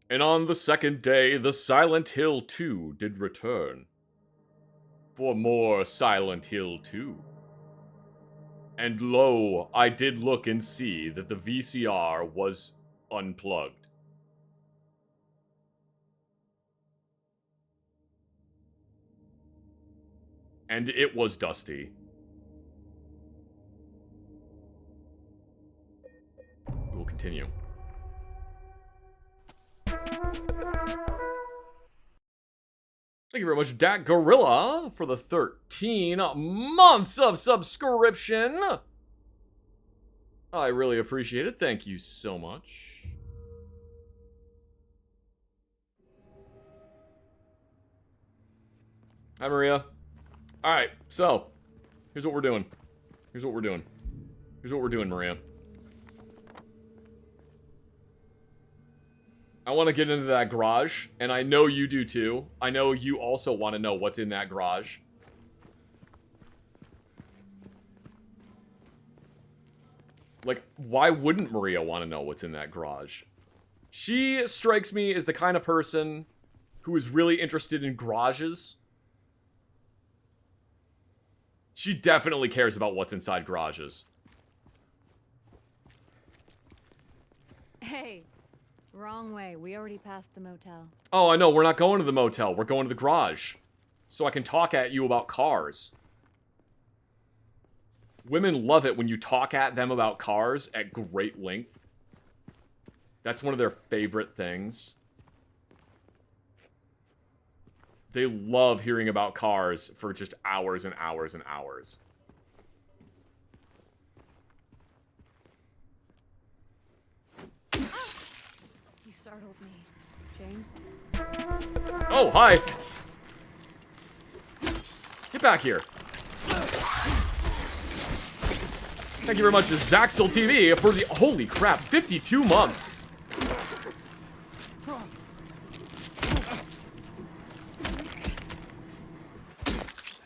And on the second day, the Silent Hill 2 did return. For more Silent Hill 2. And lo, I did look and see that the VCR was unplugged. And it was dusty. We will continue. Thank you very much, Dak Gorilla, for the 13 months of subscription. I really appreciate it. Thank you so much. Hi, Maria. Alright, so, here's what we're doing. Here's what we're doing. Here's what we're doing, Maria. I want to get into that garage, and I know you do too. I know you also want to know what's in that garage. Like, why wouldn't Maria want to know what's in that garage? She strikes me as the kind of person who is really interested in garages. She definitely cares about what's inside garages. Hey. Wrong way. We already passed the motel. Oh, I know. We're not going to the motel. We're going to the garage. So I can talk at you about cars. Women love it when you talk at them about cars at great length. That's one of their favorite things. They love hearing about cars for just hours and hours and hours. Startled me. James? Oh, hi! Get back here. Thank you very much to Zaxel TV for the... Holy crap, 52 months!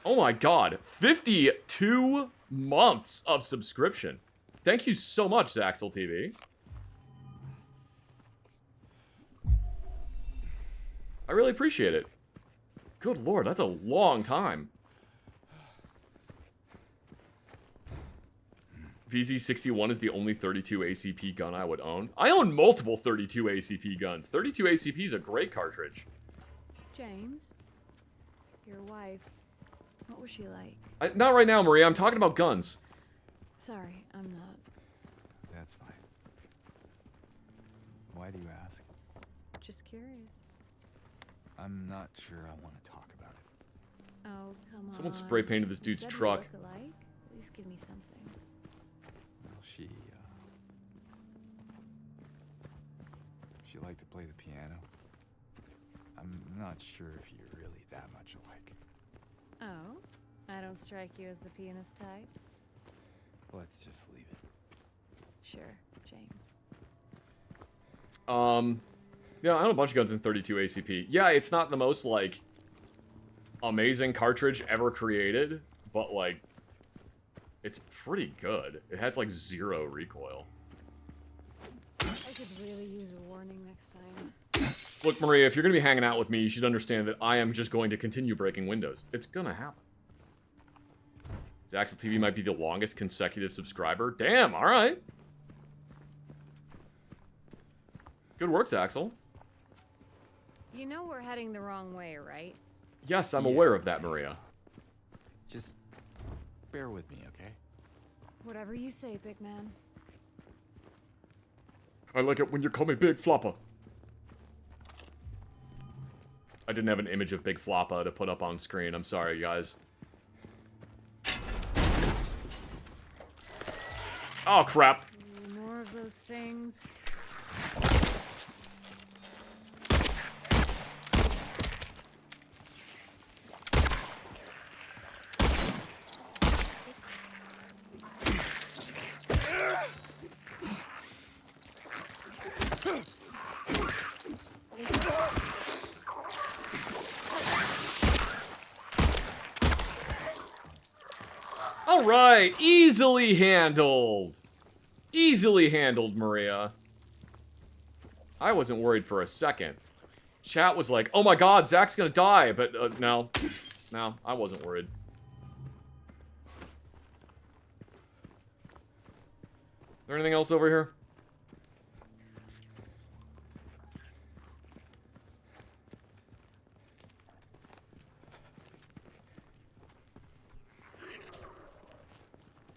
Oh my god, 52 months of subscription. Thank you so much, Zaxel TV. I really appreciate it. Good lord, that's a long time. VZ61 is the only 32 ACP gun I would own. I own multiple 32 ACP guns. 32 ACP is a great cartridge. James, your wife, what was she like? Not right now, Maria. I'm talking about guns. Sorry, I'm not. That's fine. Why do you ask? Just curious. I'm not sure I want to talk about it. Oh, come on. Someone spray painted this dude's Said we truck. look alike? At least give me something. Well, she liked to play the piano. I'm not sure if you're really that much alike. Oh? I don't strike you as the pianist type? Let's just leave it. Sure, James. Yeah, I own a bunch of guns in 32 ACP. Yeah, it's not the most, like, amazing cartridge ever created, but, like, it's pretty good. It has, like, 0 recoil. I could really use a warning next time. Look, Maria, if you're gonna be hanging out with me, you should understand that I am just going to continue breaking windows. It's gonna happen. Zaxel TV might be the longest consecutive subscriber. Damn, alright. Good work, Zaxel. You know we're heading the wrong way, right? Yes, I'm aware of that, Maria. Just bear with me, okay? Whatever you say, big man. I like it when you call me Big Flopper. I didn't have an image of Big Floppa to put up on screen. I'm sorry, guys. Oh, crap. More of those things. Alright, easily handled. Easily handled, Maria. I wasn't worried for a second. Chat was like, oh my god, Zach's gonna die, but no. No, I wasn't worried. Is there anything else over here?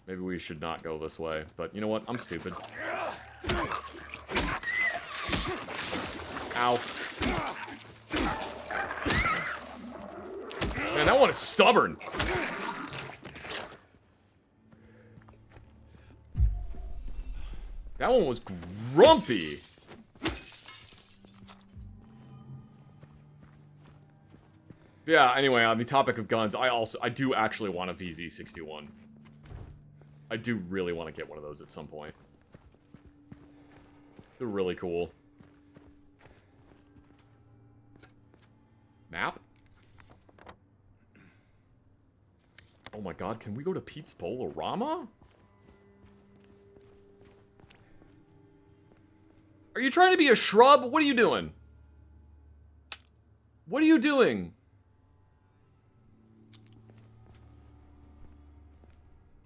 Maybe we should not go this way, but you know what? I'm stupid. Ow. Man, that one is stubborn. That one was grumpy. Yeah, anyway, on the topic of guns, I do actually want a VZ61. I do really want to get one of those at some point. They're really cool. Map? Oh my god, can we go to Pete's Bolorama? Are you trying to be a shrub? What are you doing? What are you doing?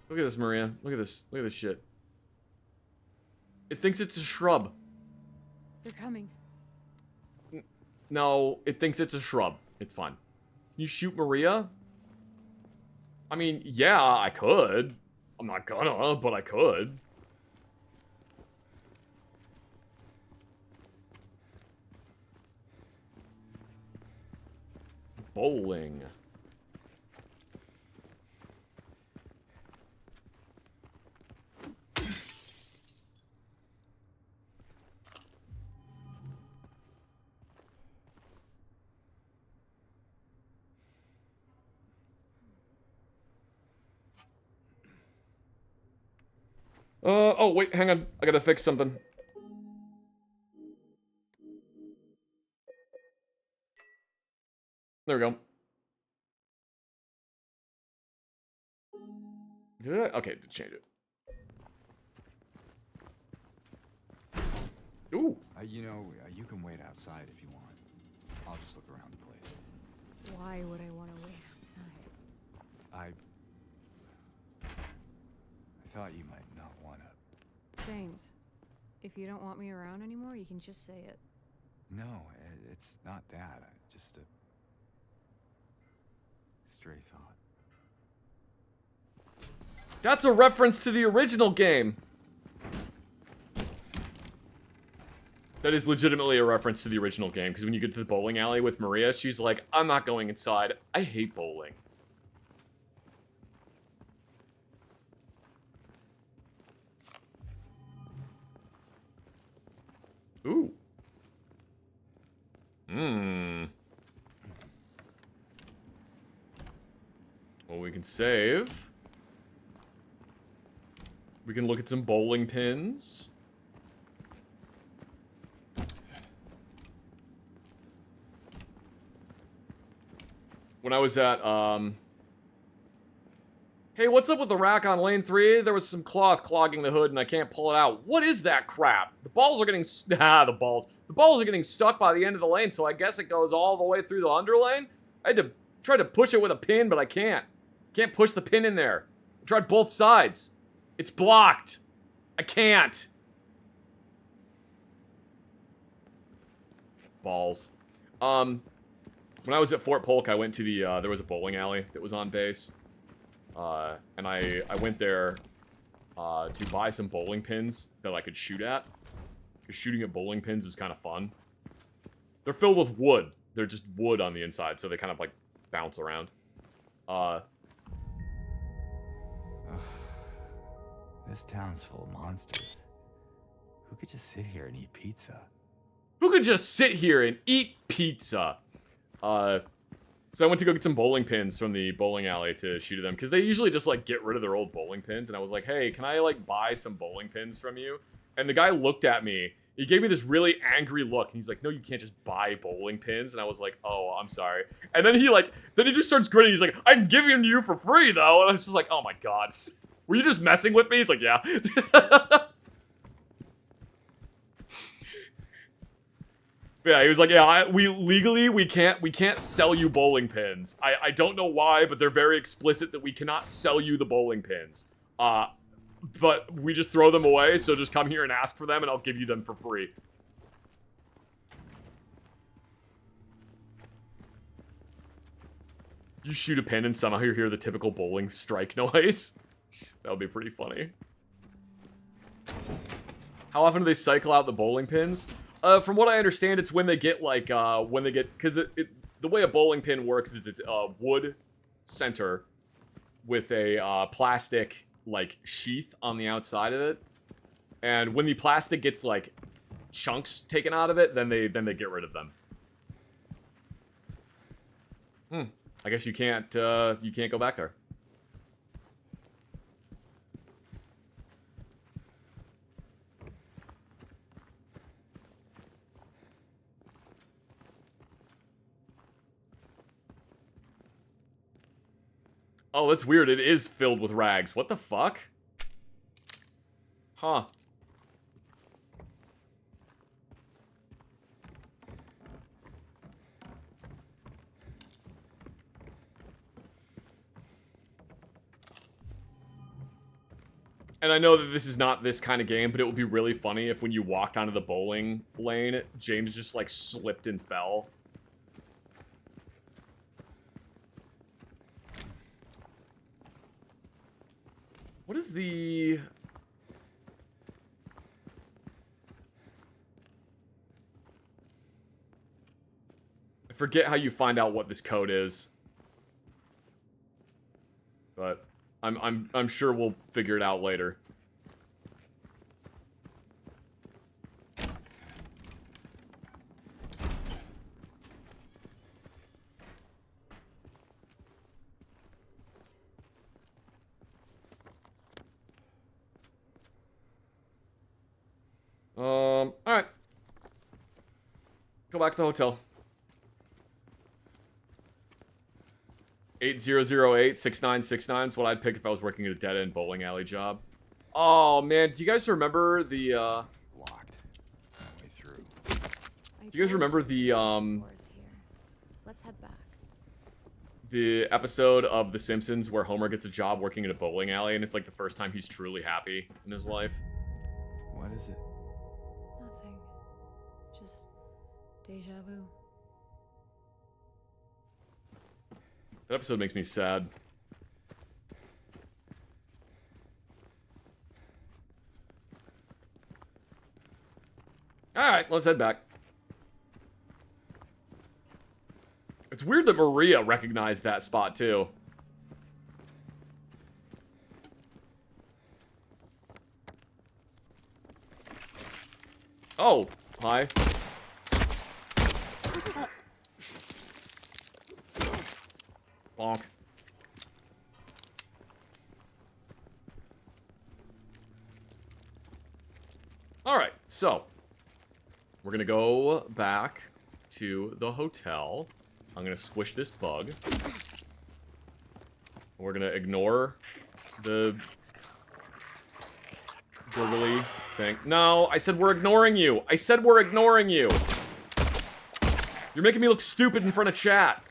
Look at this, Maria. Look at this. Look at this shit. It thinks it's a shrub. They're coming. No, it thinks it's a shrub. It's fine. Can you shoot Maria? I mean, yeah, I could. I'm not gonna, but I could. Bowling. Oh, wait, hang on. I gotta fix something. There we go. Did I? Okay, change it. Ooh. You know, you can wait outside if you want. I'll just look around the place. Why would I want to wait outside? I thought you might not want to. James, if you don't want me around anymore, you can just say it. No, it's not that. Just a stray thought. That's a reference to the original game. That is legitimately a reference to the original game, because when you get to the bowling alley with Maria, she's like, I'm not going inside. I hate bowling. Ooh. Well, we can save. We can look at some bowling pins. When I was at, Hey, what's up with the rack on lane 3? There was some cloth clogging the hood and I can't pull it out. What is that crap? The balls are getting... the balls. The balls are getting stuck by the end of the lane, so I guess it goes all the way through the underlane? I had to try to push it with a pin, but I can't. Can't push the pin in there. I tried both sides. It's blocked. I can't. Balls. When I was at Fort Polk, I went to the, there was a bowling alley that was on base. And I went there, to buy some bowling pins that I could shoot at. Because shooting at bowling pins is kind of fun. They're filled with wood. They're just wood on the inside, so they kind of, like, bounce around. This town's full of monsters. Who could just sit here and eat pizza? Who could just sit here and eat pizza? So I went to go get some bowling pins from the bowling alley to shoot at them. Because they usually just, like, get rid of their old bowling pins. And I was like, hey, can I, like, buy some bowling pins from you? And the guy looked at me. He gave me this really angry look. And he's like, no, you can't just buy bowling pins. And I was like, oh, I'm sorry. And then he, like, then he just starts grinning. He's like, I'm giving them to you for free, though. And I was just like, oh, my God. Were you just messing with me? He's like, yeah. Yeah, he was like, yeah, we legally we can't sell you bowling pins. I don't know why, but they're very explicit that we cannot sell you the bowling pins. But we just throw them away, so just come here and ask for them, and I'll give you them for free. You shoot a pin, and somehow you hear the typical bowling strike noise. That would be pretty funny. How often do they cycle out the bowling pins? From what I understand, it's when they get, like, because the way a bowling pin works is it's a wood center with a plastic, like, sheath on the outside of it. And when the plastic gets, like, chunks taken out of it, then they get rid of them. I guess you can't go back there. Oh, that's weird. It is filled with rags. What the fuck? Huh. And I know that this is not this kind of game, but it would be really funny if when you walked onto the bowling lane, James just, like, slipped and fell. What is the... I forget how you find out what this code is. But I'm sure we'll figure it out later. Alright. Go back to the hotel. 8008-6969 is what I'd pick if I was working at a dead-end bowling alley job. Oh, man. Do you guys remember the, Locked. Way through. Do you guys remember the, Let's head back. the episode of The Simpsons where Homer gets a job working at a bowling alley, and it's, like, the first time he's truly happy in his life? What is it? Nothing. Just deja vu. That episode makes me sad. Alright, let's head back. It's weird that Maria recognized that spot, too. Oh, hi. Bonk. Alright, so we're gonna go back to the hotel. I'm gonna squish this bug. We're gonna ignore the gurgly thing. No, I said we're ignoring you. I said we're ignoring you. You're making me look stupid in front of chat.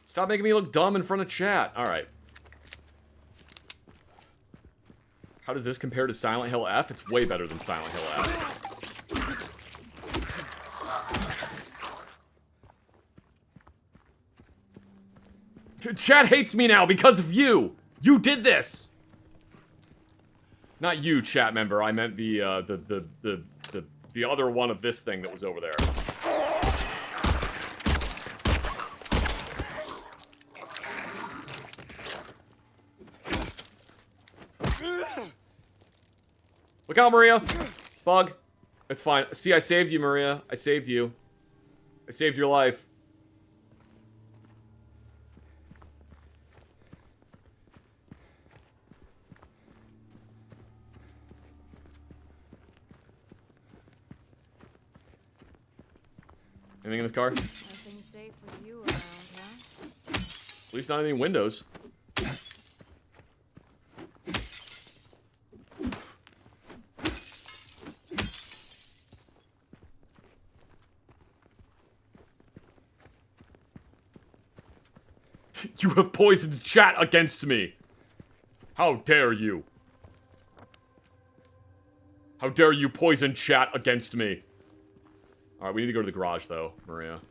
Stop making me look dumb in front of chat. Alright. How does this compare to Silent Hill F? It's way better than Silent Hill F. Chat hates me now because of you! You did this! Not you, chat member. I meant the other one of this thing that was over there. Look out, Maria! Bug. It's fine. See, I saved you, Maria. I saved you. I saved your life. Anything in this car? Nothing safe with you around, huh? At least not any windows. You have poisoned chat against me. How dare you? How dare you poison chat against me? Alright, we need to go to the garage, though, Maria.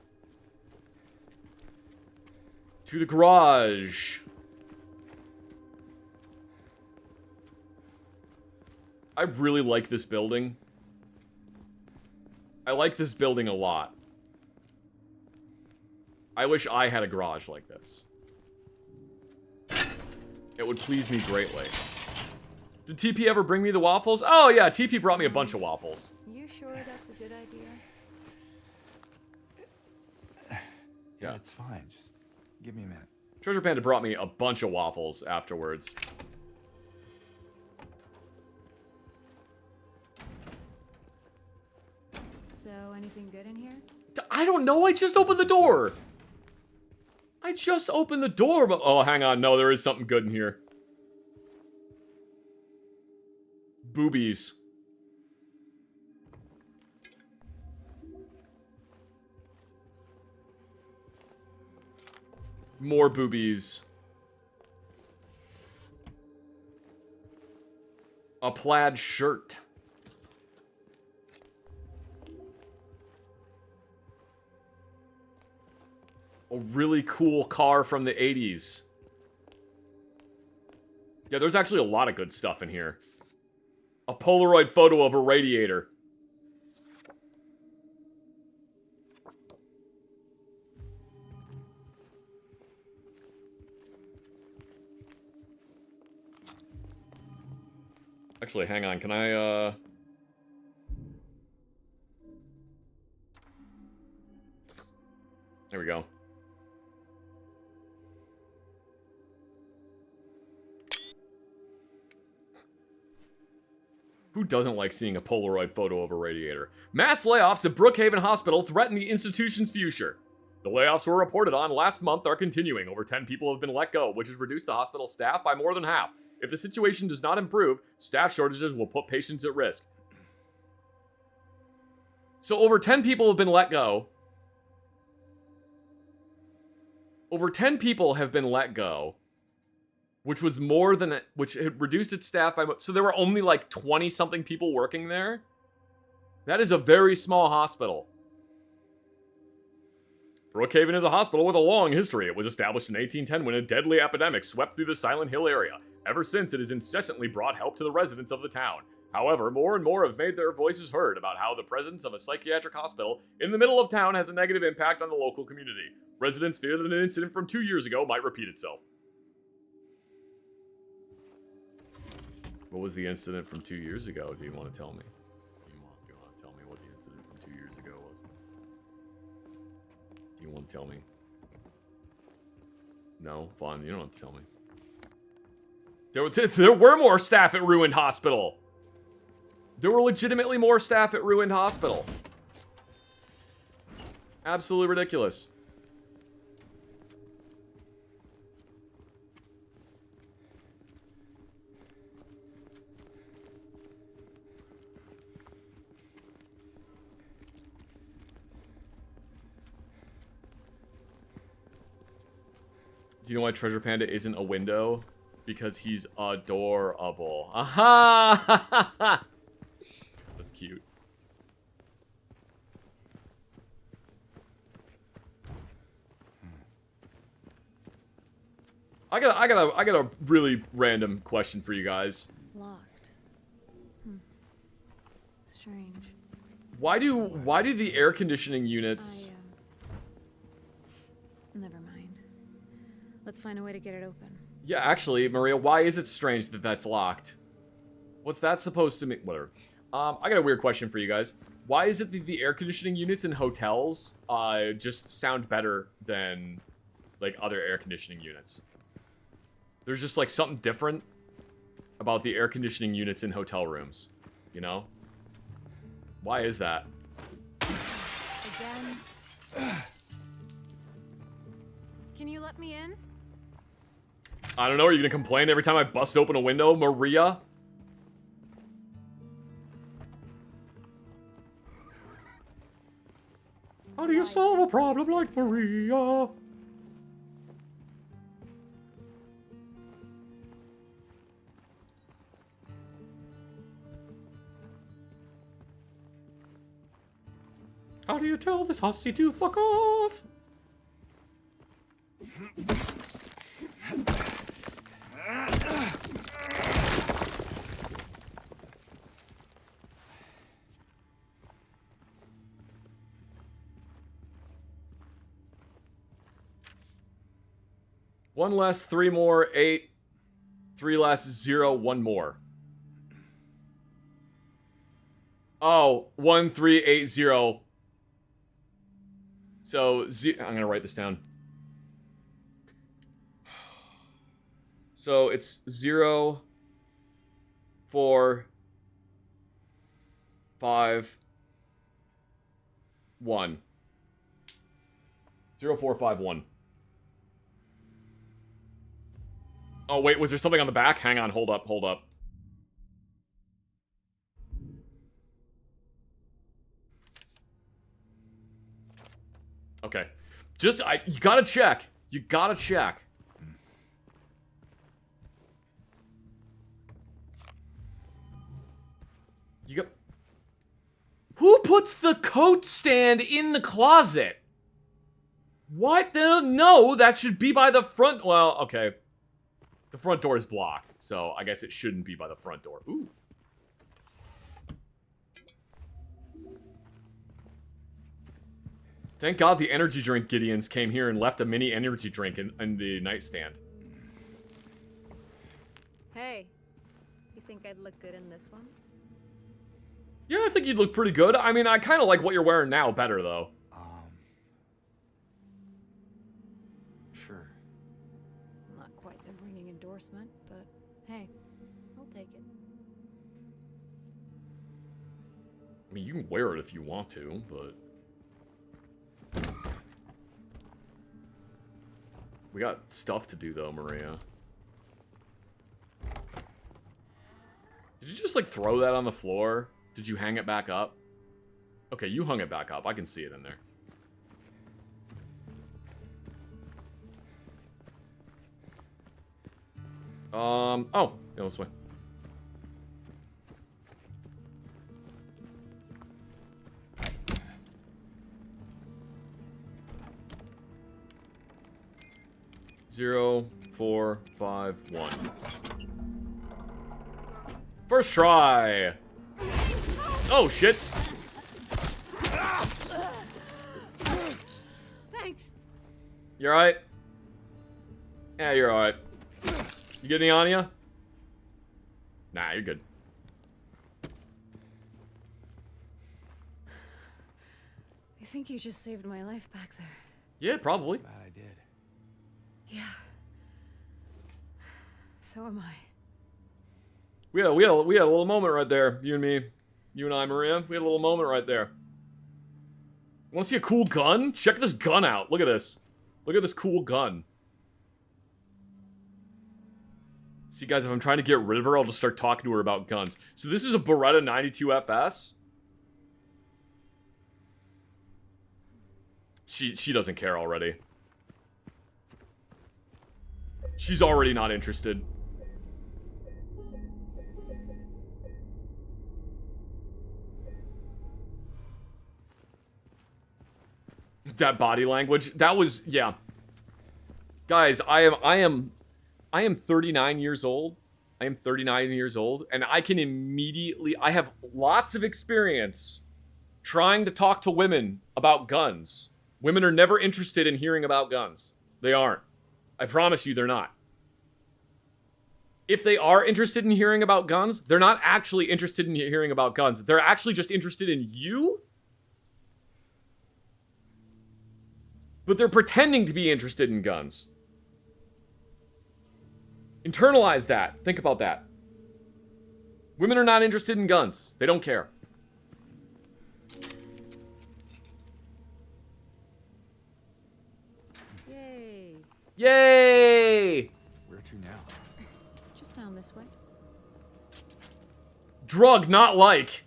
To the garage. I really like this building. I like this building a lot. I wish I had a garage like this. It would please me greatly. Did TP ever bring me the waffles? Oh yeah, TP brought me a bunch of waffles. You sure that's a good idea? Yeah, it's fine. Just give me a minute. Treasure Panda brought me a bunch of waffles afterwards. So, anything good in here? I don't know, I just opened the door! I just opened the door, but... Oh, hang on, no, there is something good in here. Boobies. More boobies. A plaid shirt. A really cool car from the 80s. Yeah, there's actually a lot of good stuff in here. A Polaroid photo of a radiator. Actually, hang on, can I, There we go. Who doesn't like seeing a Polaroid photo of a radiator? Mass layoffs at Brookhaven Hospital threaten the institution's future. The layoffs were reported on last month are continuing. Over 10 people have been let go, which has reduced the hospital staff by more than half. If the situation does not improve, staff shortages will put patients at risk. So over 10 people have been let go. Over 10 people have been let go. Which was more than, which had reduced its staff by, so there were only like 20-something people working there? That is a very small hospital. Brookhaven is a hospital with a long history. It was established in 1810 when a deadly epidemic swept through the Silent Hill area. Ever since, it has incessantly brought help to the residents of the town. However, more and more have made their voices heard about how the presence of a psychiatric hospital in the middle of town has a negative impact on the local community. Residents fear that an incident from 2 years ago might repeat itself. What was the incident from 2 years ago? Do you want to tell me? You want to tell me what the incident from 2 years ago was? Do you want to tell me? No? Fine, you don't have to tell me. There were more staff at Ruined Hospital! There were legitimately more staff at Ruined Hospital. Absolutely ridiculous. Do you know why Treasure Panda isn't a window? Because he's adorable. Aha! That's cute. I got a really random question for you guys. Locked. Strange. Why do the air conditioning units? Never mind. Let's find a way to get it open. Yeah, actually, Maria, why is it strange that that's locked? What's that supposed to mean? Whatever. I got a weird question for you guys. Why is it that the air conditioning units in hotels just sound better than like other air conditioning units? There's just like something different about the air conditioning units in hotel rooms, you know? Why is that? Again. Can you let me in? I don't know, are you gonna complain every time I bust open a window, Maria? How do you solve a problem like Maria? you tell this hussy to fuck off? One less, three more, 8. 3 less, 0, 1 more. Oh, 1380. So, I'm gonna write this down. So it's 0, 4, 5, 1. 0, 4, 5, 1. Oh, wait, was there something on the back? Hang on, hold up, hold up. Okay. Just, you gotta check. You gotta check. You got... Who puts the coat stand in the closet? What? No, that should be by the front... Well, okay. The front door is blocked, so I guess it shouldn't be by the front door. Ooh. Thank God the energy drink Gideons came here and left a mini energy drink in the nightstand. Hey, you think I'd look good in this one? Yeah, I think you'd look pretty good. I mean, I kind of like what you're wearing now better, though. Sure. Not quite the ringing endorsement, but hey, I'll take it. I mean, you can wear it if you want to, but... We got stuff to do, though, Maria. Did you just, like, throw that on the floor? Did you hang it back up? Okay, you hung it back up. I can see it in there. Oh, yeah, this way. Zero, 4, 5, 1. First try. Oh shit. Thanks. You alright? Yeah, you're alright. You get any on ya? Nah, you're good. I think you just saved my life back there. Yeah, probably. Glad I did. Yeah. So am I. We had a little moment right there, you and me. You and I, Maria. We had a little moment right there. Want to see a cool gun? Check this gun out. Look at this. Look at this cool gun. See, guys, if I'm trying to get rid of her, I'll just start talking to her about guns. So this is a Beretta 92 FS. She doesn't care already. She's already not interested. That body language, that was, yeah. Guys, I am 39 years old. I am 39 years old, and I can immediately, I have lots of experience trying to talk to women about guns. Women are never interested in hearing about guns. They aren't. I promise you they're not. If they are interested in hearing about guns, they're not actually interested in hearing about guns. They're actually just interested in you. But they're pretending to be interested in guns. Internalize that. Think about that. Women are not interested in guns. They don't care. Yay. Yay! Where to now? Just down this way. Drug, not like.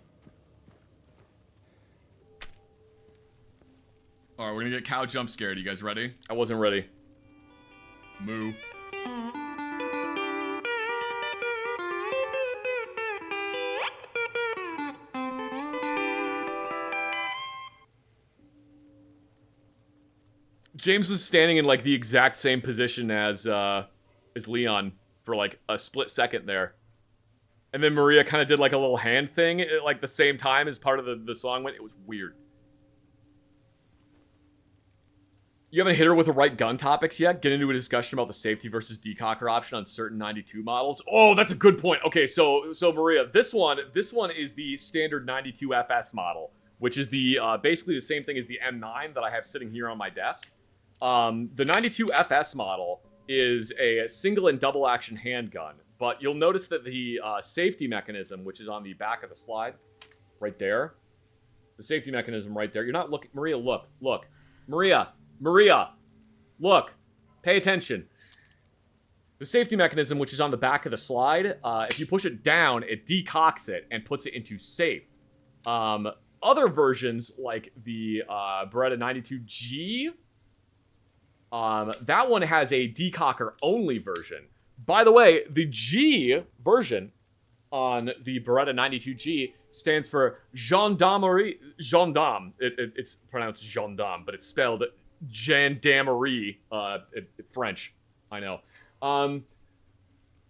Alright, we're gonna get cow jump scared. You guys ready? I wasn't ready. Moo. James was standing in like the exact same position as Leon for like a split second there. And then Maria kind of did like a little hand thing at like the same time as part of the song went. It was weird. You haven't hit her with the right gun topics yet? Get into a discussion about the safety versus decocker option on certain 92 models. Oh, that's a good point. Okay, so Maria, this one is the standard 92 FS model, which is the basically the same thing as the M9 that I have sitting here on my desk. The 92 FS model is a single and double action handgun, but you'll notice that the safety mechanism, which is on the back of the slide, right there, the safety mechanism right there. You're not looking, Maria. Look, Maria, look, pay attention. The safety mechanism, which is on the back of the slide, if you push it down, it decocks it and puts it into safe. Other versions, like the Beretta 92G, that one has a decocker-only version. By the way, the G version on the Beretta 92G stands for gendarmerie. Gendarme. It's pronounced gendarme, but it's spelled gendarmerie, French. I know.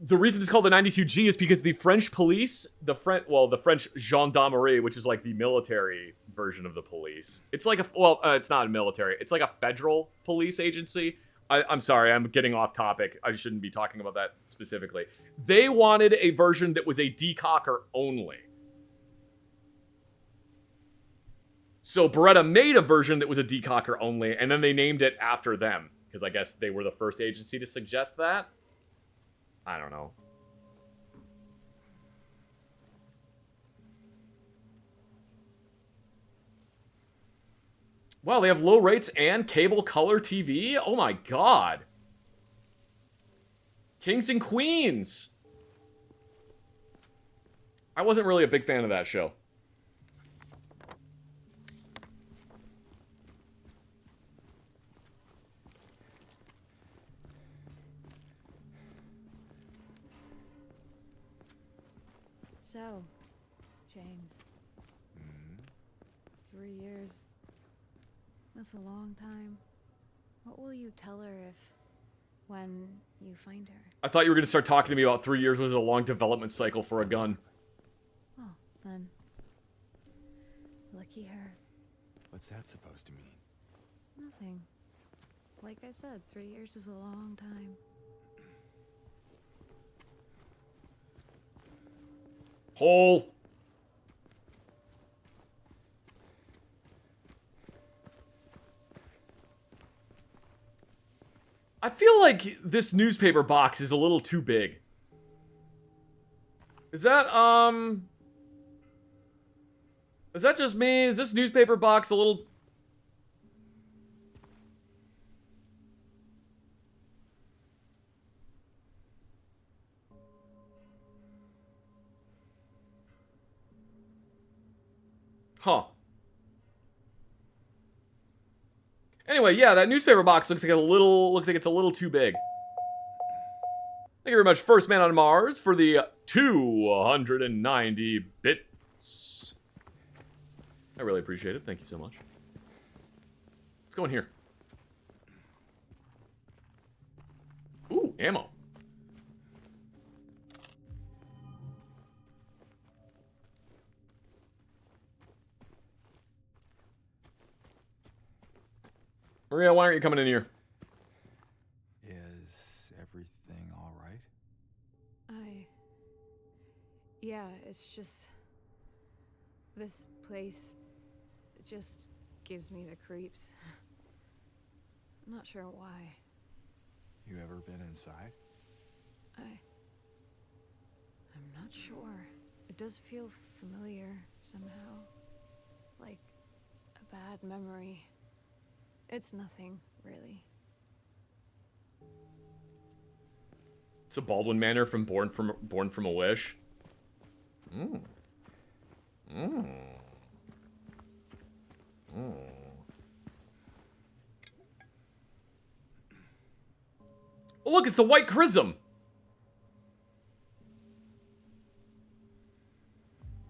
The reason it's called the 92G is because the French police, the French gendarmerie, which is like the military version of the police. It's like it's not a military. It's like a federal police agency. I'm sorry, I'm getting off topic. I shouldn't be talking about that specifically. They wanted a version that was a decocker only. So Beretta made a version that was a decocker only, and then they named it after them. Because I guess they were the first agency to suggest that. I don't know. Wow, they have low rates and cable color TV? Oh my god. Kings and Queens. I wasn't really a big fan of that show. So, James. 3 years. That's a long time. What will you tell her when you find her? I thought you were going to start talking to me about 3 years was a long development cycle for a gun. Oh, then. Lucky her. What's that supposed to mean? Nothing. Like I said, 3 years is a long time. Hole. I feel like this newspaper box is a little too big. Is that just me? Is this newspaper box a little... Huh. Anyway, yeah, that newspaper box looks like it's a little too big. Thank you very much, First Man on Mars, for the 290 bits. I really appreciate it. Thank you so much. Let's go in here. Ooh, ammo. Maria, why aren't you coming in here? Is everything all right? Yeah, it's just... This place just gives me the creeps. I'm not sure why. You ever been inside? I'm not sure. It does feel familiar somehow. Like a bad memory. It's nothing, really. It's a Baldwin Manor from Born from a Wish. Mm. Mm. Mm. Oh, look, it's the White Chrism.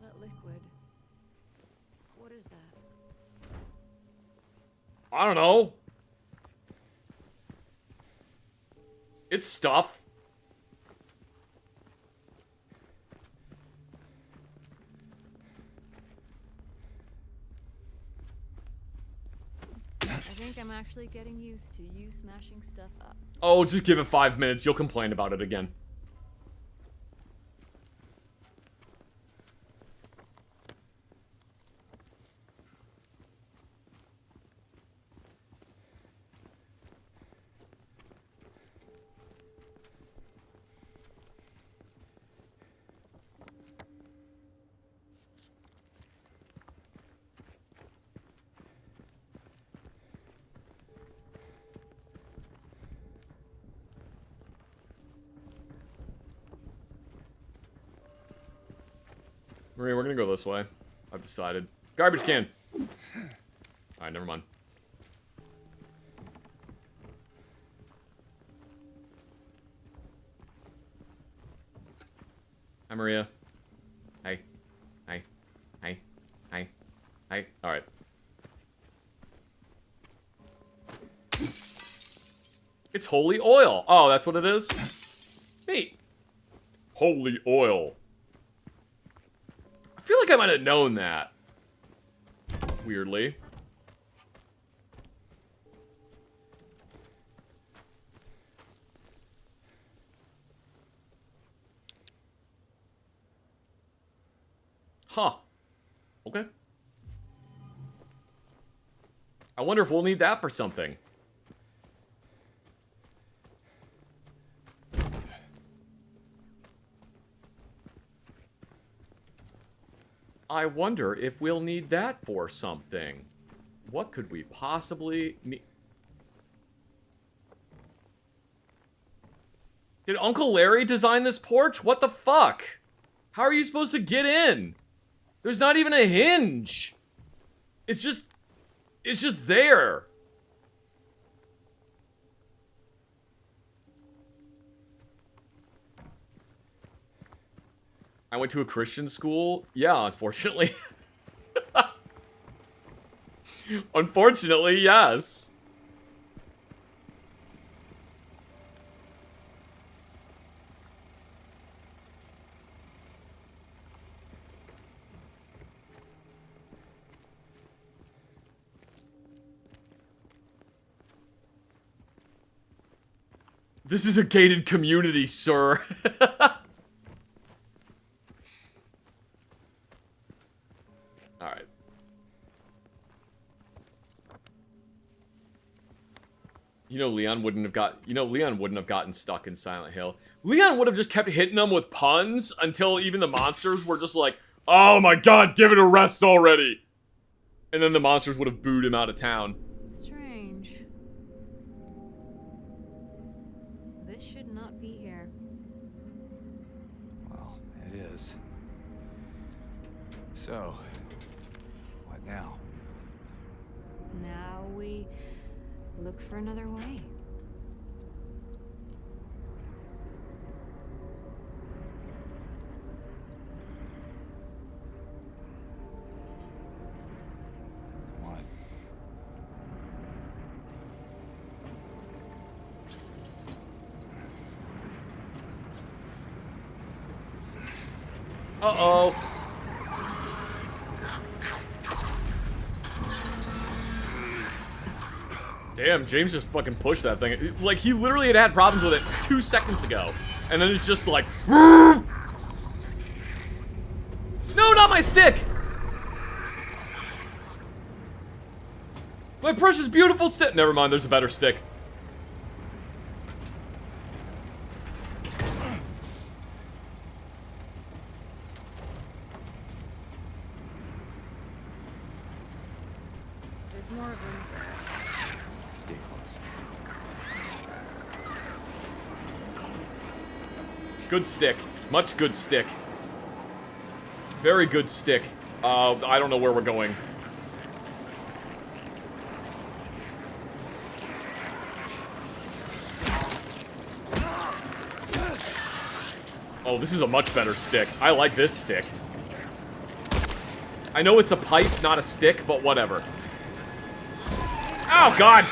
That liquid. What is that? I don't know. It's stuff. I think I'm actually getting used to you smashing stuff up. Oh, just give it 5 minutes. You'll complain about it again. Maria, we're gonna go this way. I've decided. Garbage can! Alright, never mind. Hi, Maria. Hi. Hi. Hi. Hi. Hi. Alright. It's holy oil. Oh, that's what it is? Neat. Holy oil. I feel like I might have known that. Weirdly. Huh. Okay. I wonder if we'll need that for something. I wonder if we'll need that for something. What could we possibly need? Did Uncle Larry design this porch? What the fuck? How are you supposed to get in? There's not even a hinge. It's just there. I went to a Christian school. Yeah, unfortunately. Unfortunately, yes. This is a gated community, sir. Alright. Leon wouldn't have gotten stuck in Silent Hill. Leon would have just kept hitting them with puns until even the monsters were just like, oh my god, give it a rest already. And then the monsters would have booed him out of town. Strange. This should not be here. Well, it is. So, what now? Now we look for another way. Come on. Uh-oh. Damn, James just fucking pushed that thing. Like, he literally had problems with it 2 seconds ago. And then it's just like... No, not my stick! My precious, beautiful stick! Never mind, there's a better stick. There's more of them. Stay close. Good stick. Much good stick. Very good stick. I don't know where we're going. Oh, this is a much better stick. I like this stick. I know it's a pipe, not a stick, but whatever. Oh, God!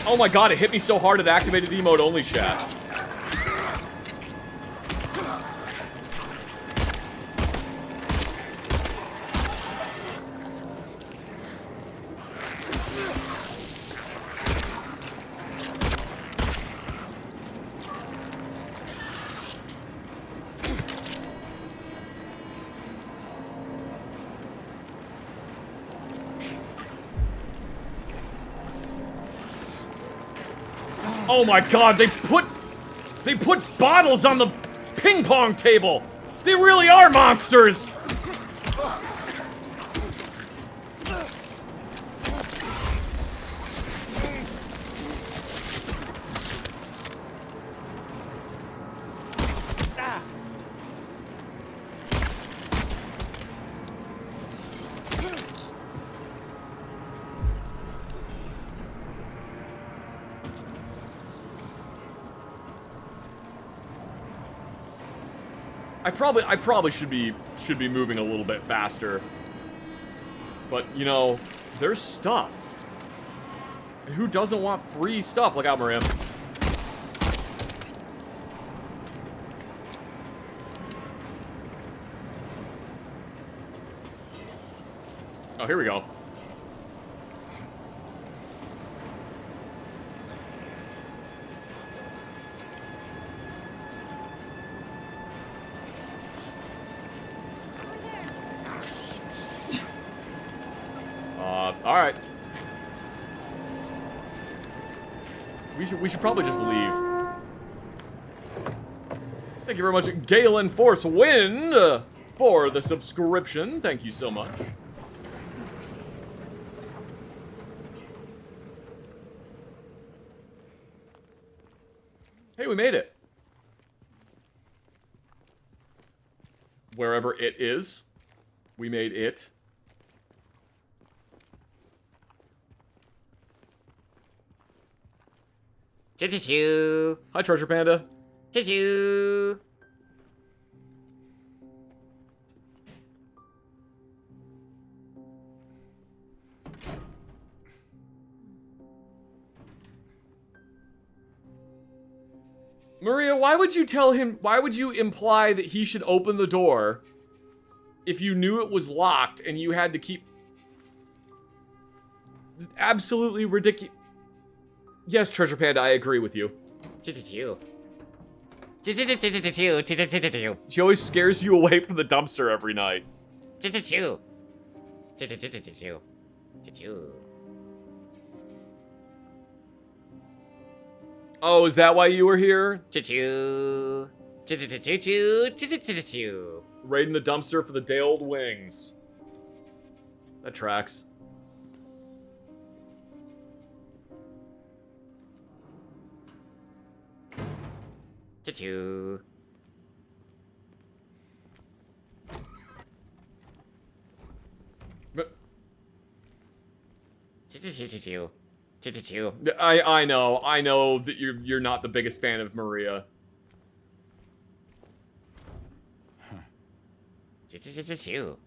Oh my god, it hit me so hard it activated emote only chat. Oh my god, they put bottles on the ping pong table. They really are monsters. I probably should be moving a little bit faster. But, you know, there's stuff. And who doesn't want free stuff? Look out, Maria. Oh, here we go. Alright. We should probably just leave. Thank you very much, Galen Force Wind, for the subscription. Thank you so much. Hey, we made it. Wherever it is, we made it. Choo-choo-choo. Hi, Treasure Panda. Choo-choo. Maria, why would you tell him, why would you imply that he should open the door if you knew it was locked and you had to keep... It's absolutely ridiculous. Yes, Treasure Panda, I agree with you. Choo-choo-choo. Choo-choo-choo-choo-choo. Choo-choo-choo-choo. She always scares you away from the dumpster every night. Choo-choo-choo. Choo-choo-choo-choo-choo. Choo-choo. Oh, is that why you were here? Choo-choo. Choo-choo-choo-choo. Choo-choo-choo-choo. Raiding the dumpster for the day-old wings. That tracks. Choo-choo. But Choo-choo-choo-choo. Choo-choo-choo. I know that you're not the biggest fan of Maria. Choo-choo-choo-choo.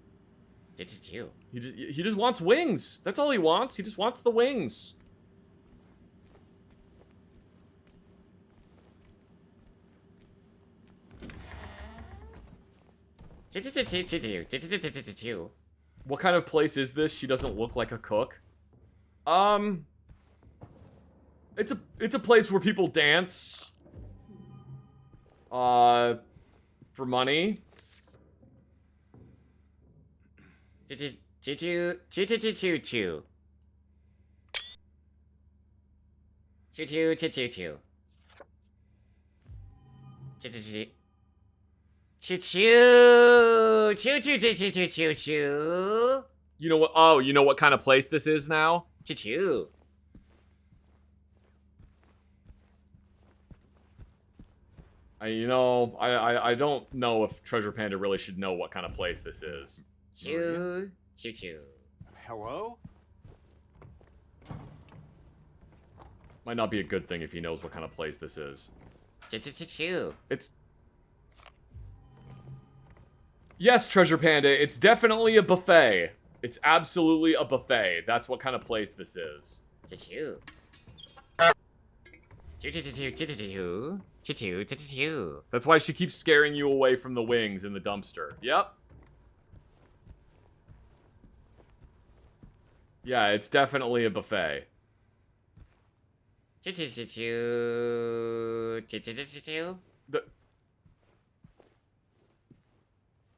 Choo-choo-choo. He just wants wings. That's all he wants. He just wants the wings. Choo-choo-choo-choo-choo. What kind of place is this? She doesn't look like a cook. It's a place where people dance. For money. Choo-choo-choo-choo-choo-choo. Choo-choo-choo-choo-choo. Choo-choo-choo. Choo-choo. Choo-choo-choo-choo-choo-choo. You know what? Oh, you know what kind of place this is now? Choo-choo. I don't know if Treasure Panda really should know what kind of place this is. Choo. Choo-choo. Hello? Might not be a good thing if he knows what kind of place this is. Choo-choo-choo-choo. It's... Yes, Treasure Panda, it's definitely a buffet. It's absolutely a buffet. That's what kind of place this is. Choo-choo. That's why she keeps scaring you away from the wings in the dumpster. Yep. Yeah, it's definitely a buffet.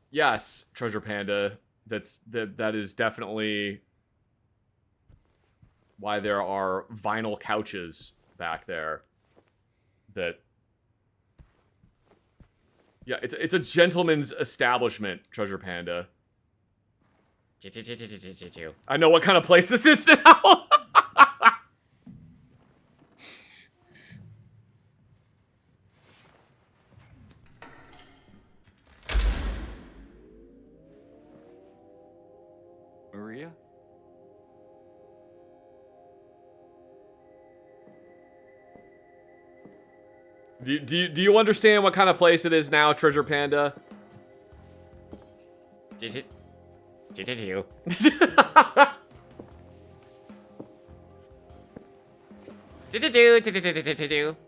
Yes, Treasure Panda. That is definitely why there are vinyl couches back there. Yeah, it's a gentleman's establishment, Treasure Panda. I know what kind of place this is now. Maria? Do you understand what kind of place it is now, Treasure Panda?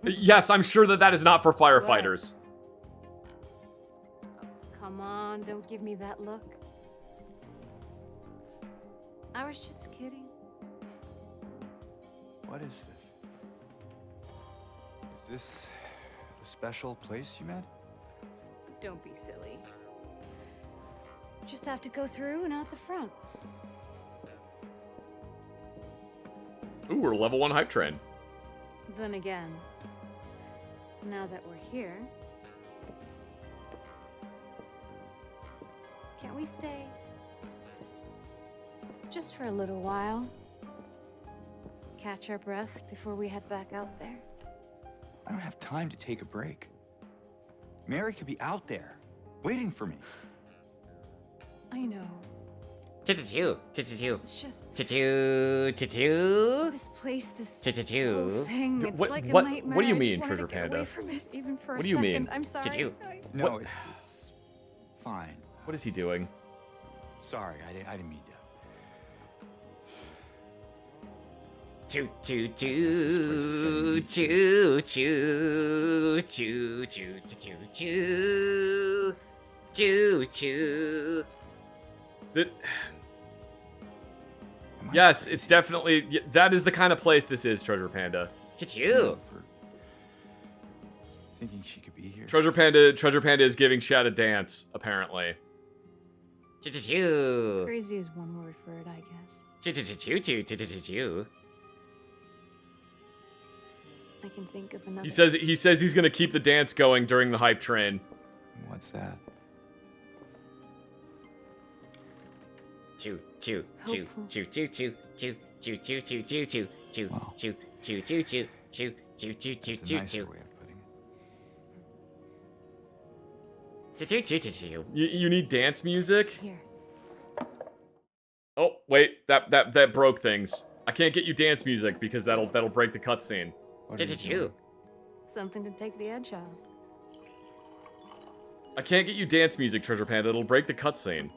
Yes, I'm sure that is not for firefighters. Come on, don't give me that look. I was just kidding. What is this? Is this a special place you met? Don't be silly. Just have to go through and out the front. Ooh, we're level 1 hype train. Then again, now that we're here, can't we stay? Just for a little while. Catch our breath before we head back out there. I don't have time to take a break. Mary could be out there, waiting for me. I know. It's just this place, this whole thing. It's like a nightmare. What do you I just mean, wanted Treasure to get Panda? away from it, even for What a do you second. mean? I'm sorry. No, What- it's fine. What is he doing? Sorry, I didn't mean to. That... Yes, it's definitely... That is the kind of place this is, Treasure Panda. For thinking she could be here. Treasure Panda is giving Chad a dance, apparently. Crazy is one word for it, I guess. I can think of another. He says he's gonna keep the dance going during the hype train. What's that? It's a nicer way of putting it. You need dance music? Here. Oh, wait, that broke things. I can't get you dance music because that'll break the cutscene. What are you doing? Something to take the edge off. I can't get you dance music, Treasure Panda. It'll break the cutscene.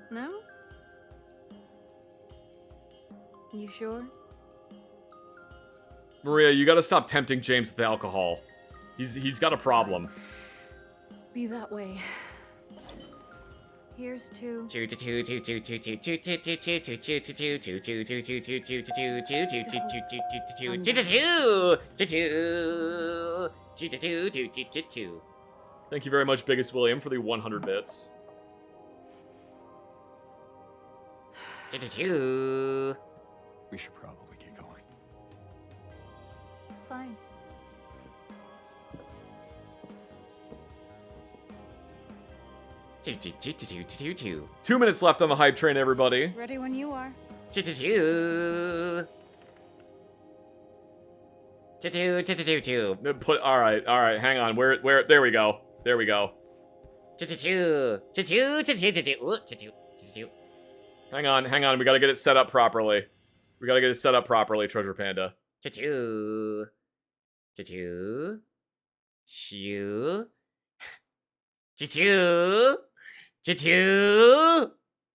No? You sure? Maria, you gotta stop tempting James with alcohol. He's got a problem. Be that way. Here's to... Thank you very much, Biggest William, for the 100 bits. We should probably get going. Fine. Two minutes left on the hype train, everybody. Ready when you are. All right, hang on. There we go. Hang on. We gotta get it set up properly. Treasure Panda.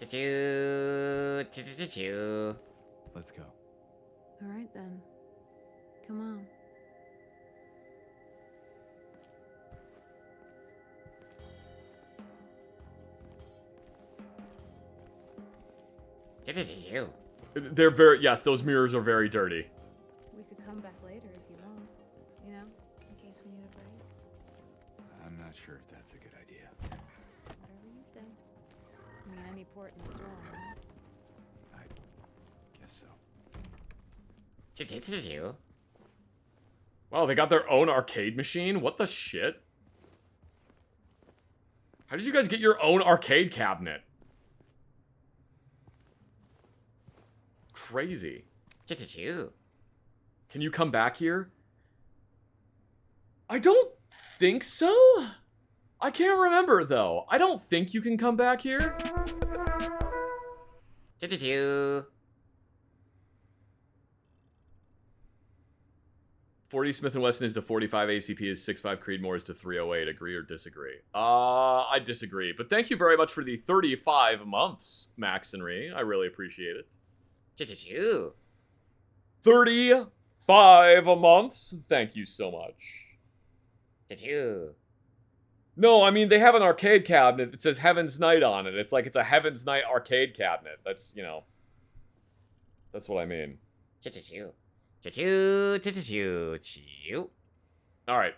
Choo-choo. Let's go. All right then. Come on. Choo-choo. They're very, yes, those mirrors are very dirty. We could come back later if you want. You know, in case we need a break. I'm not sure if that's a good idea. Whatever you say. I mean, any port in storm, right? I guess so. Choo-choo. Wow, they got their own arcade machine? What the shit? How did you guys get your own arcade cabinet? Crazy. Choo-choo. Can you come back here? I don't think so. I can't remember, though. I don't think you can come back here. Choo-choo. 40 Smith & Wesson is to 45, ACP is 65, Creedmoor is to 308. Agree or disagree? I disagree. But thank you very much for the 35 months, Max and Ree. I really appreciate it. Choo-choo. 35 months? Thank you so much. Choo-choo. No, I mean, they have an arcade cabinet that says Heaven's Night on it. It's like it's a Heaven's Night arcade cabinet. That's, you know, that's what I mean. Choo-choo. Choo-choo. Choo-choo. Choo. All right.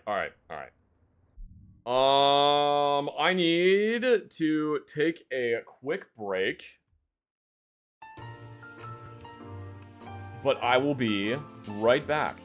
I need to take a quick break. But I will be right back.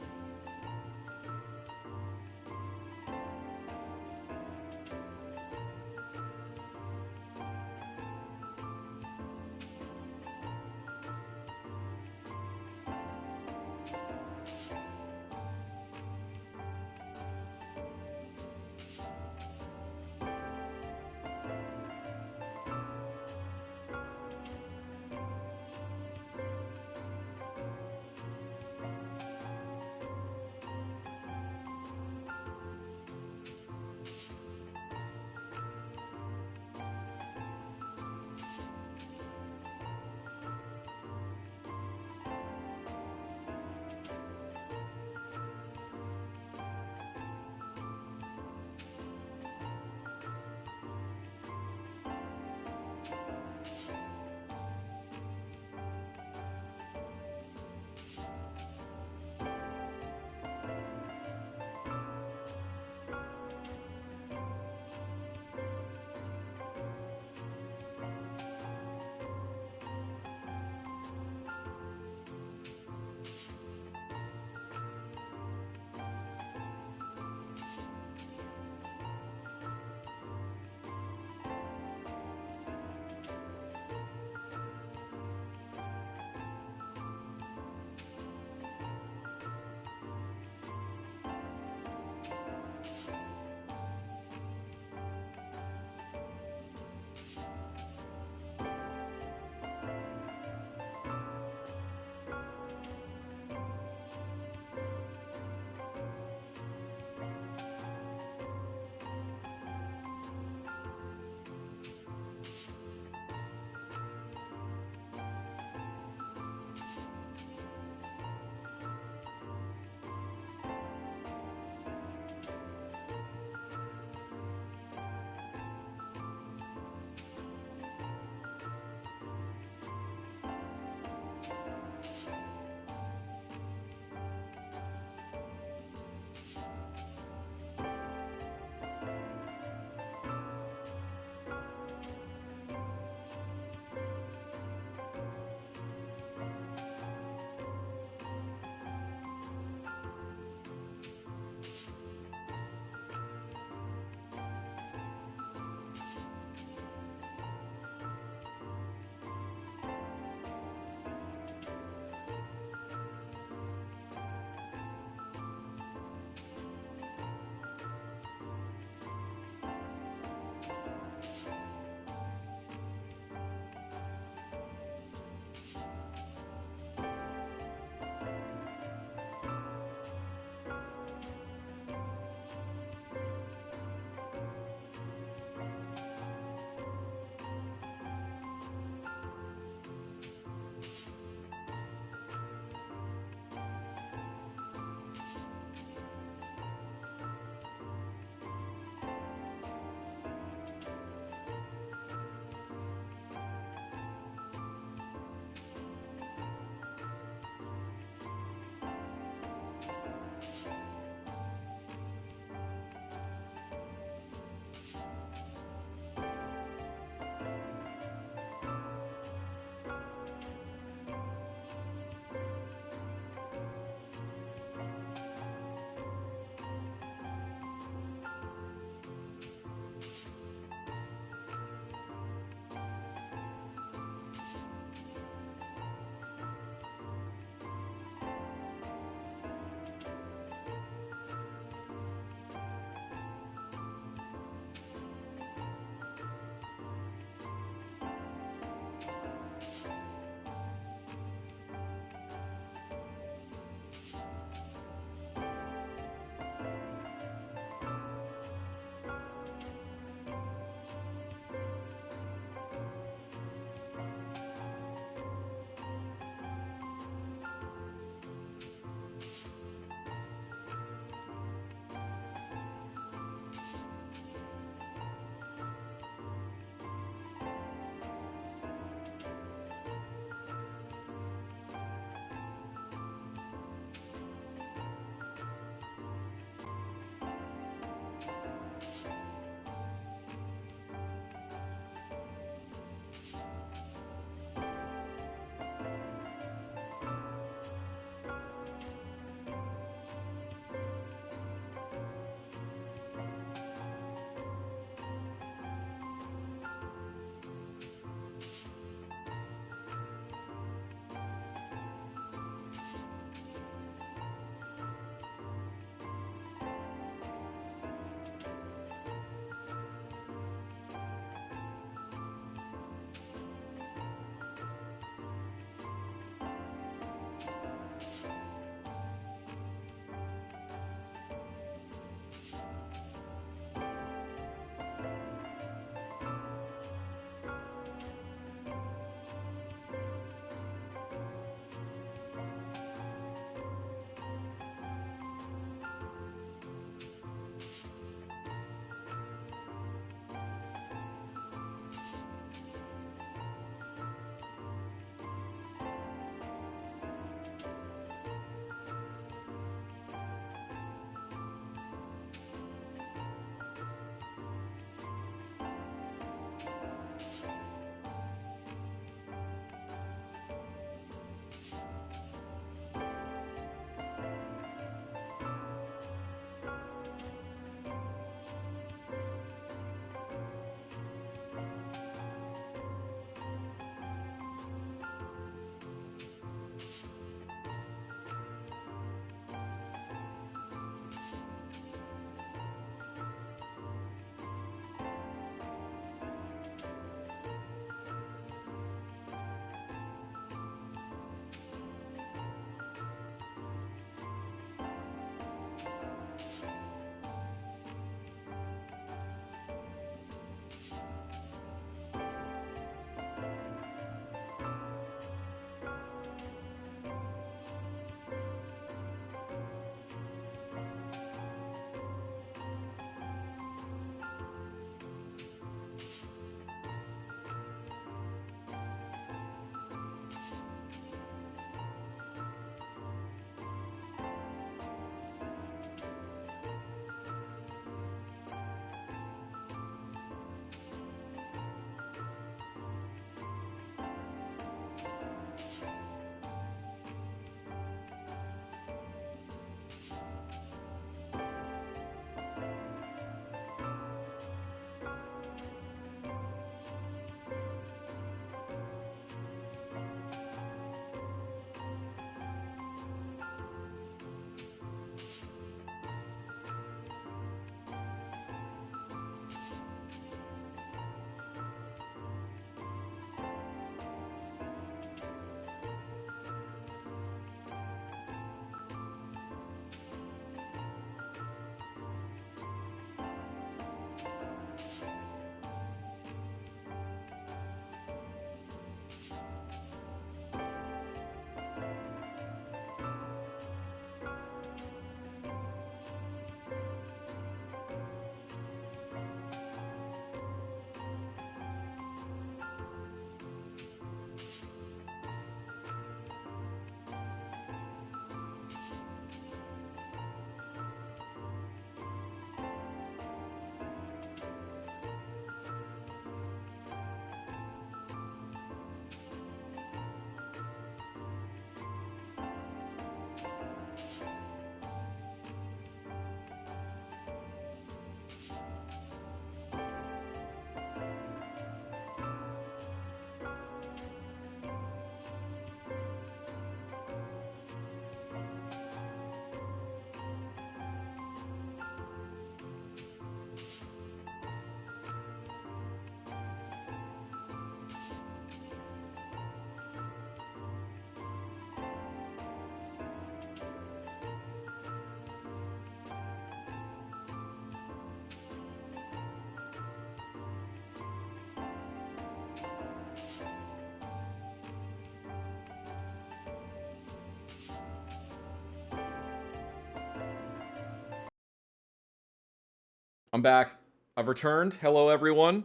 I'm back. I've returned. Hello, everyone.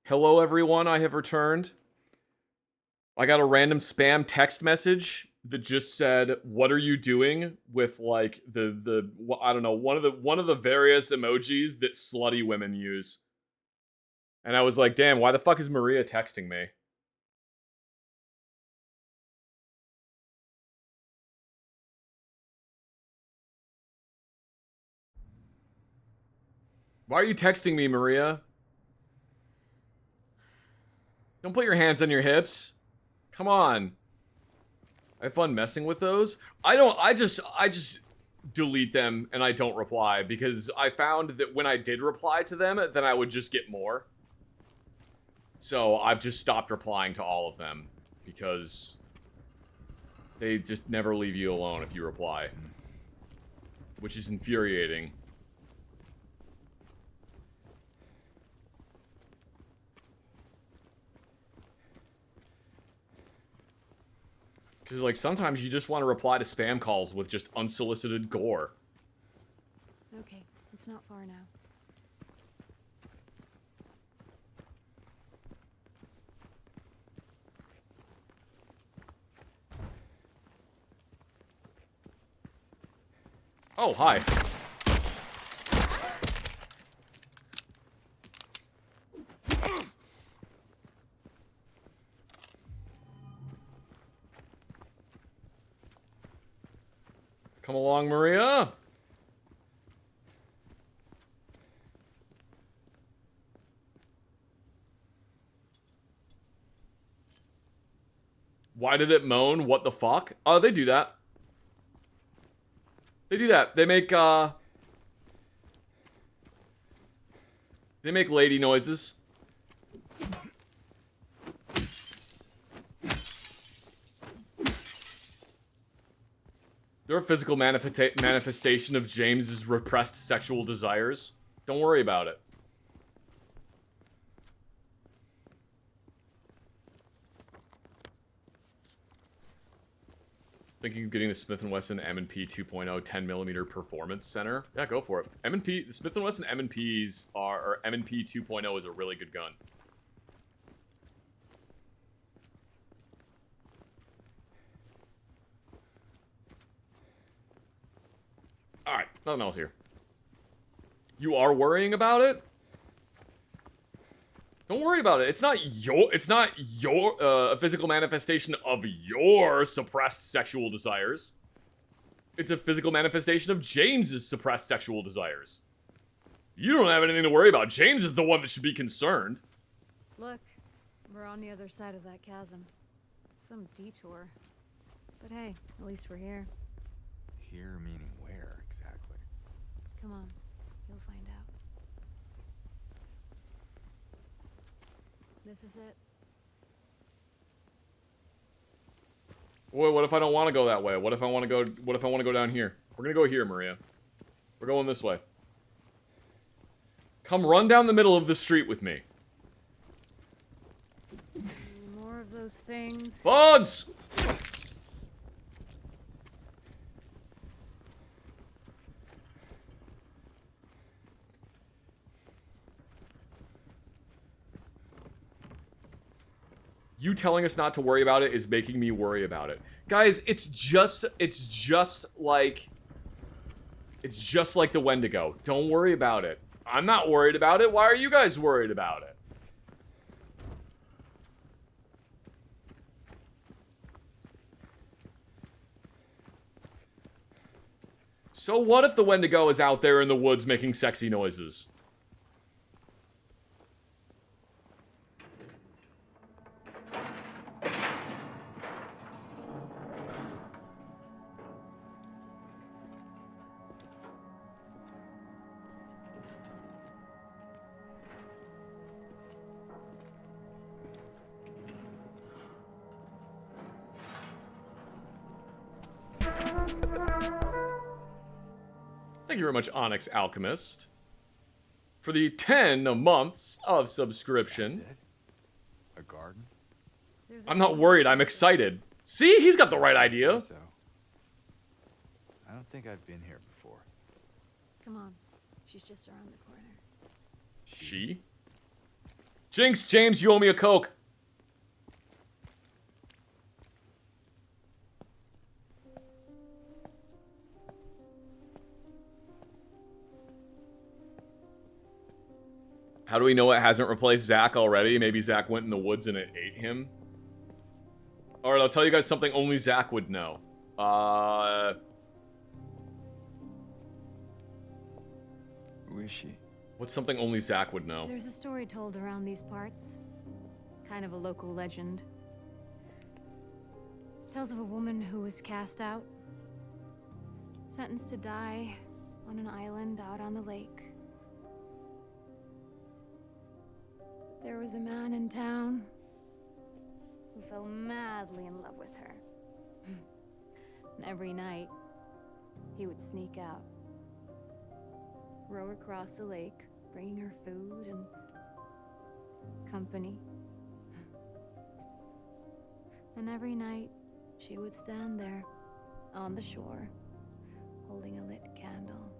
Hello, everyone. I have returned. I got a random spam text message that just said, "What are you doing?" with like I don't know, one of the various emojis that slutty women use. And I was like, "Damn, why the fuck is Maria texting me?" Why are you texting me, Maria? Don't put your hands on your hips. Come on. I have fun messing with those. I just delete them and I don't reply because I found that when I did reply to them, then I would just get more. So I've just stopped replying to all of them because they just never leave you alone if you reply, which is infuriating. Because, like, sometimes you just want to reply to spam calls with just unsolicited gore. Okay, it's not far now. Oh, hi. Come along, Maria. Why did it moan? What the fuck? Oh, they do that. They do that. They make lady noises. They're a physical manifestation of James's repressed sexual desires. Don't worry about it. Thinking of getting the Smith & Wesson M&P 2.0 10mm Performance Center. Yeah, go for it. The Smith & Wesson M&Ps or M&P 2.0 is a really good gun. Alright, nothing else here. You are worrying about it? Don't worry about it. It's not your a physical manifestation of your suppressed sexual desires. It's a physical manifestation of James's suppressed sexual desires. You don't have anything to worry about. James is the one that should be concerned. Look, we're on the other side of that chasm. Some detour. But hey, at least we're here. Here meaning where, exactly? Come on, you'll find out. This is it. Wait, what if I don't want to go that way? What if I want to go down here? We're gonna go here, Maria. We're going this way. Come run down the middle of the street with me. More of those things. Bugs! You telling us not to worry about it is making me worry about it. Guys, it's just like the Wendigo. Don't worry about it. I'm not worried about it. Why are you guys worried about it? So what if the Wendigo is out there in the woods making sexy noises? Thank you very much, Onyx Alchemist, for the 10 months of subscription. That's it? A garden? I'm not worried, I'm excited. See, he's got the right idea. So, I don't think I've been here before. Come on, she's just around the corner. She? Jinx, James, you owe me a Coke. How do we know it hasn't replaced Zach already? Maybe Zach went in the woods and it ate him. Alright, I'll tell you guys something only Zach would know. Who is she? What's something only Zach would know? There's a story told around these parts. Kind of a local legend. It tells of a woman who was cast out. Sentenced to die on an island out on the lake. There was a man in town who fell madly in love with her. And every night, he would sneak out, row across the lake, bringing her food and company. And every night, she would stand there on the shore, holding a lit candle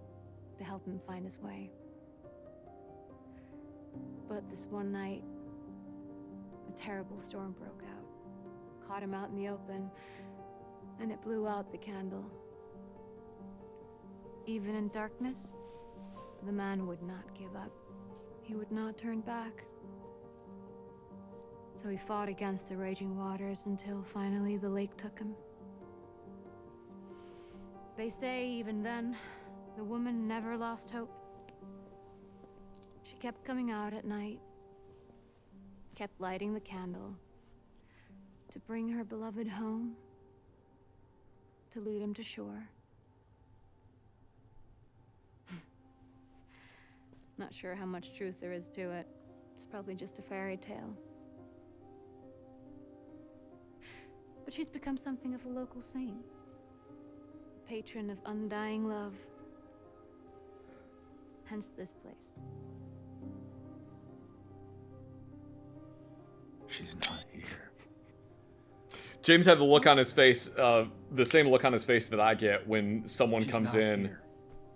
to help him find his way. But this one night, a terrible storm broke out, caught him out in the open, and it blew out the candle. Even in darkness, the man would not give up. He would not turn back. So he fought against the raging waters until finally the lake took him. They say even then, the woman never lost hope. She kept coming out at night, kept lighting the candle to bring her beloved home, to lead him to shore. Not sure how much truth there is to it. It's probably just a fairy tale. But she's become something of a local saint, patron of undying love. Hence this place. She's not here. James had the look on his face, the same look on his face that I get when someone She's comes not in here.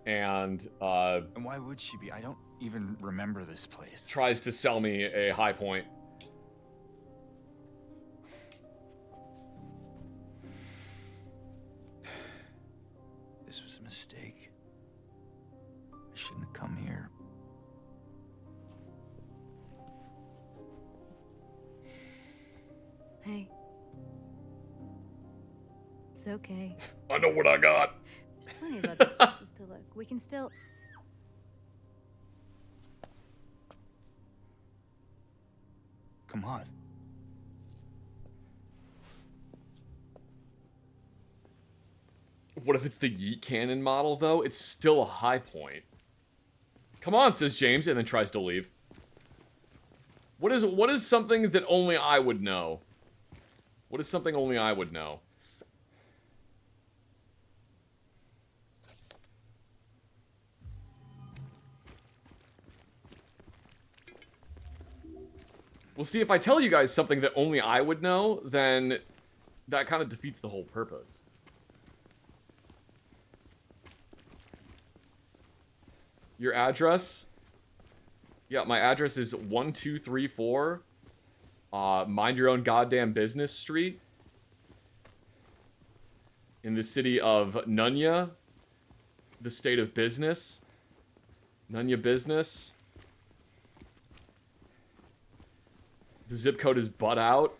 and And why would she be? I don't even remember this place. tries to sell me a high point. This was a mistake. I shouldn't have come here. Hey. It's okay. I know what I got. There's plenty of other places to look. We can still... Come on. What if it's the yeet cannon model, though? It's still a high point. Come on, says James, and then tries to leave. What is something that only I would know? What is something only I would know? Well, see, if I tell you guys something that only I would know, then that kind of defeats the whole purpose. Your address? Yeah, my address is 1234 Mind Your Own Goddamn Business Street in the city of Nunya, the state of business. Nunya business. The zip code is butt out.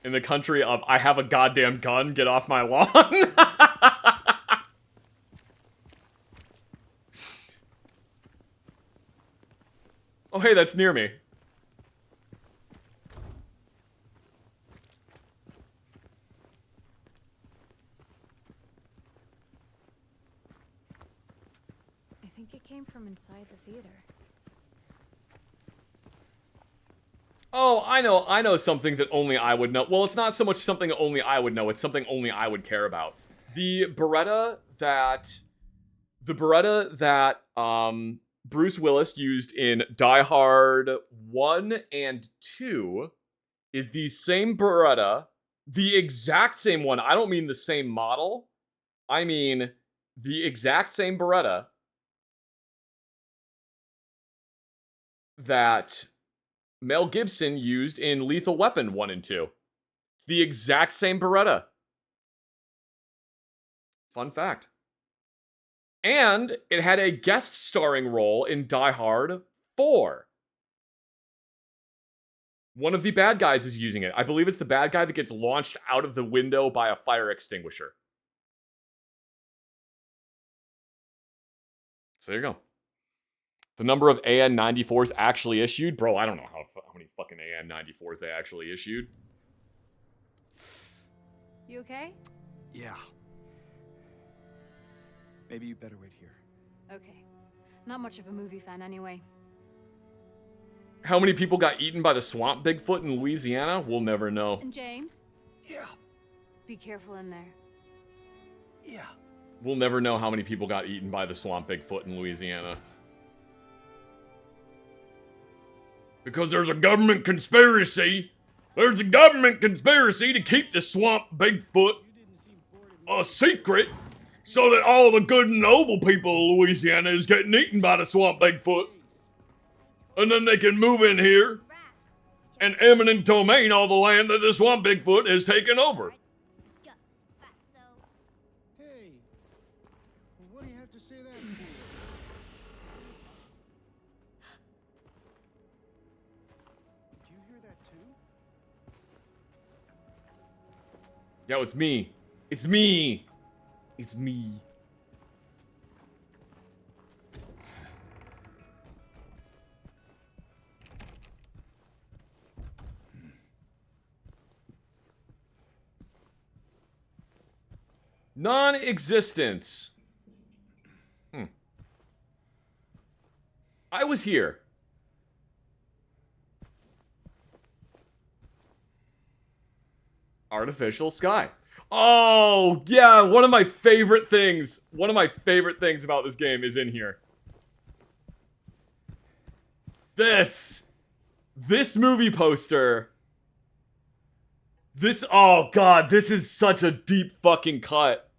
In the country of I have a goddamn gun, get off my lawn. Oh, hey, that's near me. I think it came from inside the theater. Oh, I know something that only I would know. Well, it's not so much something that only I would know, it's something only I would care about. The Beretta that Bruce Willis used in Die Hard 1 and 2 is the same Beretta, the exact same one. I don't mean the same model. I mean the exact same Beretta that Mel Gibson used in Lethal Weapon 1 and 2. The exact same Beretta. Fun fact. And it had a guest starring role in Die Hard 4. One of the bad guys is using it. I believe it's the bad guy that gets launched out of the window by a fire extinguisher. So there you go. The number of AN-94s actually issued. Bro, I don't know how many fucking AN-94s they actually issued. You okay? Yeah. Maybe you better wait here. Okay. Not much of a movie fan anyway. How many people got eaten by the swamp Bigfoot in Louisiana? We'll never know. And James? Yeah. Be careful in there. Yeah. We'll never know how many people got eaten by the swamp Bigfoot in Louisiana. Because there's a government conspiracy. There's a government conspiracy to keep the swamp Bigfoot a secret so that all the good and noble people of Louisiana is getting eaten by the swamp Bigfoot. And then they can move in here and eminent domain all the land that the swamp Bigfoot has taken over. Hey, what do you have to say that for? Did you hear that too? Yo, it's me. It's me. It's me. Non-existence. I was here. Artificial sky. Oh, yeah, one of my favorite things. One of my favorite things about this game is in here. This movie poster. Oh god, this is such a deep fucking cut.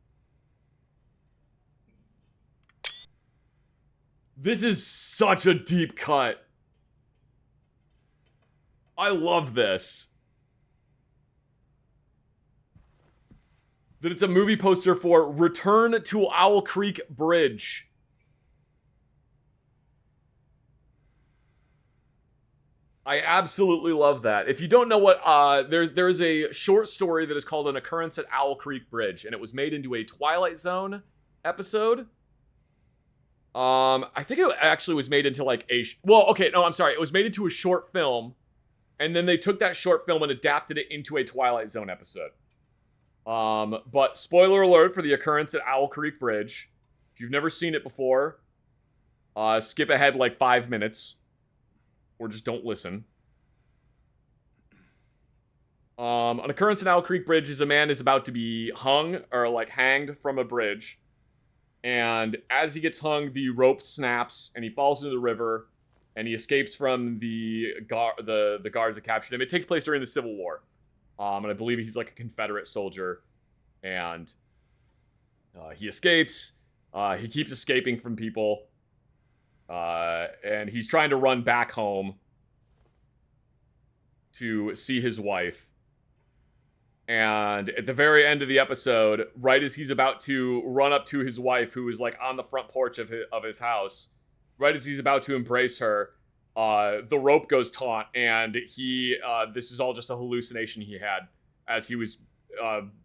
This is such a deep cut. I love this. That it's a movie poster for Return to Owl Creek Bridge. I absolutely love that. If you don't know what, there's a short story that is called An Occurrence at Owl Creek Bridge, and it was made into a Twilight Zone episode. I think it actually was made into like it was made into a short film, and then they took that short film and adapted it into a Twilight Zone episode. But spoiler alert for The Occurrence at Owl Creek Bridge. If you've never seen it before, skip ahead like 5 minutes. Or just don't listen. An Occurrence at Owl Creek Bridge is a man is about to be hung, or like hanged from a bridge. And as he gets hung, the rope snaps, and he falls into the river, and he escapes from the guards that captured him. It takes place during the Civil War. And I believe he's like a Confederate soldier. And he escapes. He keeps escaping from people. And he's trying to run back home to see his wife. And at the very end of the episode, right as he's about to run up to his wife, who is like on the front porch of his house, right as he's about to embrace her, the rope goes taut, and this is all just a hallucination he had as he was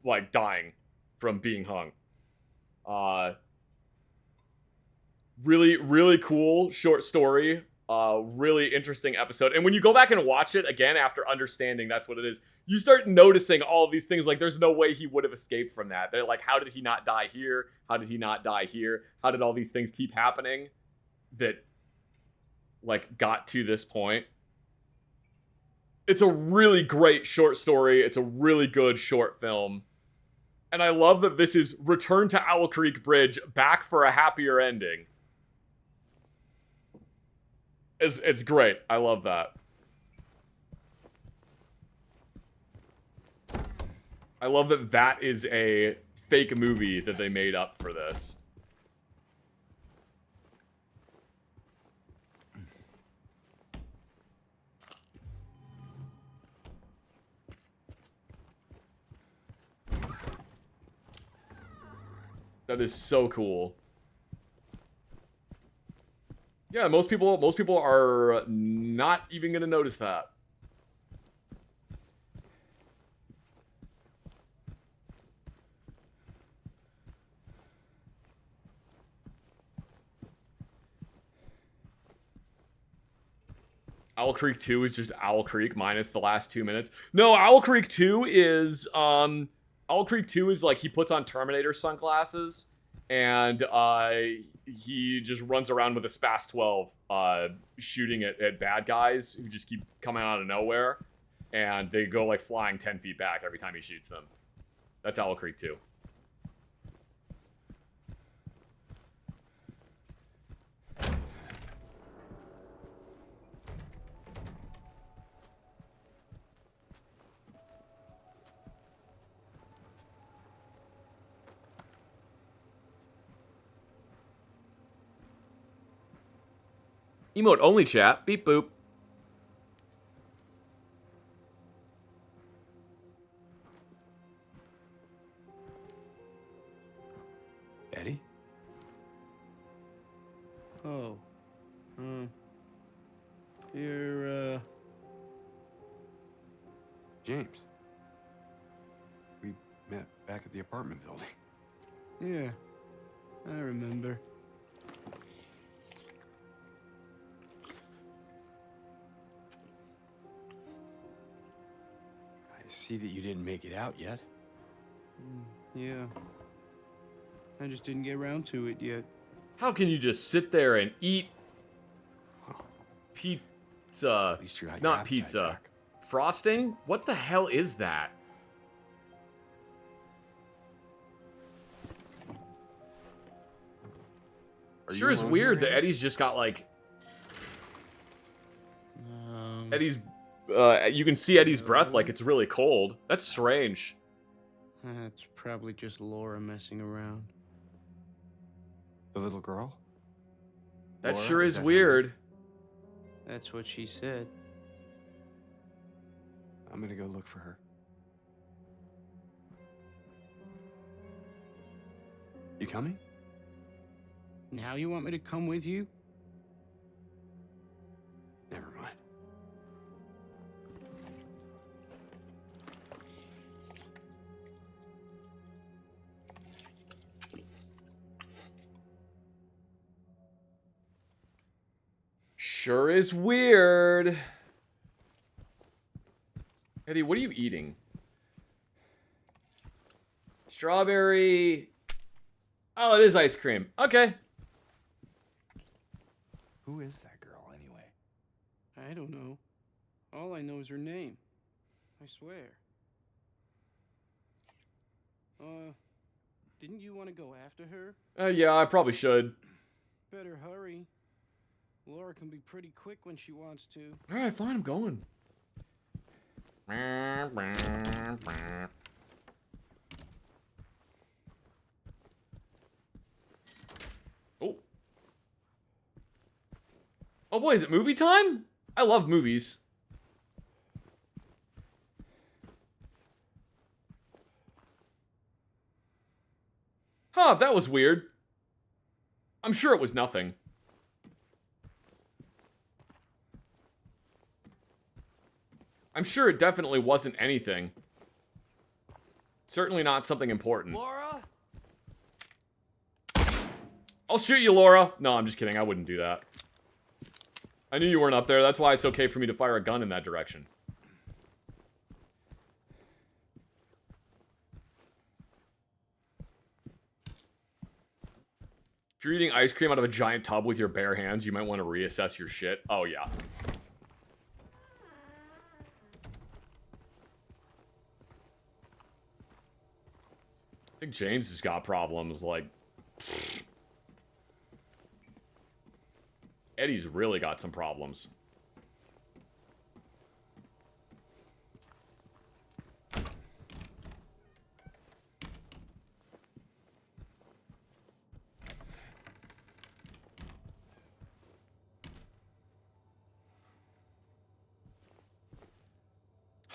like dying from being hung. Really, really cool short story. Really interesting episode. And when you go back and watch it again after understanding that's what it is, you start noticing all of these things. Like, there's no way he would have escaped from that. They're like, how did he not die here? How did he not die here? How did all these things keep happening that, like, got to this point? It's a really great short story. It's a really good short film. And I love that this is Return to Owl Creek Bridge, back for a happier ending. It's great. I love that. I love that that is a fake movie that they made up for this. That is so cool. Yeah, most people are not even gonna notice that. Owl Creek 2 is just Owl Creek minus the last 2 minutes. No, Owl Creek 2 is Owl Creek 2 is like he puts on Terminator sunglasses and he just runs around with a Spas 12 shooting at bad guys who just keep coming out of nowhere, and they go like flying 10 feet back every time he shoots them. That's Owl Creek 2. Emote only chat. Beep boop. Eddie? Oh. You're, James. We met back at the apartment building. Yeah. I remember. I see that you didn't make it out yet. Yeah. I just didn't get around to it yet. How can you just sit there and eat pizza? At least you got your Not appetite pizza. back. Frosting? What the hell is that? Are Sure you is alone weird here, that Eddie? Eddie's just got like Um, Eddie's you can see Eddie's breath like it's really cold. That's strange. That's probably just Laura messing around. The little girl? That Laura, sure is that her weird. That's what she said. I'm gonna go look for her. You coming? Now you want me to come with you? Never mind. Sure is weird. Eddie, what are you eating? Strawberry. Oh, it is ice cream. Okay. Who is that girl, anyway? I don't know. All I know is her name. I swear. Didn't you want to go after her? Yeah, I probably should. Better hurry. Laura can be pretty quick when she wants to. All right, fine, I'm going. Oh. Oh boy, is it movie time? I love movies. Huh, that was weird. I'm sure it was nothing. I'm sure it definitely wasn't anything. Certainly not something important. Laura? I'll shoot you, Laura. No, I'm just kidding. I wouldn't do that. I knew you weren't up there. That's why it's okay for me to fire a gun in that direction. If you're eating ice cream out of a giant tub with your bare hands, you might want to reassess your shit. Oh, yeah. I think James has got problems, like... Eddie's really got some problems.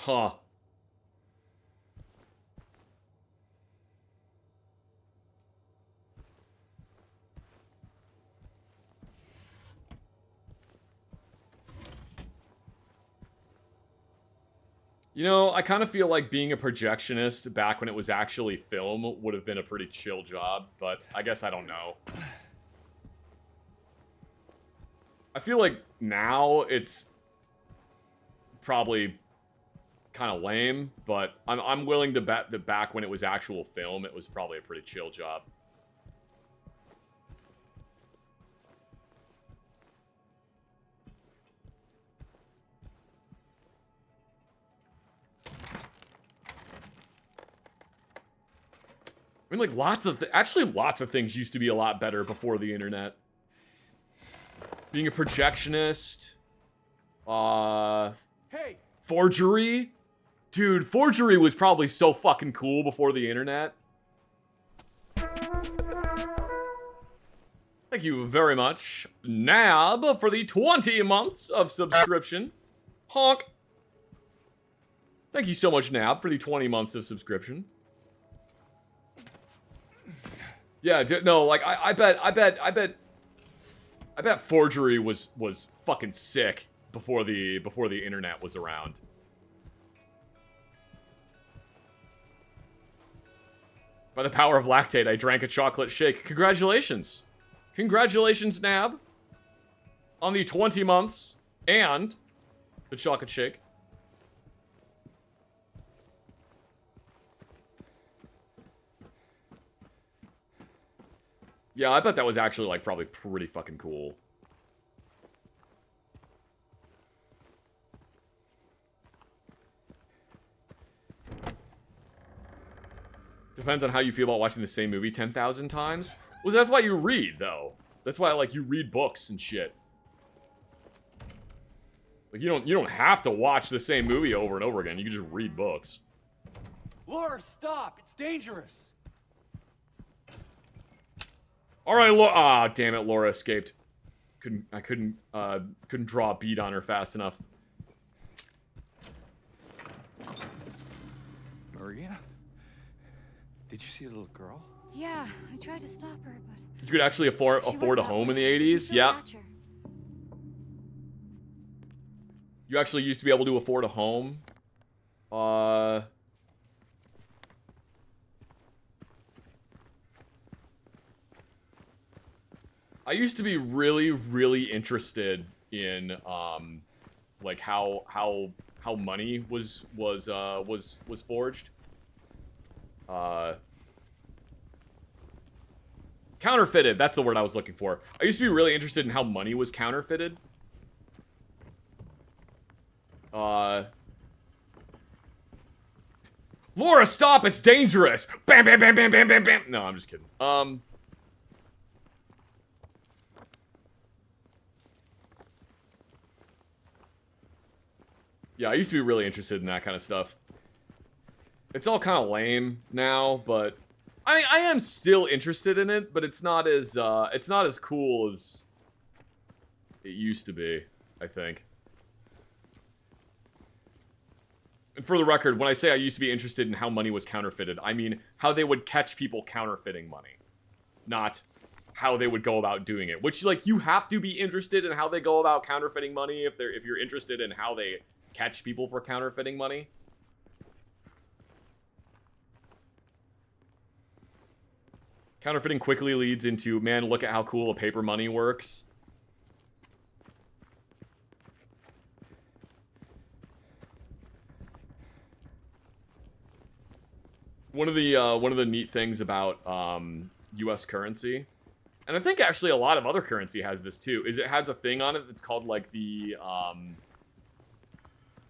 Huh. You know, I kind of feel like being a projectionist back when it was actually film would have been a pretty chill job, but I guess I don't know. I feel like now it's probably kind of lame, but I'm willing to bet that back when it was actual film, it was probably a pretty chill job. I mean, like, lots of things used to be a lot better before the internet. Being a projectionist, Hey! forgery. Dude, forgery was probably so fucking cool before the internet. Thank you very much, Nab, for the 20 months of subscription. Honk. Thank you so much, Nab, for the 20 months of subscription. Yeah, no, like, I bet forgery was fucking sick before the internet was around. By the power of lactate, I drank a chocolate shake. Congratulations. Congratulations, Nab. On the 20 months and the chocolate shake. Yeah, I bet that was actually, like, probably pretty fucking cool. Depends on how you feel about watching the same movie 10,000 times. Well, that's why you read, though. That's why, like, you read books and shit. Like, you don't have to watch the same movie over and over again. You can just read books. Laura, stop! It's dangerous! Alright, ah, damn it, Laura escaped. I couldn't draw a bead on her fast enough. Maria? Did you see a little girl? Yeah, I tried to stop her, but You could actually afford she a went that home in the way. 80s? Couldn't Yeah. catch her. You actually used to be able to afford a home. I used to be really, really interested in like how money was forged. Counterfeited, that's the word I was looking for. I used to be really interested in how money was counterfeited. Laura, stop! It's dangerous! Bam, bam, bam, bam, bam, bam, bam! No, I'm just kidding. Yeah, I used to be really interested in that kind of stuff. It's all kind of lame now, but I am still interested in it, but it's not as cool as it used to be, I think. And for the record, when I say I used to be interested in how money was counterfeited, I mean how they would catch people counterfeiting money. Not how they would go about doing it. Which, like, you have to be interested in how they go about counterfeiting money if you're interested in how they catch people for counterfeiting money. Counterfeiting quickly leads into, man, look at how cool a paper money works. One of the neat things about U.S. currency, and I think actually a lot of other currency has this too, is it has a thing on it that's called like the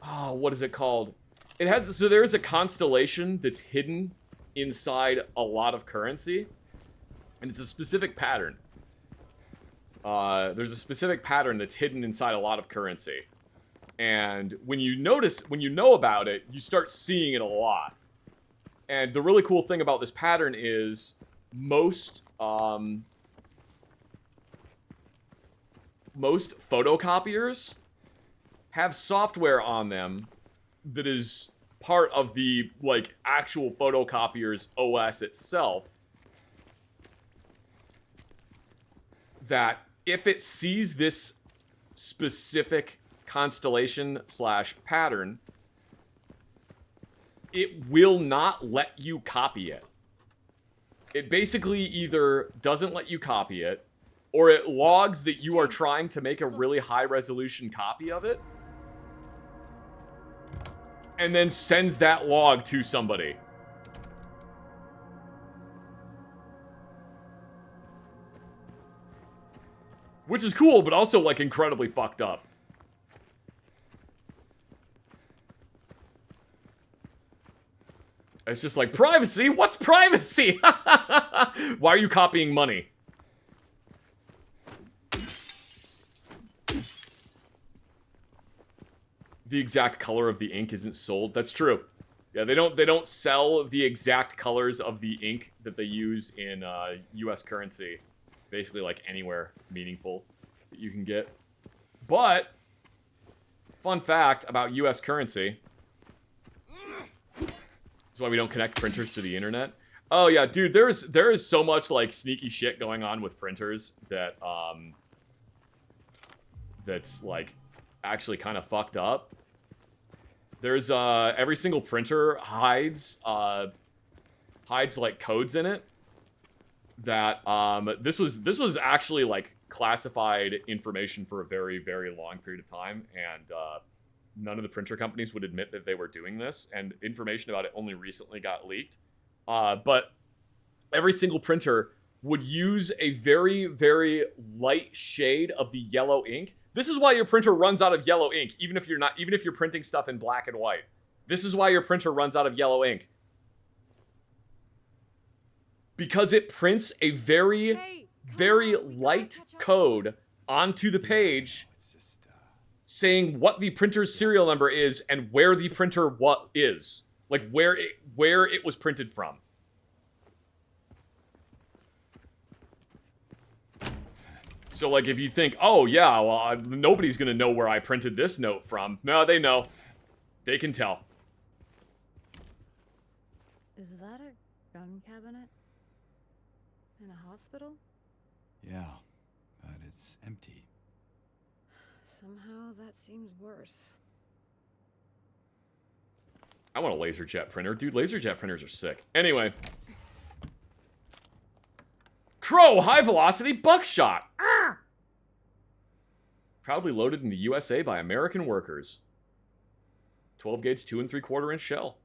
what is it called? It has, so there is a constellation that's hidden inside a lot of currency, and it's a specific pattern. There's a specific pattern that's hidden inside a lot of currency, and when you know about it, you start seeing it a lot. And the really cool thing about this pattern is most photocopiers have software on them that is part of the, like, actual photocopier's OS itself, that if it sees this specific constellation / pattern, it will not let you copy it. It basically either doesn't let you copy it, or it logs that you are trying to make a really high-resolution copy of it, and then sends that log to somebody. Which is cool, but also, like, incredibly fucked up. It's just like, privacy? What's privacy? Why are you copying money? The exact color of the ink isn't sold. That's true. Yeah, they don't sell the exact colors of the ink that they use in US currency. Basically, like, anywhere meaningful that you can get. But, fun fact about US currency. That's why we don't connect printers to the internet. Oh yeah, dude, there is so much, like, sneaky shit going on with printers that that's, like, actually kind of fucked up. There's every single printer hides like codes in it that this was actually, like, classified information for a very, very long period of time, and none of the printer companies would admit that they were doing this, and information about it only recently got leaked. But every single printer would use a very, very light shade of the yellow ink. This is why your printer runs out of yellow ink, even if you're printing stuff in black and white. This is why your printer runs out of yellow ink. Because it prints a very, very light code onto the page saying what the printer's serial number is and where the printer is. Like, where it was printed from. So, like, if you think, oh, yeah, well, nobody's gonna know where I printed this note from. No, they know. They can tell. Is that a gun cabinet? In a hospital? Yeah, but it's empty. Somehow that seems worse. I want a laserjet printer. Dude, laserjet printers are sick. Anyway. Crow high-velocity buckshot. Ah! Proudly loaded in the USA by American workers. 12-gauge 2 3/4 inch shell.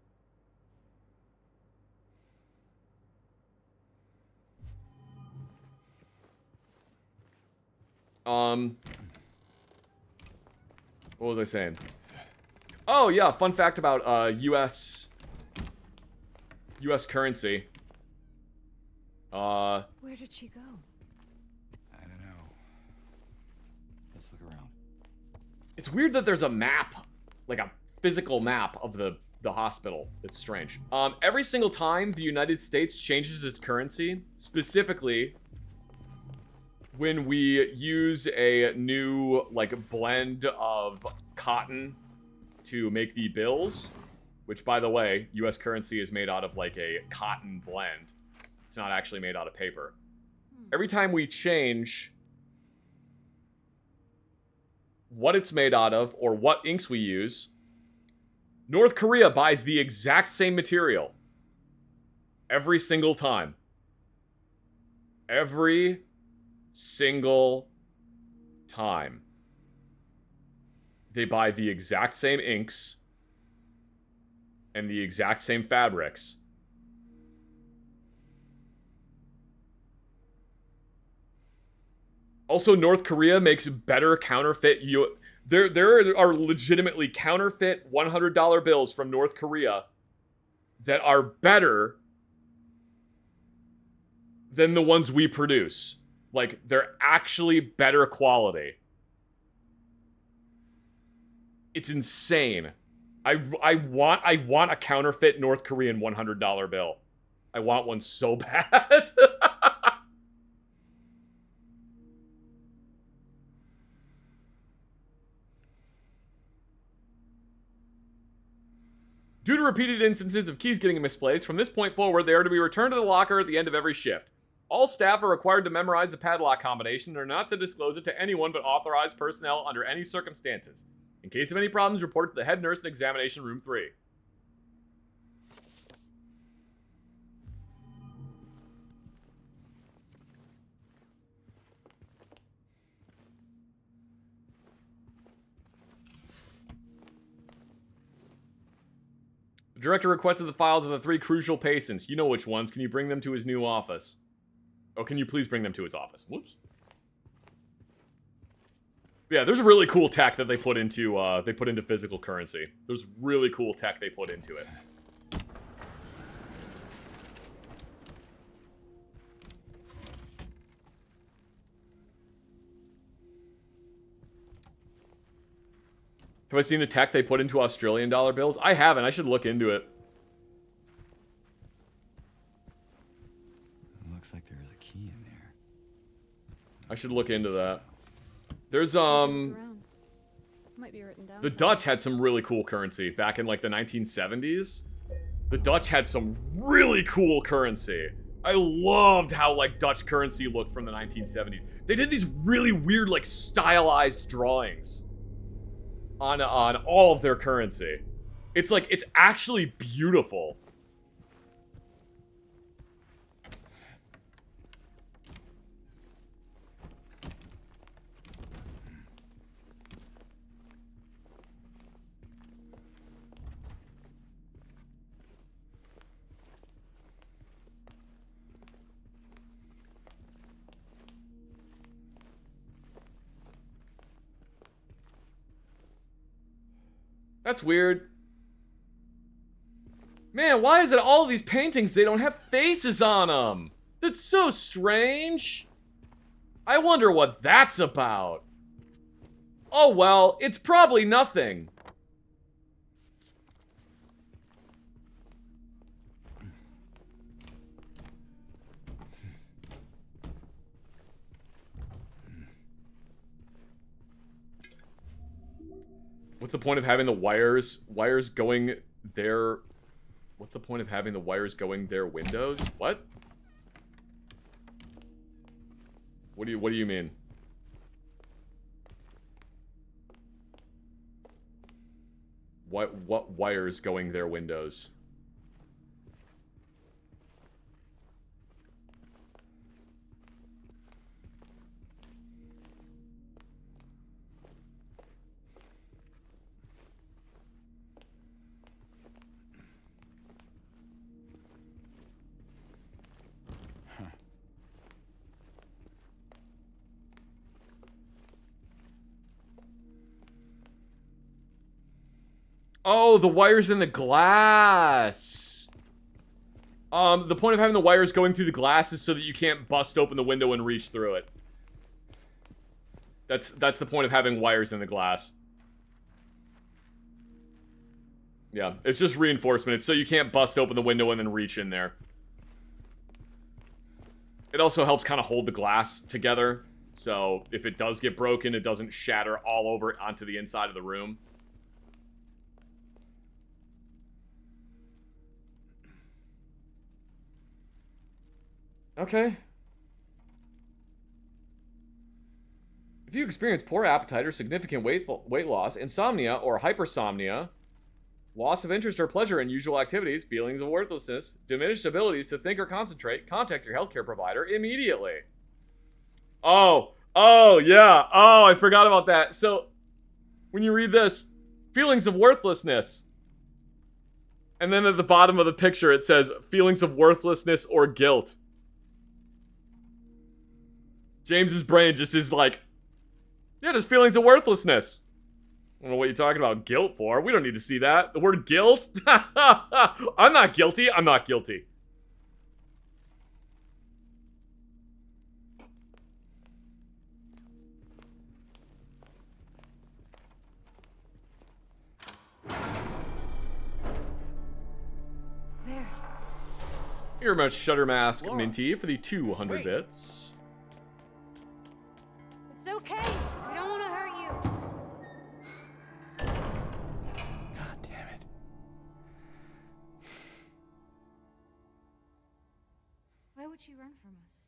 What was I saying? Oh, yeah, fun fact about US currency. Where did she go? I don't know. Let's look around. It's weird that there's a map, like a physical map of the hospital. It's strange. Every single time the United States changes its currency, specifically when we use a new, like, blend of cotton to make the bills, which, by the way, US currency is made out of, like, a cotton blend. It's not actually made out of paper. Every time we change what it's made out of or what inks we use, North Korea buys the exact same material. Every single time. Every single time. They buy the exact same inks and the exact same fabrics. Also, North Korea makes better counterfeit there are legitimately counterfeit $100 bills from North Korea that are better than the ones we produce. Like, they're actually better quality. It's insane. I want a counterfeit North Korean $100 bill. I want one so bad. Due to repeated instances of keys getting misplaced, from this point forward, they are to be returned to the locker at the end of every shift. All staff are required to memorize the padlock combination and are not to disclose it to anyone but authorized personnel under any circumstances. In case of any problems, report to the head nurse in examination room 3. The director requested the files of the 3 crucial patients. You know which ones. Can you bring them to his new office? Oh, can you please bring them to his office? Whoops. Yeah, there's a really cool tech that they put into physical currency. There's really cool tech they put into it. Have I seen the tech they put into Australian dollar bills? I haven't. I should look into it. Looks like there is a key in there. I should look into that. There's Might be written down. the Dutch had some really cool currency back in like the 1970s. The Dutch had some really cool currency. I loved how like Dutch currency looked from the 1970s. They did these really weird like stylized drawings on all of their currency. It's like, it's actually beautiful. That's weird. Man, why is it all these paintings, they don't have faces on them? That's so strange. I wonder what that's about. Oh well, it's probably nothing. What's the point of having the wires going there? What's the point of having the wires going their windows? What? What do you mean? What wires going their windows? Oh, the wires in the glass. The point of having the wires going through the glass is so that you can't bust open the window and reach through it. That's the point of having wires in the glass. Yeah, it's just reinforcement. It's so you can't bust open the window and then reach in there. It also helps kind of hold the glass together. So if it does get broken, it doesn't shatter all over onto the inside of the room. Okay. If you experience poor appetite or significant weight loss, insomnia or hypersomnia, loss of interest or pleasure in usual activities, feelings of worthlessness, diminished abilities to think or concentrate, contact your healthcare provider immediately. Oh, yeah. Oh, I forgot about that. So, when you read this, feelings of worthlessness, and then at the bottom of the picture it says, feelings of worthlessness or guilt. James's brain just is like, yeah, just feelings of worthlessness. I don't know what you're talking about guilt for. We don't need to see that. The word guilt? I'm not guilty. I'm not guilty. There. Here about Shutter Mask Laura. Minty for the 200 Wait. bits. It's okay. We don't want to hurt you. God damn it. would she run from us?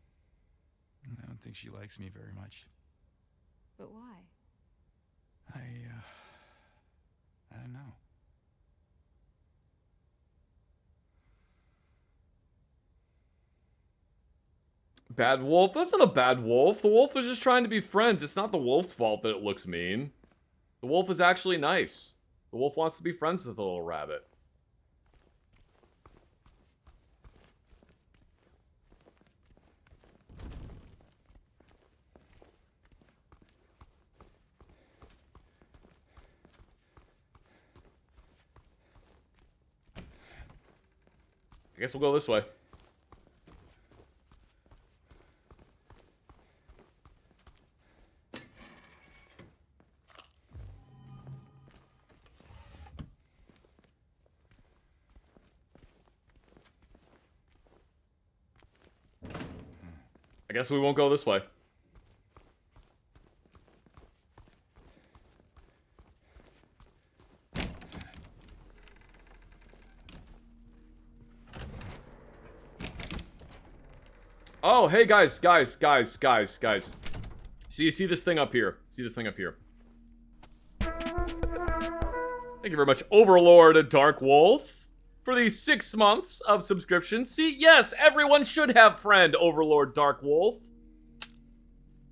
I don't think she likes me very much. But why? I don't know. Bad wolf? That's not a bad wolf. The wolf is just trying to be friends. It's not the wolf's fault that it looks mean. The wolf is actually nice. The wolf wants to be friends with the little rabbit. I guess we'll go this way. I guess we won't go this way. Oh, hey guys. See this thing up here. Thank you very much, Overlord Dark Wolf, for the 6 months of subscription. See, yes, everyone should have friend, Overlord Dark Wolf.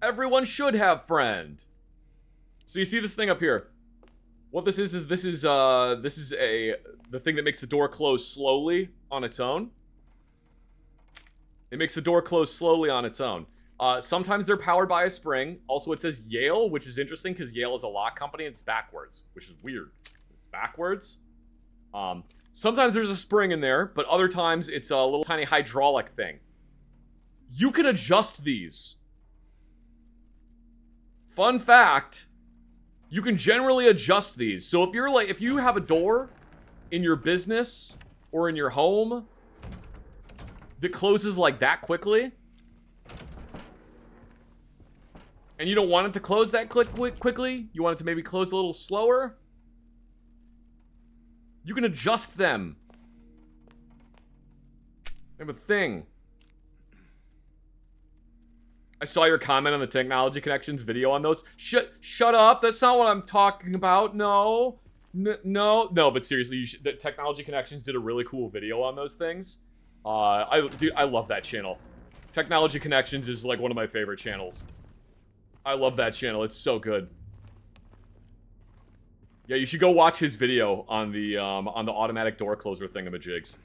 Everyone should have friend. So you see this thing up here. What this is the thing that makes the door close slowly on its own. It makes the door close slowly on its own. Sometimes they're powered by a spring. Also, it says Yale, which is interesting because Yale is a lock company and it's backwards, which is weird. It's backwards. Sometimes there's a spring in there, but other times it's a little tiny hydraulic thing. You can adjust these. Fun fact, you can generally adjust these. So if you have a door in your business or in your home that closes like that quickly, and you don't want it to close that quickly, you want it to maybe close a little slower, you can adjust them. They have a thing. I saw your comment on the Technology Connections video on those. Shut up. That's not what I'm talking about. No, but seriously, the Technology Connections did a really cool video on those things. Dude, I love that channel. Technology Connections is like one of my favorite channels. I love that channel. It's so good. Yeah, you should go watch his video on the automatic door closer thingamajigs.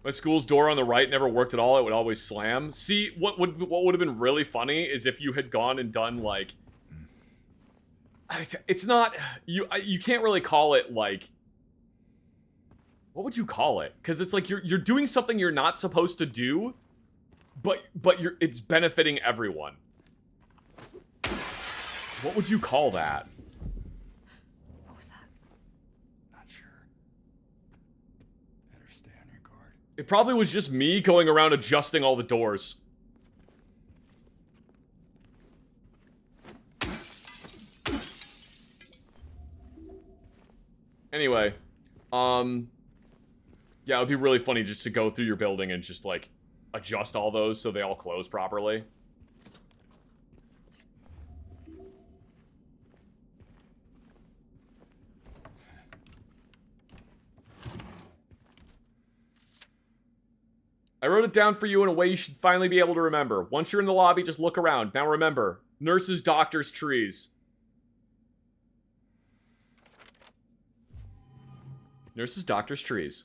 My school's door on the right never worked at all. It would always slam. See, what would have been really funny is if you had gone and done like, it's not, you can't really call it like, what would you call it? Because it's like you're doing something you're not supposed to do, but it's benefiting everyone. What would you call that? What was that? Not sure. Better stay on your guard. It probably was just me going around adjusting all the doors. Anyway, yeah, it would be really funny just to go through your building and just like adjust all those so they all close properly. I wrote it down for you in a way you should finally be able to remember. Once you're in the lobby, just look around. Now remember, nurses, doctors, trees. Nurses, doctors, trees.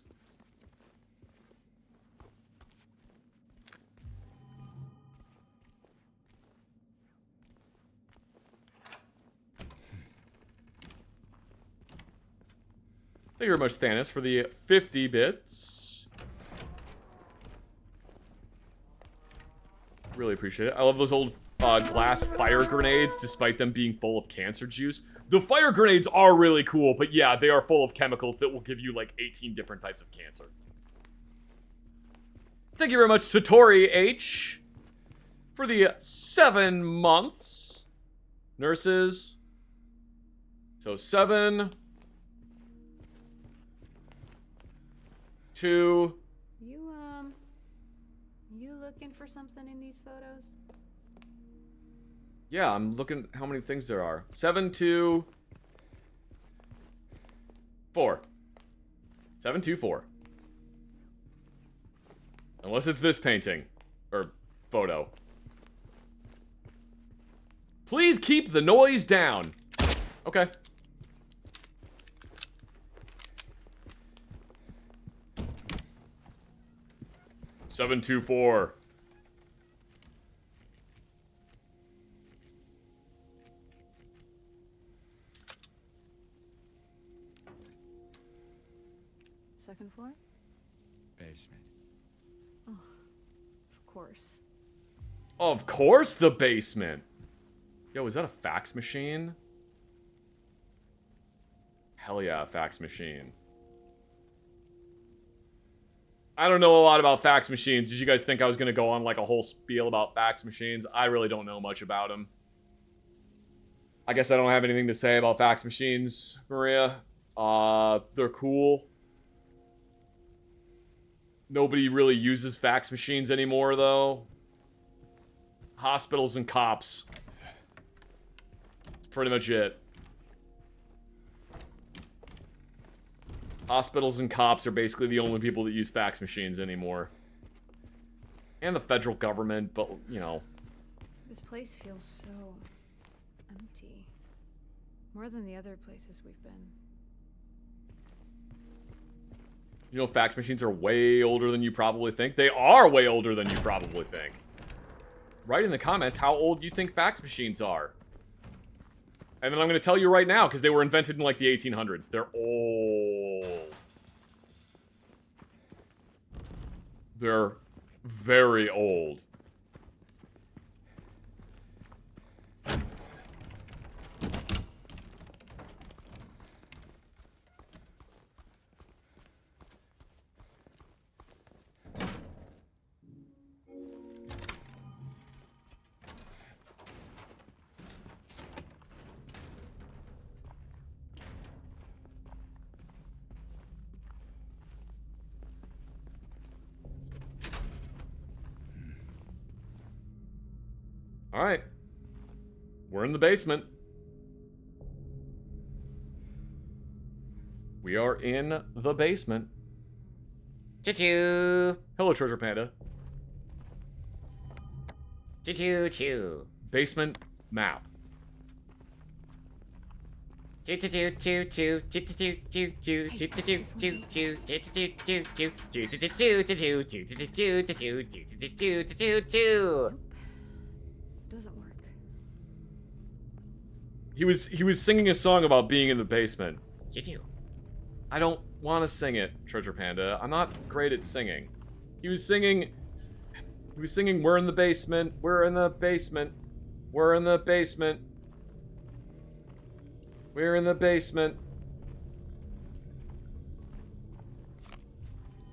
Thank you very much, Thanos, for the 50 bits. Really appreciate it. I love those old glass fire grenades, despite them being full of cancer juice. The fire grenades are really cool, but yeah, they are full of chemicals that will give you like 18 different types of cancer. Thank you very much, Satori H, for the 7 months. Nurses. So 7. 2. You looking for something in these photos? Yeah, I'm looking how many things there are. 724. 724. Unless it's this painting. Or photo. Please keep the noise down. Okay. Seven, 2, 4. Second floor? Basement. Oh, of course. Of course, the basement. Yo, is that a fax machine? Hell yeah, a fax machine. I don't know a lot about fax machines. Did you guys think I was going to go on like a whole spiel about fax machines? I really don't know much about them. I guess I don't have anything to say about fax machines, Maria. They're cool. Nobody really uses fax machines anymore, though. Hospitals and cops. That's pretty much it. Hospitals and cops are basically the only people that use fax machines anymore. And the federal government, but, you know. This place feels so empty. More than the other places we've been. You know, fax machines are way older than you probably think. They are way older than you probably think. Write in the comments how old you think fax machines are. And then I'm going to tell you right now, because they were invented in, like, the 1800s. They're old. They're very old. Alright. We're in the basement. We are in the basement. Choo-choo. Hello, Treasure Panda. Choo-choo-choo. Basement map. Choo-choo-choo-choo. Choo-choo-choo-choo. Choo-choo-choo-choo. Choo-choo-choo-choo. Choo-choo-choo-choo. Choo-choo-choo-choo. Choo-choo-choo-choo. Doesn't work. He was singing a song about being in the basement. Choo-choo. I don't want to sing it, Treasure Panda. I'm not great at singing. He was singing, we're in the basement, we're in the basement, we're in the basement, we're in the basement.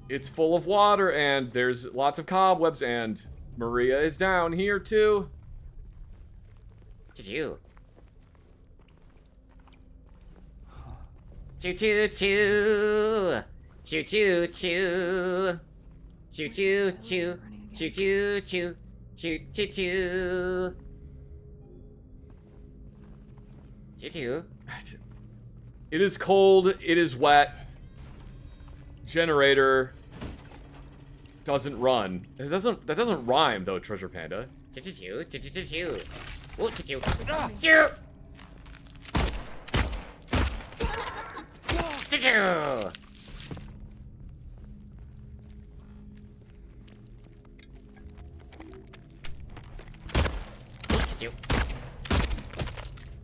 It's full of water and there's lots of cobwebs and Maria is down here too. Choo-choo. Choo-choo-choo. Choo-choo-choo. Choo-choo-choo. Choo-choo-choo. Choo-choo-choo. Choo-choo. It is cold, it is wet. Generator doesn't run. That doesn't rhyme though, Treasure Panda. Choo-choo-choo. Choo-choo-choo. Oh, choo-choo. Choo! Choo-choo!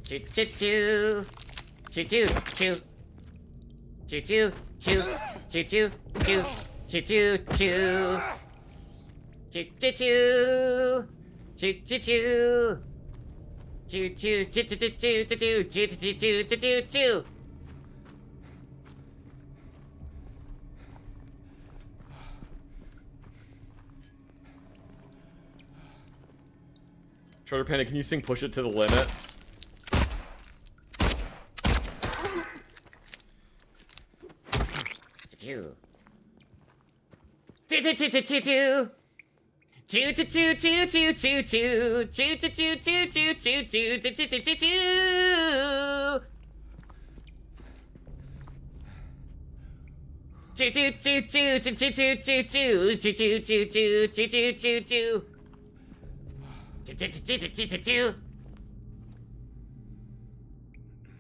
Choo-choo. Choo-choo-choo. Choo-choo-choo. Choo-choo-choo. Choo-choo-choo. Choo-choo-choo. Choo-choo-choo. Choo-choo-choo. Choo-choo-choo-choo-choo-choo-choo-choo-choo-choo-choo. Treasure Panda, can you sing Push It to the Limit? Choo.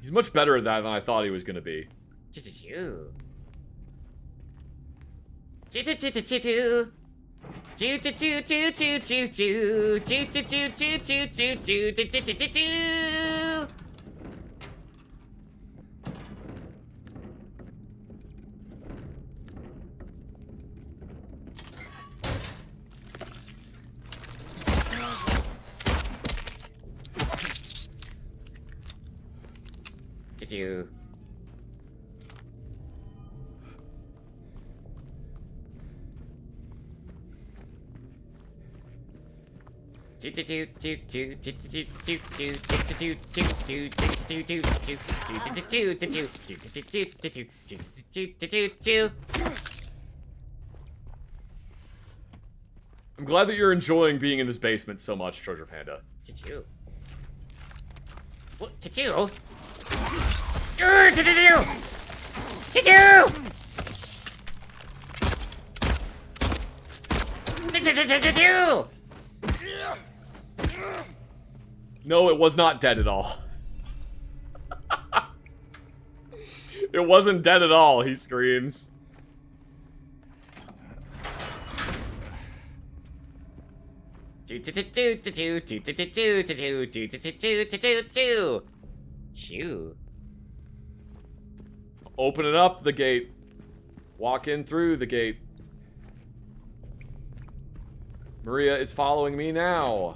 He's much better at that than I thought he was gonna be. I'm glad that you're enjoying being in this basement so much, Treasure Panda. What? No, it was not dead at all. It wasn't dead at all, he screams. Open it up, the gate. Walk in through the gate. Maria is following me now.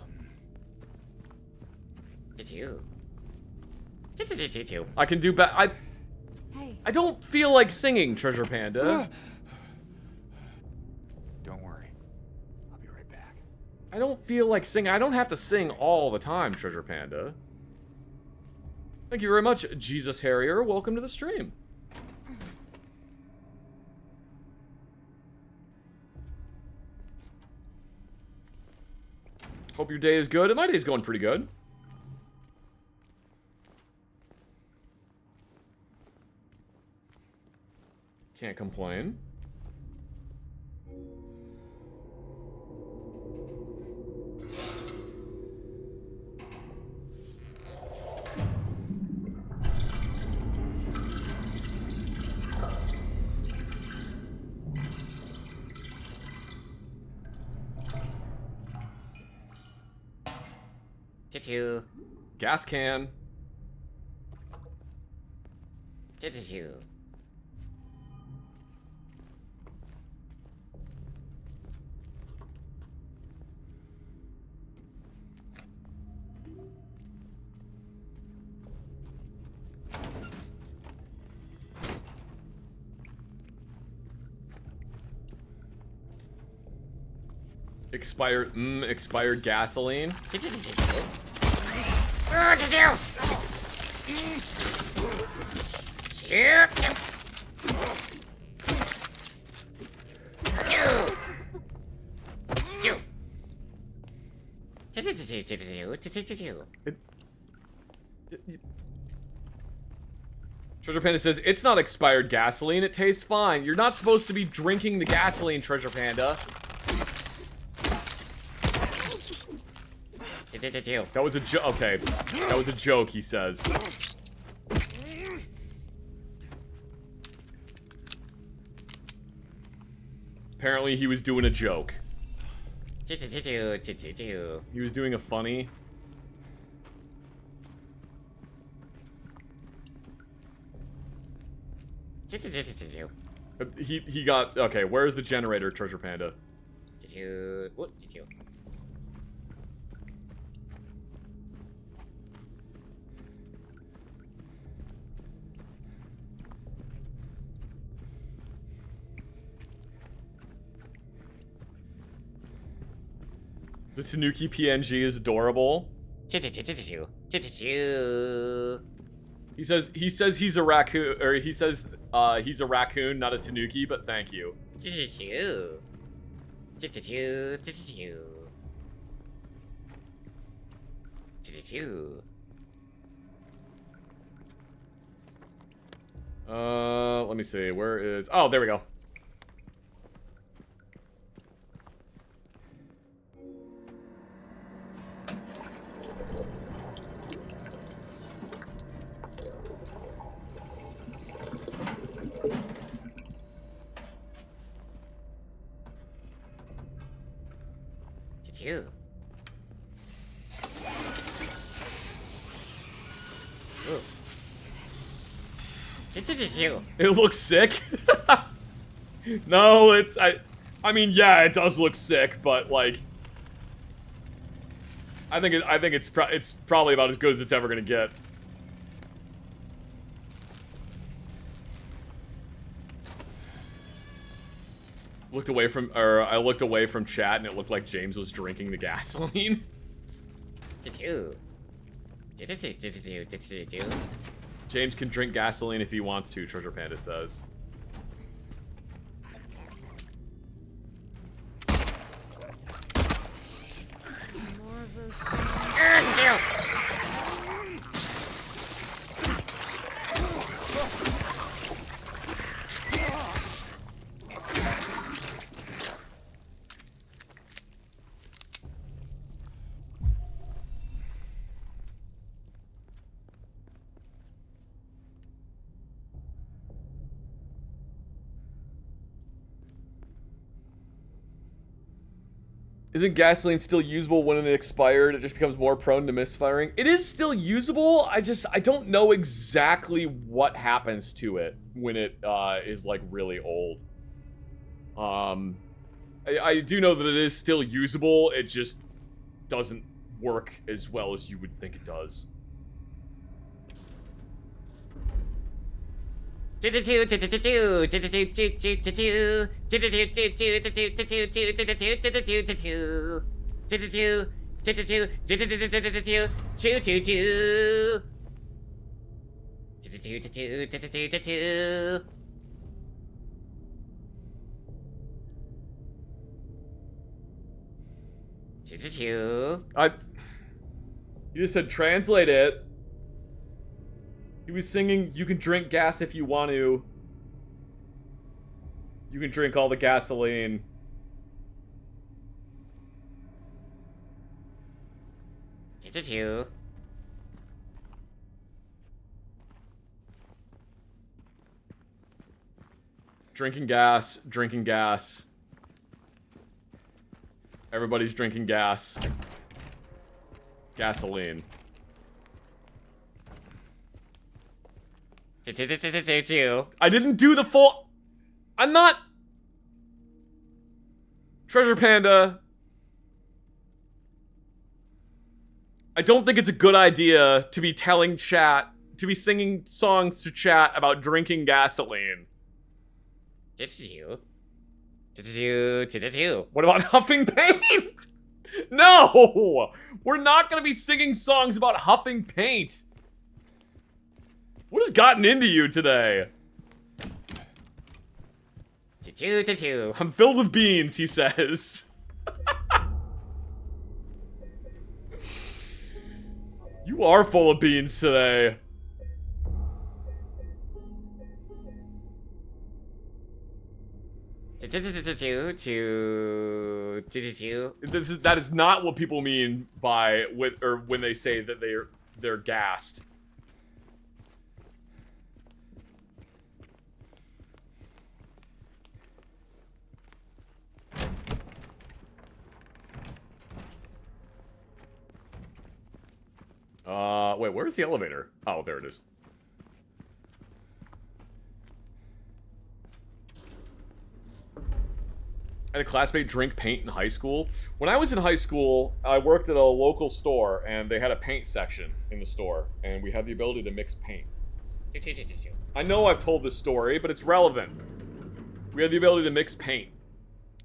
I can do better. Hey. I don't feel like singing, Treasure Panda. Don't worry. I'll be right back. I don't feel like singing. I don't have to sing all the time, Treasure Panda. Thank you very much, Jesus Harrier. Welcome to the stream. Hope your day is good. My day's going pretty good. Can't complain. Gas can. Expired gasoline. Treasure Panda says, it's not expired gasoline, it tastes fine. You're not supposed to be drinking the gasoline, Treasure Panda. That was a joke. Okay. That was a joke, he says. Apparently, he was doing a joke. He was doing a funny. He got... Okay, where's the generator, Treasure Panda? What did you? The Tanuki PNG is adorable. He says he's a raccoon, or he says he's a raccoon, not a Tanuki, but thank you. Let me see. Where is... Oh, there we go. It looks sick. No, it's I mean, yeah, it does look sick, but like, I think it's probably about as good as it's ever gonna get. I looked away from chat, and it looked like James was drinking the gasoline. James can drink gasoline if he wants to, Treasure Panda says. More of those things. Isn't gasoline still usable when it expired? It just becomes more prone to misfiring. It is still usable. I don't know exactly what happens to it when it is like really old. I do know that it is still usable. It just doesn't work as well as you would think it does. You just said translate it. He was singing, you can drink gas if you want to. You can drink all the gasoline. Drinking gas, drinking gas. Everybody's drinking gas. Gasoline. I didn't do the full... I'm not... Treasure Panda. I don't think it's a good idea to be telling chat, to be singing songs to chat about drinking gasoline. What about huffing paint? No! We're not gonna be singing songs about huffing paint. What has gotten into you today? I'm filled with beans, he says. You are full of beans today. That is not what people mean by when they say that they're gassed. Wait, where's the elevator? Oh, there it is. I had a classmate drink paint in high school. When I was in high school, I worked at a local store, and they had a paint section in the store, and we had the ability to mix paint. I know I've told this story, but it's relevant. We had the ability to mix paint.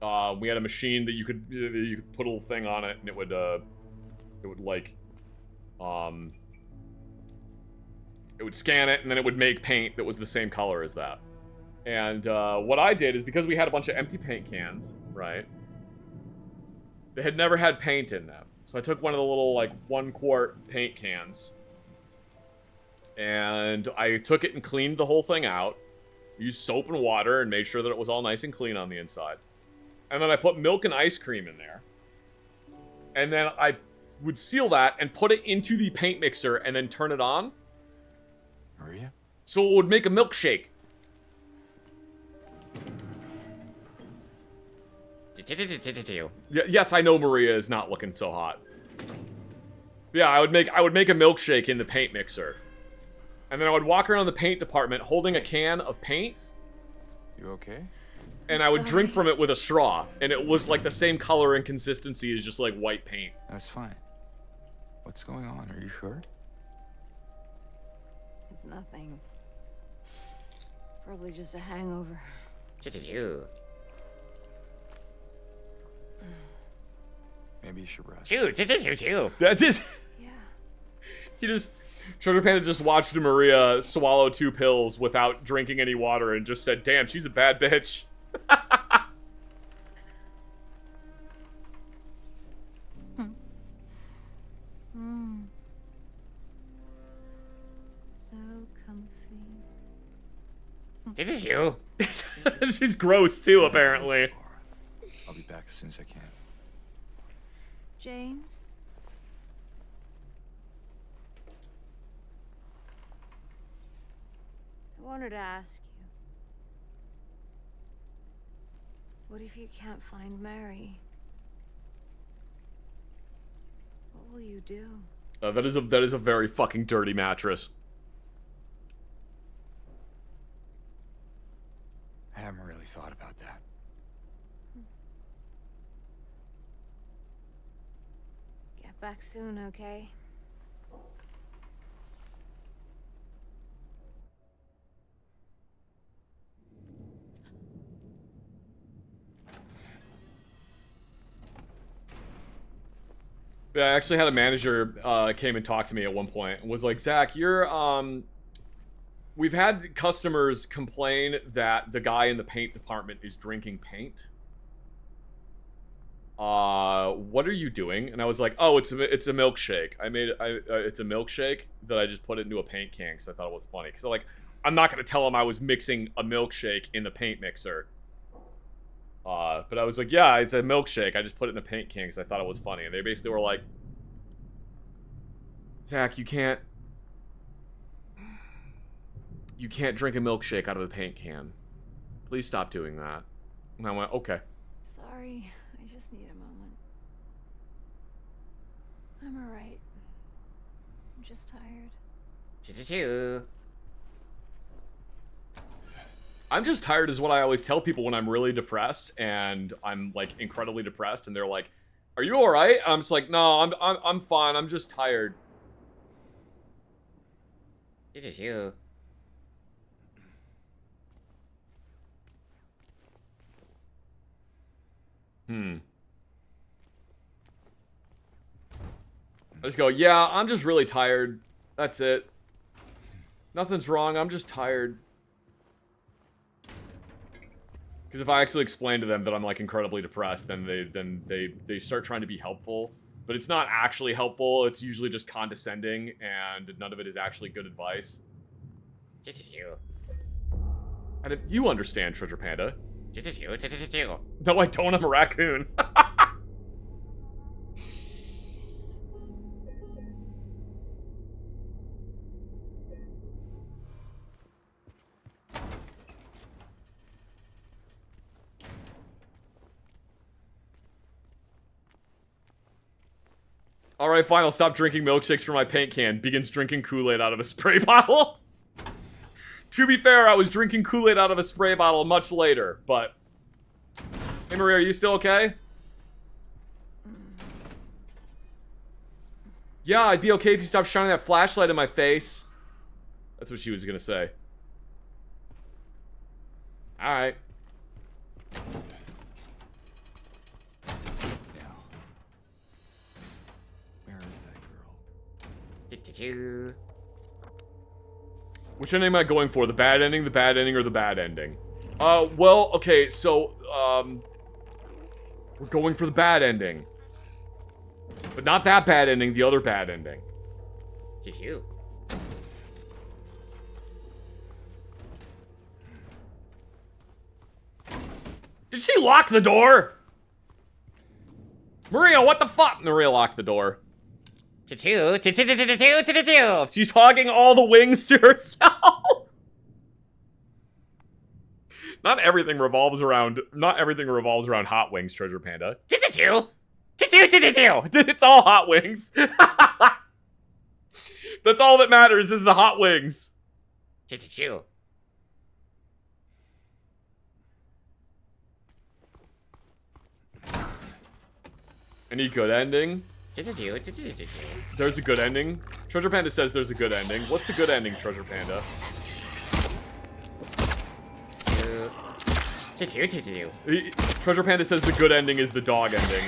We had a machine that you could put a little thing on it, and it would like, it would scan it, and then it would make paint that was the same color as that. And what I did is, because we had a bunch of empty paint cans, right? They had never had paint in them. So I took one of the little, like, 1-quart paint cans. And I took it and cleaned the whole thing out. Used soap and water and made sure that it was all nice and clean on the inside. And then I put milk and ice cream in there. And then I would seal that and put it into the paint mixer and then turn it on. Maria? So it would make a milkshake. Yes, I know Maria is not looking so hot. Yeah, I would make a milkshake in the paint mixer. And then I would walk around the paint department holding a can of paint. You okay? And I would drink from it with a straw. And it was like the same color and consistency as just like white paint. That's fine. What's going on? Are you hurt? It's nothing. Probably just a hangover. Maybe you should rest. That's it. Yeah. He just... Treasure Panda just watched Maria swallow 2 pills without drinking any water and just said, damn, she's a bad bitch. So comfy. This is you. She's gross too, apparently. I'll be back as soon as I can. James? I wanted to ask you. What if you can't find Mary? What will you do? That is a very fucking dirty mattress. I haven't really thought about that. Get back soon, okay? Yeah, I actually had a manager came and talked to me at one point and was like, Zach, we've had customers complain that the guy in the paint department is drinking paint. What are you doing? And I was like, oh, it's a milkshake. It's a milkshake that I just put into a paint can because I thought it was funny. Because like, I'm not gonna tell him I was mixing a milkshake in the paint mixer. But I was like, yeah, it's a milkshake. I just put it in a paint can because I thought it was funny. And they basically were like, Zach, you can't drink a milkshake out of a paint can. Please stop doing that. And I went, okay. Sorry, I just need a moment. I'm alright. I'm just tired. I'm just tired is what I always tell people when I'm really depressed and I'm like incredibly depressed and they're like, "Are you all right?" I'm just like, "No, I'm fine. I'm just tired." It is you. I just go, "Yeah, I'm just really tired. That's it. Nothing's wrong. I'm just tired." Because if I actually explain to them that I'm like incredibly depressed, then they start trying to be helpful. But it's not actually helpful. It's usually just condescending, and none of it is actually good advice. It is you. And you understand, Treasure Panda. It is you. It is you. No, I don't. I'm a raccoon. Alright, fine, I'll stop drinking milkshakes from my paint can. Begins drinking Kool-Aid out of a spray bottle. To be fair, I was drinking Kool-Aid out of a spray bottle much later, but... Hey, Maria, are you still okay? Yeah, I'd be okay if you stopped shining that flashlight in my face. That's what she was gonna say. Alright. Which ending am I going for? The bad ending, or the bad ending? Well, okay, so, we're going for the bad ending. But not that bad ending, the other bad ending. Just you. Did she lock the door? Maria, what the fuck? Maria locked the door. She's hogging all the wings to herself. Not everything revolves around hot wings, Treasure Panda. It's all hot wings. That's all that matters is the hot wings. Any good ending? There's a good ending. Treasure Panda says there's a good ending. What's the good ending, Treasure Panda? Treasure Panda says the good ending is the dog ending.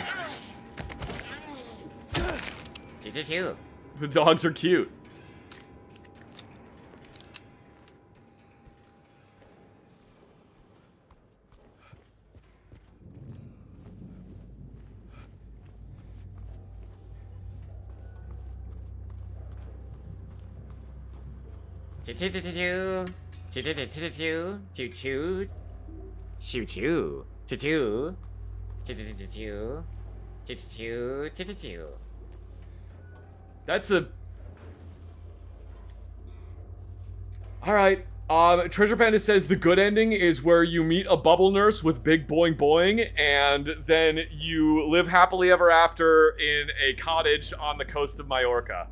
The dogs are cute. That's a... Alright, Treasure Panda says the good ending is where you meet a bubble nurse with big boing boing, and then you live happily ever after in a cottage on the coast of Majorca.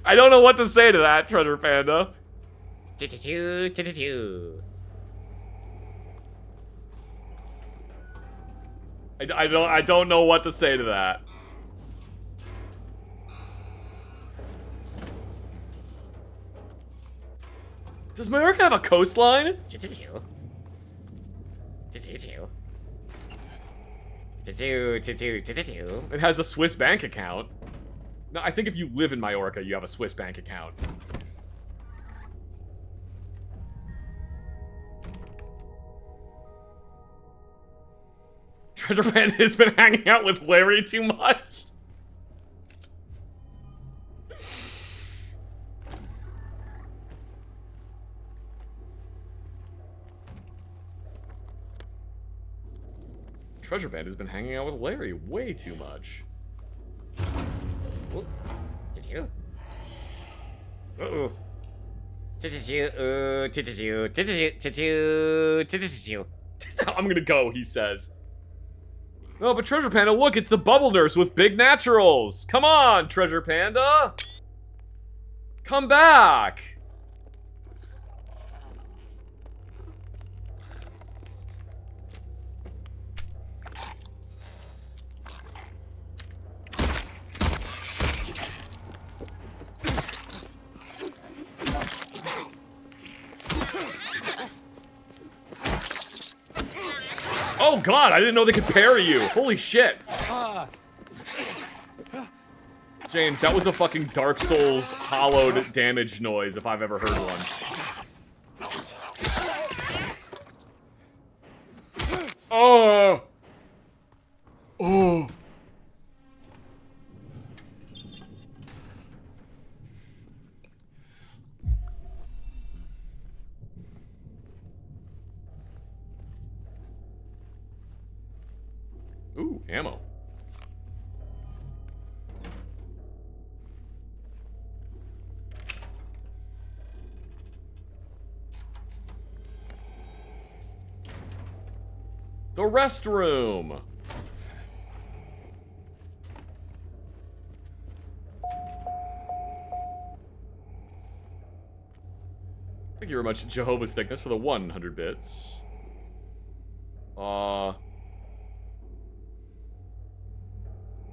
I don't know what to say to that, Treasure Panda. I don't know what to say to that. Does Majorca have a coastline? It has a Swiss bank account. No, I think if you live in Majorca, you have a Swiss bank account. Treasure Panda has been hanging out with Larry too much. Treasure Panda has been hanging out with Larry way too much. Uh-oh. I'm gonna go, he says. No, but Treasure Panda, look, it's the bubble nurse with big naturals. Come on, Treasure Panda. Come back. Oh god, I didn't know they could parry you. Holy shit. James, that was a fucking Dark Souls hollowed damage noise if I've ever heard one. Oh. Oh. Ooh, ammo. The restroom. Thank you very much, Jehovah's Thickness, for the 100 bits.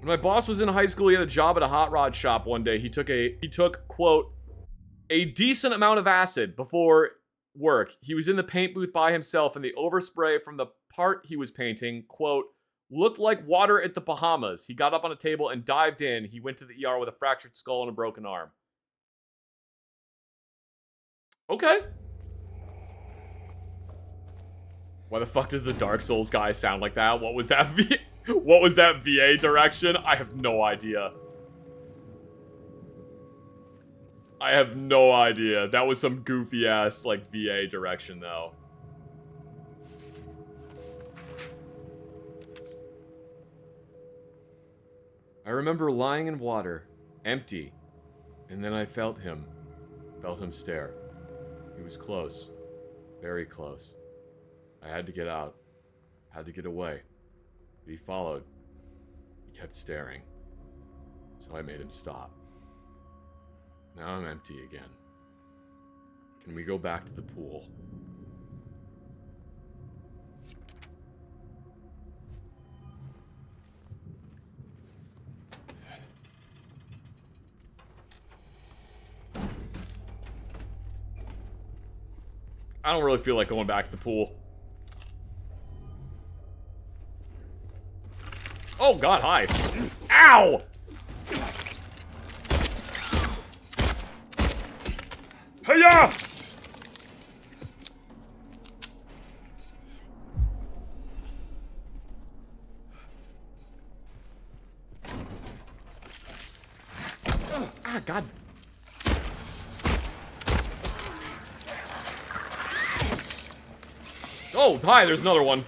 When my boss was in high school, he had a job at a hot rod shop one day. He took, quote, a decent amount of acid before work. He was in the paint booth by himself, and the overspray from the part he was painting, quote, looked like water at the Bahamas. He got up on a table and dived in. He went to the ER with a fractured skull and a broken arm. Okay. Why the fuck does the Dark Souls guy sound like that? What was that what was that VA direction? I have no idea. I have no idea. That was some goofy ass like VA direction though. I remember lying in water, empty, and then I felt him stare. He was close, very close. I had to get out, had to get away. But he followed. He kept staring. So I made him stop. Now I'm empty again. Can we go back to the pool? I don't really feel like going back to the pool. Oh god, hi. Ow! Hiya! Ah, god. Oh, hi, there's another one.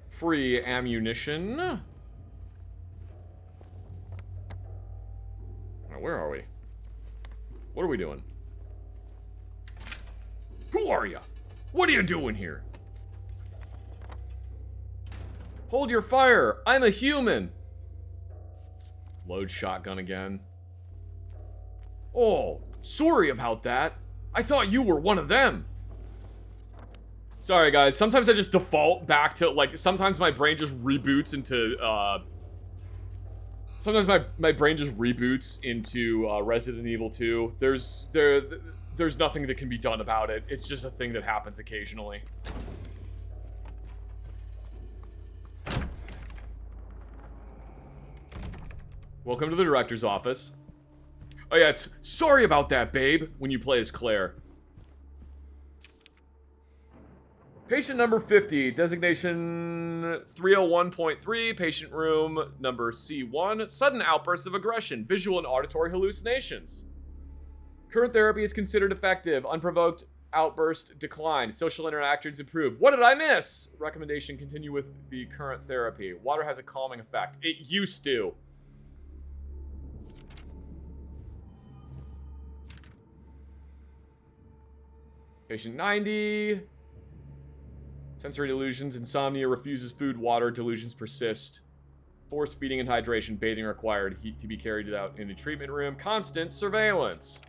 Free ammunition. Now, where are we? What are we doing? Who are you? What are you doing here? Hold your fire. I'm a human. Load shotgun again. Oh, sorry about that. I thought you were one of them. Sorry, guys. Sometimes I just default back to, like, sometimes my brain just reboots into, sometimes my brain just reboots into, Resident Evil 2. There's nothing that can be done about it. It's just a thing that happens occasionally. Welcome to the director's office. Oh yeah, it's sorry about that, babe, when you play as Claire. Patient number 50, designation 301.3, patient room number C1, sudden outbursts of aggression, visual and auditory hallucinations. Current therapy is considered effective, unprovoked outburst declined, social interactions improved. What did I miss? Recommendation, continue with the current therapy. Water has a calming effect. It used to. Patient 90. Sensory delusions, insomnia, refuses food, water, delusions persist. Force feeding and hydration, bathing required, heat to be carried out in the treatment room, constant surveillance.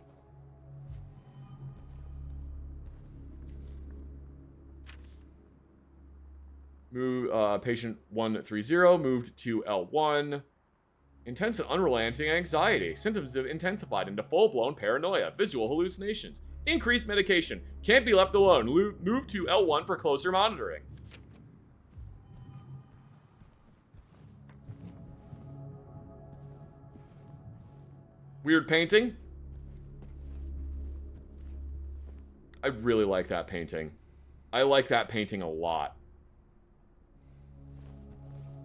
Move, patient 130, moved to L1. Intense and unrelenting anxiety. Symptoms have intensified into full-blown paranoia, visual hallucinations. Increased medication. Can't be left alone. Move to L1 for closer monitoring. Weird painting. I really like that painting. I like that painting a lot.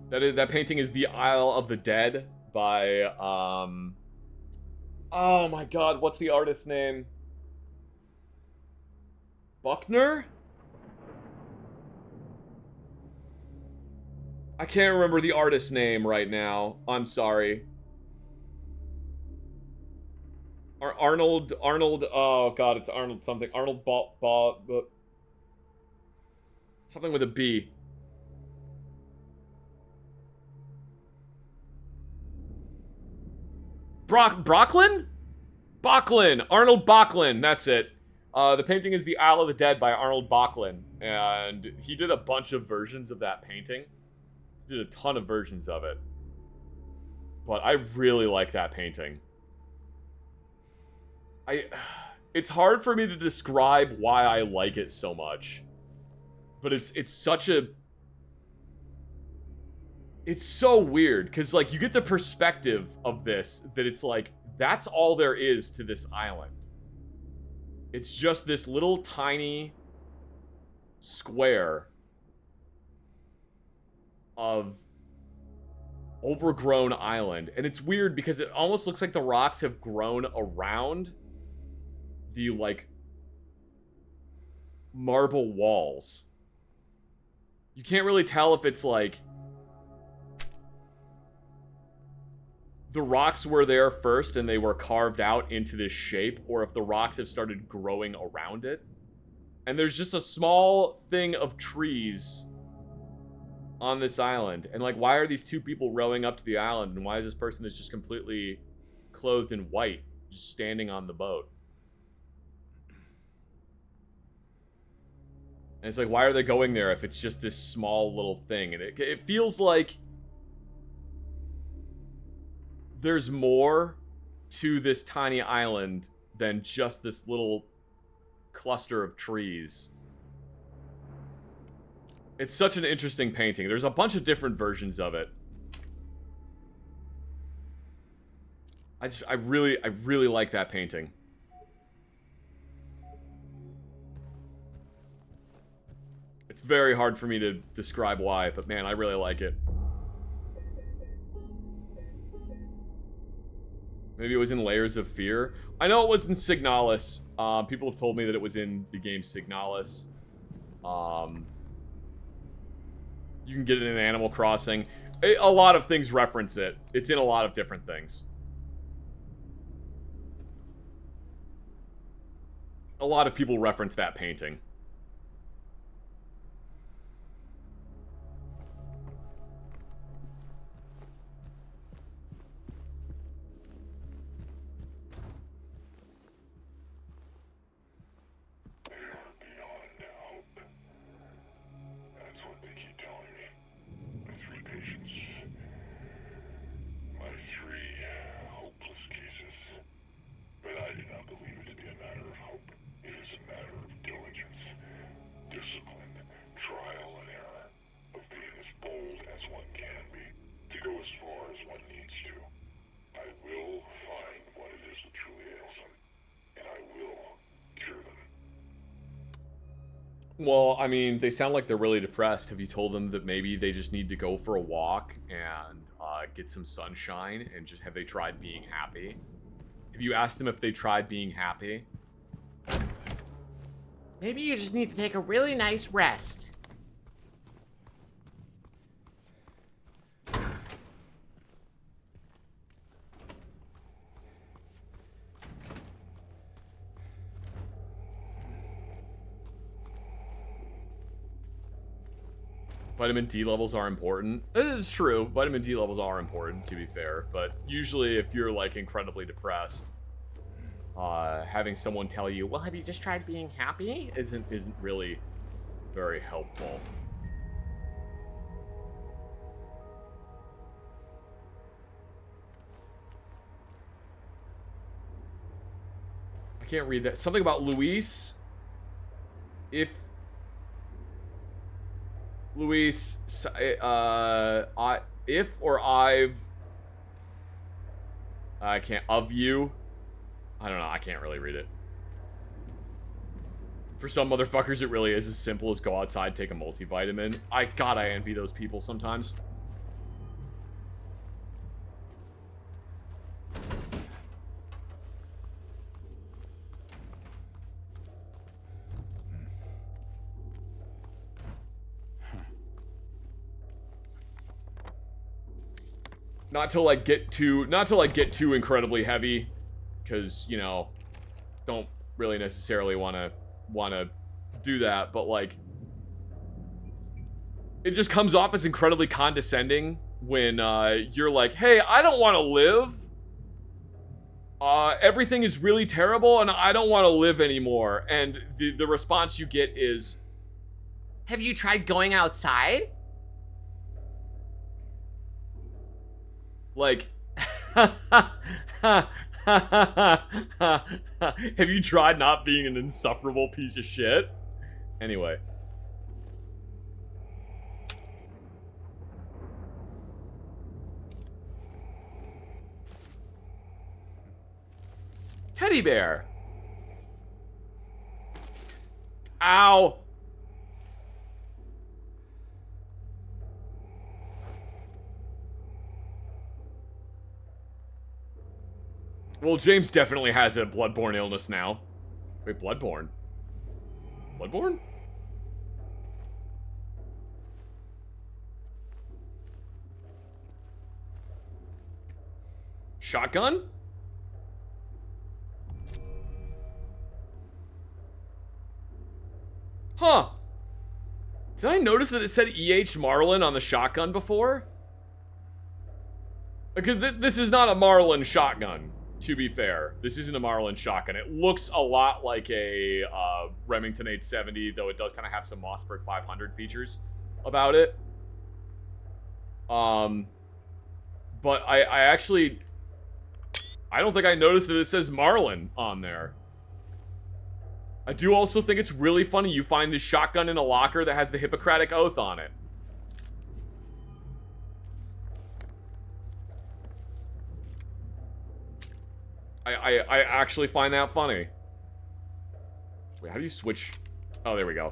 That painting is The Isle of the Dead by, oh my god, what's the artist's name? Buckner? I can't remember the artist's name right now. I'm sorry. Arnold, oh god, it's Arnold something. Arnold something with a B. Brocklin? Bocklin. Arnold Bocklin, that's it. The painting is The Isle of the Dead by Arnold Bocklin, and he did a bunch of versions of that painting. He did a ton of versions of it. But I really like that painting. It's hard for me to describe why I like it so much. But it's such a... It's so weird, because, like, you get the perspective of this, that it's like, that's all there is to this island. It's just this little tiny square of overgrown island. And it's weird because it almost looks like the rocks have grown around the, like, marble walls. You can't really tell if it's, like, the rocks were there first and they were carved out into this shape, or if the rocks have started growing around it. And there's just a small thing of trees on this island. And, like, why are these two people rowing up to the island? And why is this person that's just completely clothed in white just standing on the boat? And it's like, why are they going there if it's just this small little thing? And it feels like there's more to this tiny island than just this little cluster of trees. It's such an interesting painting. There's a bunch of different versions of it. I really like that painting. It's very hard for me to describe why, but man, I really like it. Maybe it was in Layers of Fear. I know it was in Signalis. People have told me that it was in the game Signalis. You can get it in Animal Crossing. A lot of things reference it. It's in a lot of different things. A lot of people reference that painting. Well, I mean, they sound like they're really depressed. Have you told them that maybe they just need to go for a walk and get some sunshine, and just have they tried being happy? Have you asked them if they tried being happy? Maybe you just need to take a really nice rest. Vitamin D levels are important. It is true. Vitamin D levels are important, to be fair. But usually if you're, like, incredibly depressed, having someone tell you, well, have you just tried being happy? Isn't really very helpful. I can't read that. Something about Luis. If Luis, if or I've, I can't, of you, I don't know, I can't really read it. For some motherfuckers, it really is as simple as go outside, take a multivitamin. God, I envy those people sometimes. Not to like get too incredibly heavy, because, you know, don't really necessarily want to do that, but like, it just comes off as incredibly condescending when you're like, hey, I don't want to live. Everything is really terrible and I don't want to live anymore. And the response you get is, have you tried going outside? like, Have you tried not being an insufferable piece of shit? Anyway. Teddy bear. Ow. Well, James definitely has a bloodborne illness now. Wait, bloodborne? Bloodborne? Shotgun? Huh. Did I notice that it said E.H. Marlin on the shotgun before? Because this is not a Marlin shotgun, to be fair. This isn't a Marlin shotgun. It looks a lot like a Remington 870, though it does kind of have some Mossberg 500 features about it. But I actually... I don't think I noticed that it says Marlin on there. I do also think it's really funny you find this shotgun in a locker that has the Hippocratic Oath on it. I actually find that funny. Wait, how do you switch? Oh, there we go.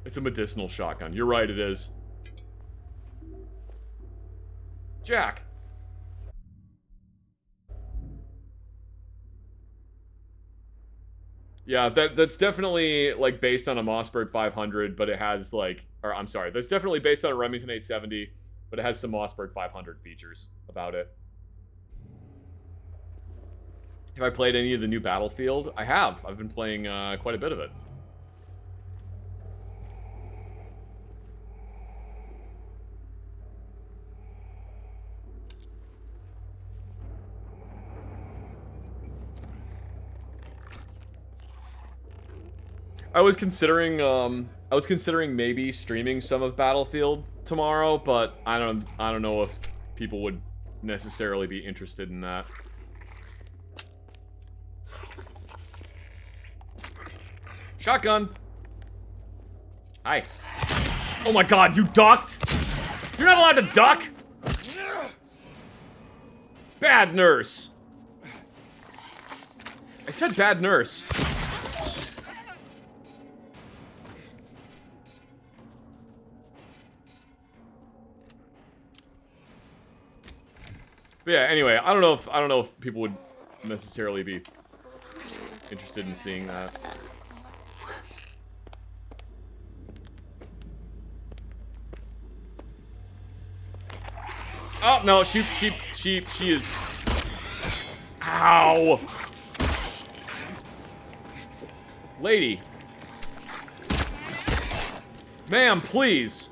It's a medicinal shotgun. You're right, it is. Jack. Yeah, that's definitely, like, based on a Mossberg 500, but it has, like... Or, I'm sorry, that's definitely based on a Remington 870, but it has some Mossberg 500 features about it. Have I played any of the new Battlefield? I have. I've been playing quite a bit of it. I was considering maybe streaming some of Battlefield tomorrow, but I don't know if people would necessarily be interested in that. Shotgun. Hi. Oh my god, you ducked? You're not allowed to duck? Bad nurse. I said bad nurse. But yeah, anyway, I don't know if people would necessarily be interested in seeing that. Oh no, she is. Ow, lady, ma'am, please.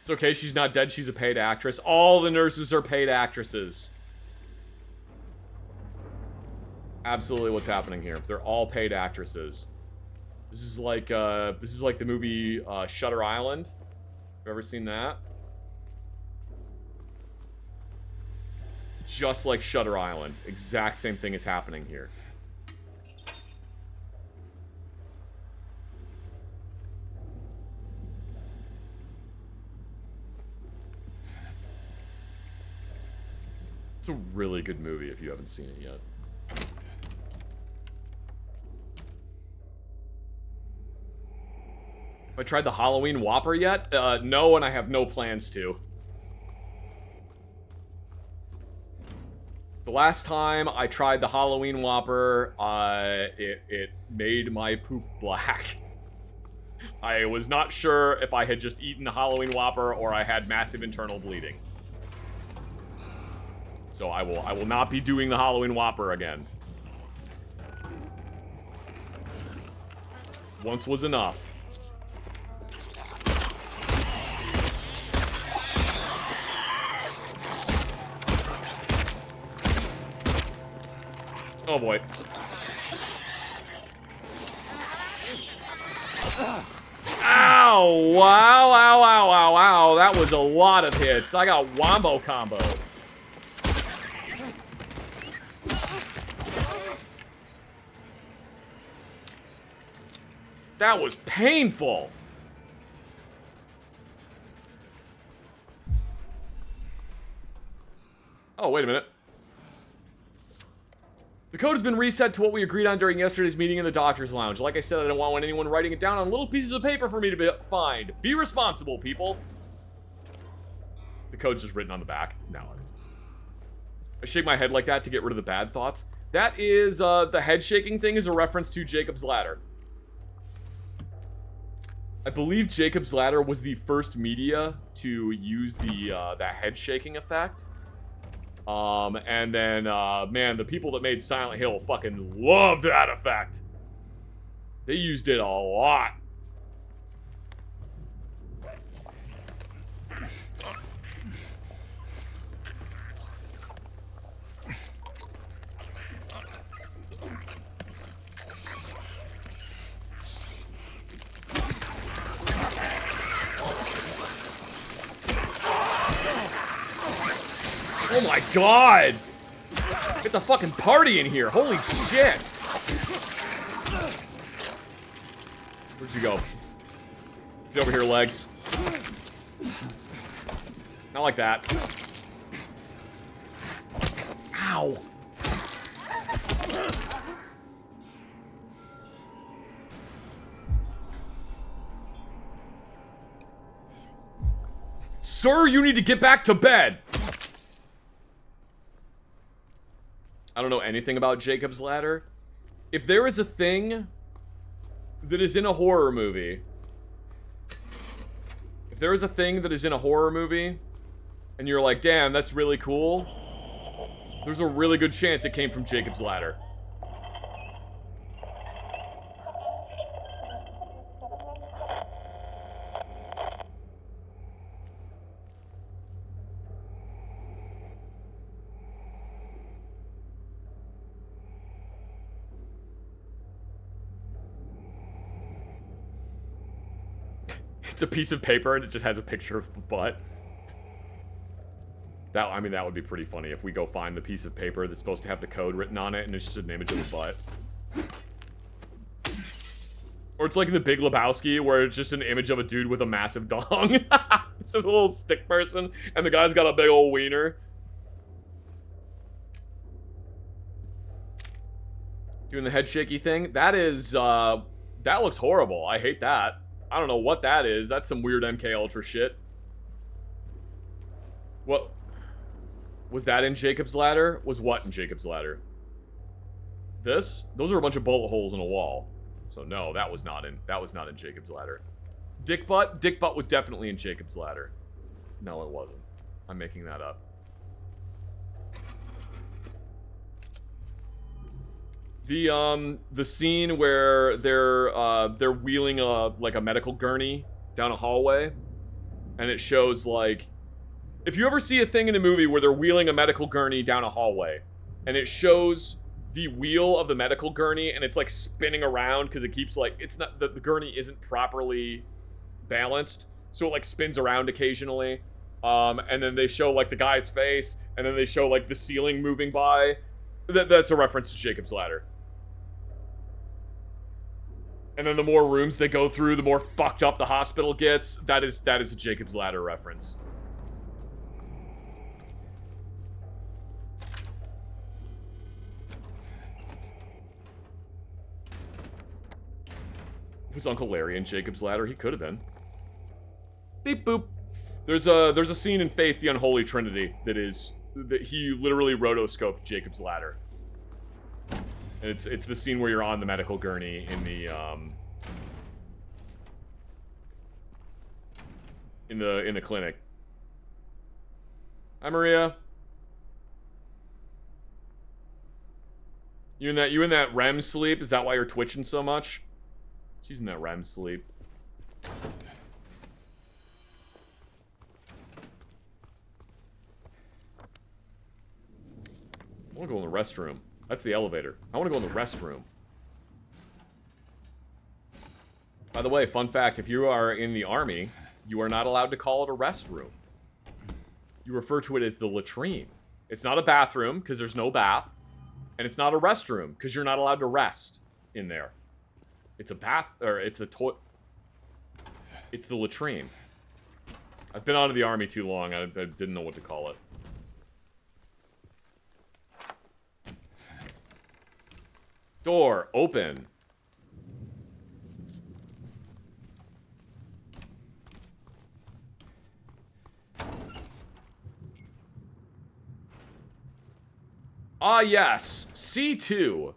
It's okay, she's not dead, she's a paid actress. All the nurses are paid actresses. Absolutely what's happening here. They're all paid actresses. This is like the movie Shutter Island. Have you ever seen that? Just like Shutter Island. Exact same thing is happening here. It's a really good movie if you haven't seen it yet. Have I tried the Halloween Whopper yet? No, and I have no plans to. The last time I tried the Halloween Whopper, it made my poop black. I was not sure if I had just eaten a Halloween Whopper or I had massive internal bleeding. So I will not be doing the Halloween Whopper again. Once was enough. Oh boy. Ow! Wow, ow, ow, ow, ow. That was a lot of hits. I got wombo combo. That was painful. Oh, wait a minute. The code has been reset to what we agreed on during yesterday's meeting in the doctor's lounge. Like I said, I don't want anyone writing it down on little pieces of paper for me to find. Be responsible, people. The code's just written on the back. No, it isn't. I shake my head like that to get rid of the bad thoughts. That is, the head shaking thing is a reference to Jacob's Ladder. I believe Jacob's Ladder was the first media to use the head shaking effect. And then, man, the people that made Silent Hill fucking loved that effect. They used it a lot. Oh my god! It's a fucking party in here. Holy shit! Where'd you go? Get over here, legs. Not like that. Ow! Sir, you need to get back to bed! I don't know anything about Jacob's Ladder. If there is a thing that is in a horror movie, and you're like, damn, that's really cool, there's a really good chance it came from Jacob's Ladder. It's a piece of paper and it just has a picture of a butt. I mean, that would be pretty funny if we go find the piece of paper that's supposed to have the code written on it and it's just an image of a butt. Or it's like in The Big Lebowski where it's just an image of a dude with a massive dong. It's just a little stick person and the guy's got a big old wiener. Doing the head shaky thing. That is, that looks horrible. I hate that. I don't know what that is. That's some weird MK Ultra shit. What? Was that in Jacob's Ladder? Was what in Jacob's Ladder? This? Those are a bunch of bullet holes in a wall. So no, that was not in Jacob's Ladder. Dick Butt? Dick Butt was definitely in Jacob's Ladder. No, it wasn't. I'm making that up. The scene where they're wheeling like a medical gurney down a hallway, and it shows like, if you ever see a thing in a movie where they're wheeling a medical gurney down a hallway, and it shows the wheel of the medical gurney and it's like spinning around because it keeps like, it's not, the gurney isn't properly balanced, so it like spins around occasionally, and then they show like the guy's face, and then they show like the ceiling moving by. That's a reference to Jacob's Ladder. And then the more rooms they go through, the more fucked up the hospital gets. That is a Jacob's Ladder reference. Was Uncle Larry in Jacob's Ladder? He could have been. Beep boop. There's a scene in Faith the Unholy Trinity that he literally rotoscoped Jacob's Ladder. And it's the scene where you're on the medical gurney in the clinic. Hi, Maria. You in that REM sleep? Is that why you're twitching so much? She's in that REM sleep. I want to go in the restroom. That's the elevator. I want to go in the restroom. By the way, fun fact, if you are in the army, you are not allowed to call it a restroom. You refer to it as the latrine. It's not a bathroom, because there's no bath. And it's not a restroom, because you're not allowed to rest in there. It's a bath, or it's a toilet. It's the latrine. I've been out of the army too long, I didn't know what to call it. Door, open. Ah, yes. C2.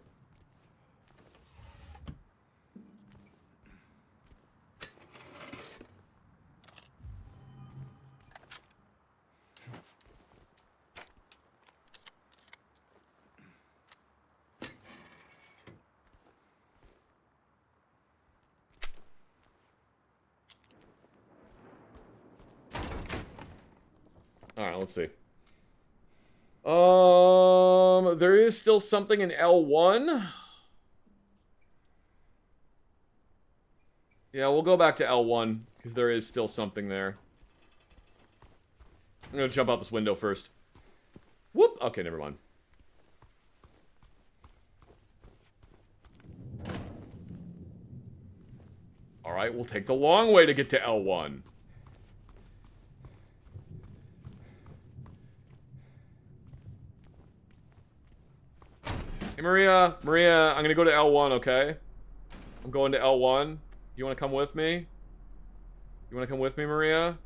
Alright, let's see. There is still something in L1. Yeah, we'll go back to L1, because there is still something there. I'm gonna jump out this window first. Whoop! Okay, never mind. Alright, we'll take the long way to get to L1. Hey, Maria. Maria, I'm gonna go to L1, okay? I'm going to L1. You wanna come with me? You wanna come with me, Maria?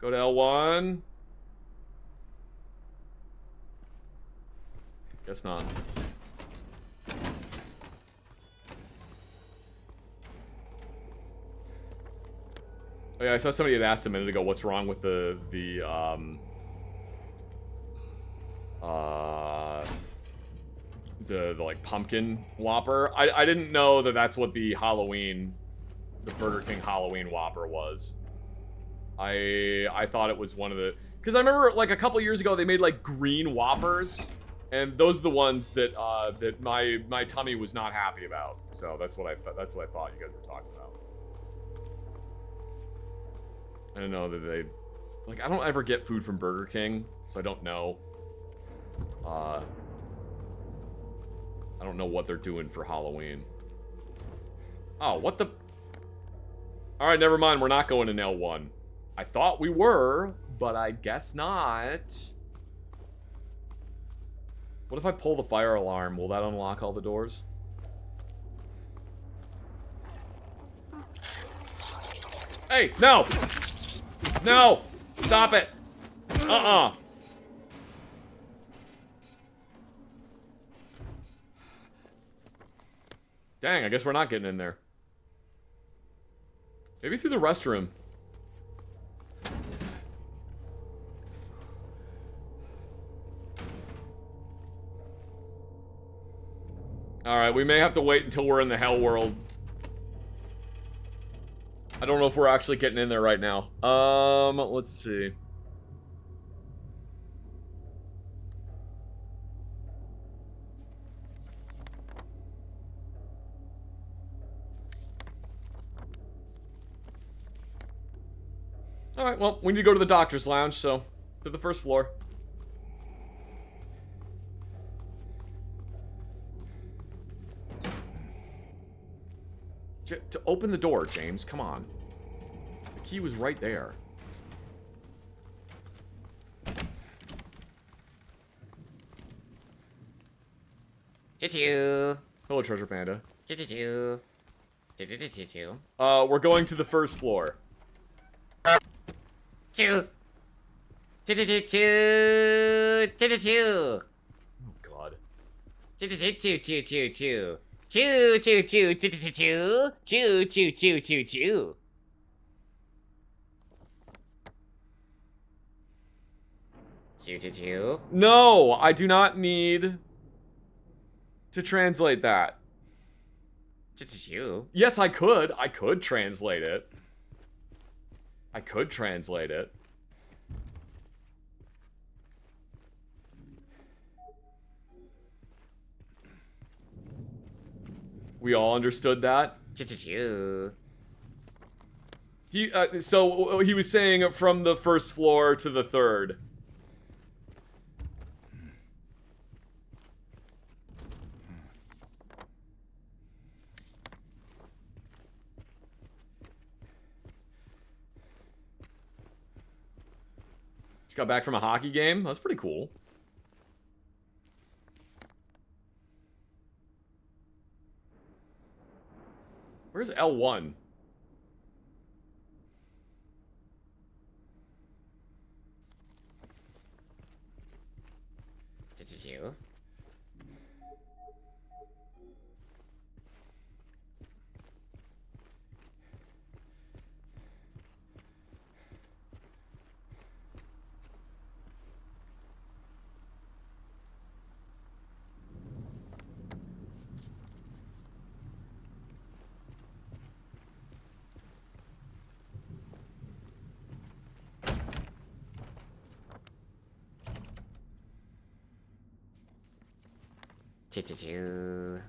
Go to L1. Guess not. Oh yeah, I saw somebody had asked a minute ago what's wrong with the like pumpkin Whopper. I didn't know that that's what the Burger King Halloween Whopper was. I thought it was one of the, because I remember like a couple years ago they made like green Whoppers, and those are the ones that that my tummy was not happy about. So that's what I thought you guys were talking about. I don't know that they, like, I don't ever get food from Burger King, so I don't know. I don't know what they're doing for Halloween. Oh, what the? Alright, never mind. We're not going in L1. I thought we were, but I guess not. What if I pull the fire alarm? Will that unlock all the doors? Hey, no! No! Stop it! Uh-uh! Dang, I guess we're not getting in there. Maybe through the restroom. Alright, we may have to wait until we're in the hell world. I don't know if we're actually getting in there right now. Let's see. Alright, well, we need to go to the doctor's lounge, so to the first floor. To open the door, James, come on. The key was right there. Choo-choo. Hello, Treasure Panda. Choo-choo-choo. Choo-choo-choo-choo. We're going to the first floor. Choo. Choo-choo-choo-choo. Choo-choo-choo. Oh, God. Choo-choo-choo-choo-choo-choo. Choo-choo-choo-choo-choo-choo. Choo-choo-choo-choo-choo. Choo-choo-choo. No, I do not need to translate that. Just you. Yes, I could. I could translate it. I could translate it. We all understood that? Just you. So he was saying from the first floor to the third. Just got back from a hockey game. That's pretty cool. Where's L1? Just you. Choo-choo-choo.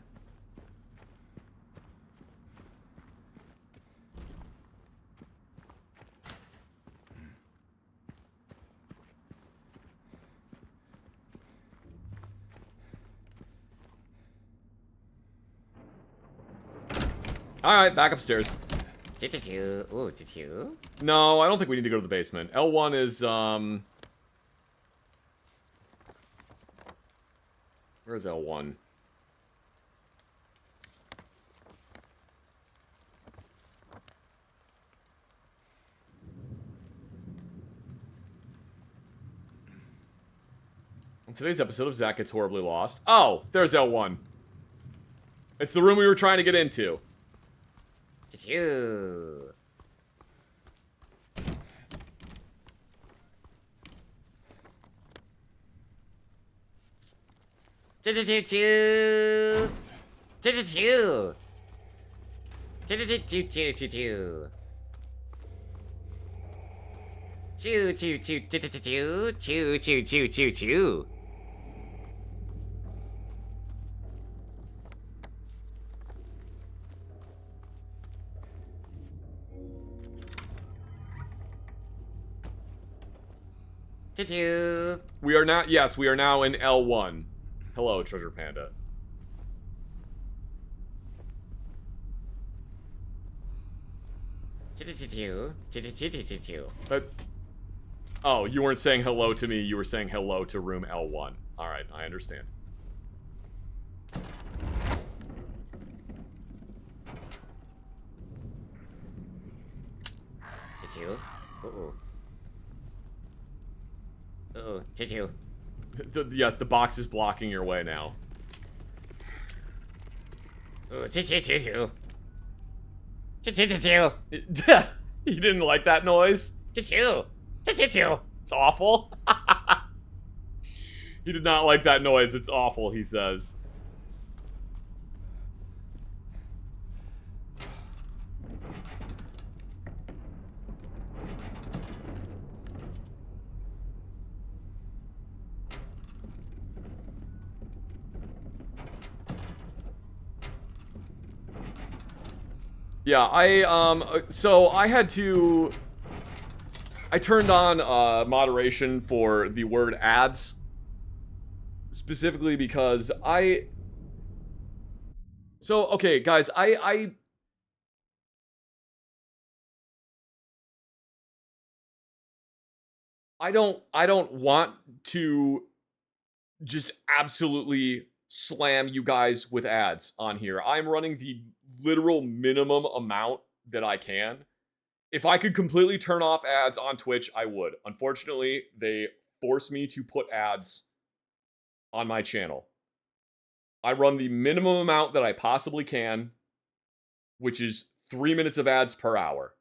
Alright, back upstairs. Choo-choo-choo. Ooh, choo-choo. No, I don't think we need to go to the basement. L1 is, Where's L1? In today's episode of Zach Gets Horribly Lost. Oh, there's L1. It's the room we were trying to get into. Choo-choo. Choo-choo-choo. Choo-choo-choo. Choo-choo-choo-choo-choo-choo. Choo-choo-choo-choo-choo-choo. Choo-choo-choo-choo-choo. Choo-choo. We are now, yes, we are now in L1. Hello, Treasure Panda. Choo-choo-choo. Choo-choo-choo-choo-choo. Oh, you weren't saying hello to me, you were saying hello to room L1. Alright, I understand. Choo-choo. Uh-oh. Uh-oh. Choo-choo. Yes, the box is blocking your way now. Oh, choo-choo-choo-choo. Choo-choo-choo-choo. You didn't like that noise? Choo-choo. Choo-choo-choo. It's awful. He did not like that noise. It's awful, he says. Yeah, so I had to... I turned on, moderation for the word ads. Specifically because So, okay, guys, I don't want to just absolutely slam you guys with ads on here. I'm running the literal minimum amount that I can. If I could completely turn off ads on Twitch, I would. Unfortunately, they force me to put ads on my channel. I run the minimum amount that I possibly can, which is 3 minutes of ads per hour.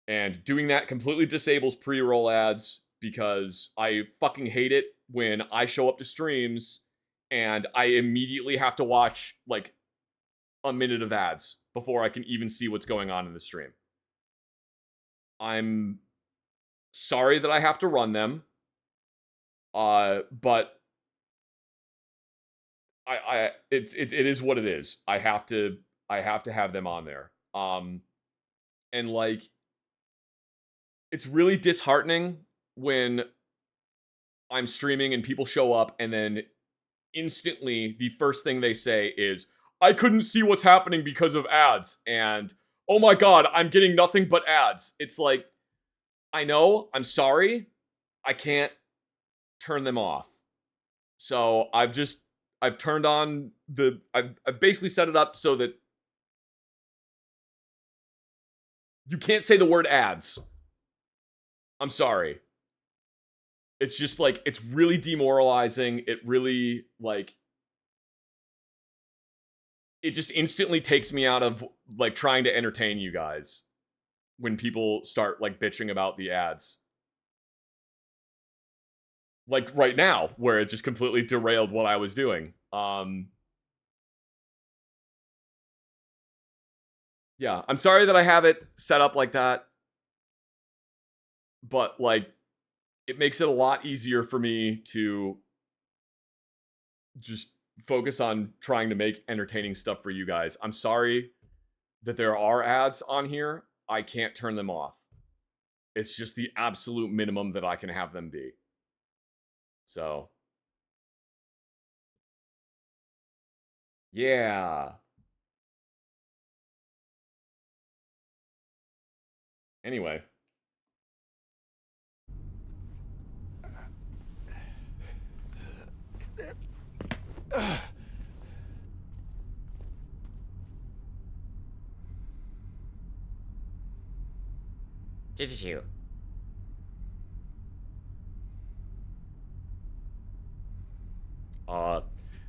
And doing that completely disables pre-roll ads because I fucking hate it when I show up to streams and I immediately have to watch, like, a minute of ads before I can even see what's going on in the stream. I'm sorry that I have to run them. But it is what it is. I have to have them on there. And like, it's really disheartening when I'm streaming and people show up and then instantly the first thing they say is, I couldn't see what's happening because of ads, and oh my god, I'm getting nothing but ads. It's like, I know, I'm sorry, I can't turn them off. So I've turned on I've basically set it up so that you can't say the word ads. I'm sorry. It's just like, it's really demoralizing. It really, like, it just instantly takes me out of, like, trying to entertain you guys when people start, like, bitching about the ads. Like, right now, where it just completely derailed what I was doing. Yeah, I'm sorry that I have it set up like that. But, like, it makes it a lot easier for me to just focus on trying to make entertaining stuff for you guys. I'm sorry that there are ads on here. I can't turn them off. It's just the absolute minimum that I can have them be. So, yeah. Anyway. Choo.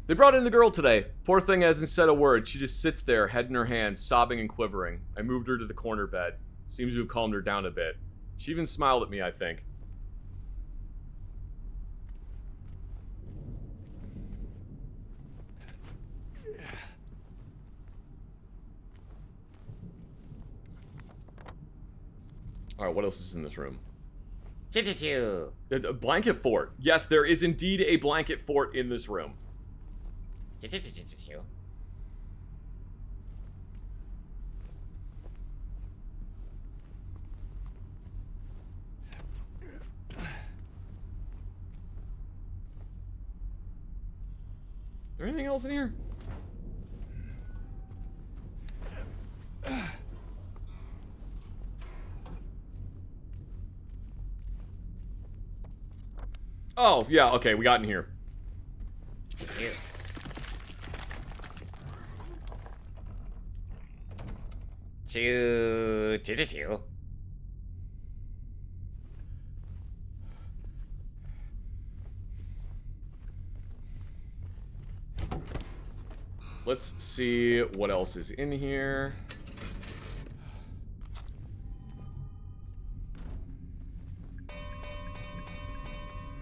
They brought in the girl today. Poor thing hasn't said a word. She just sits there, head in her hands, sobbing and quivering. I moved her to the corner bed. Seems to have calmed her down a bit. She even smiled at me, I think. Alright, what else is in this room? Choo. A blanket fort. Yes, there is indeed a blanket fort in this room. Choo. Is there anything else in here? Oh, yeah, okay, we got in here. Choo. Let's see what else is in here.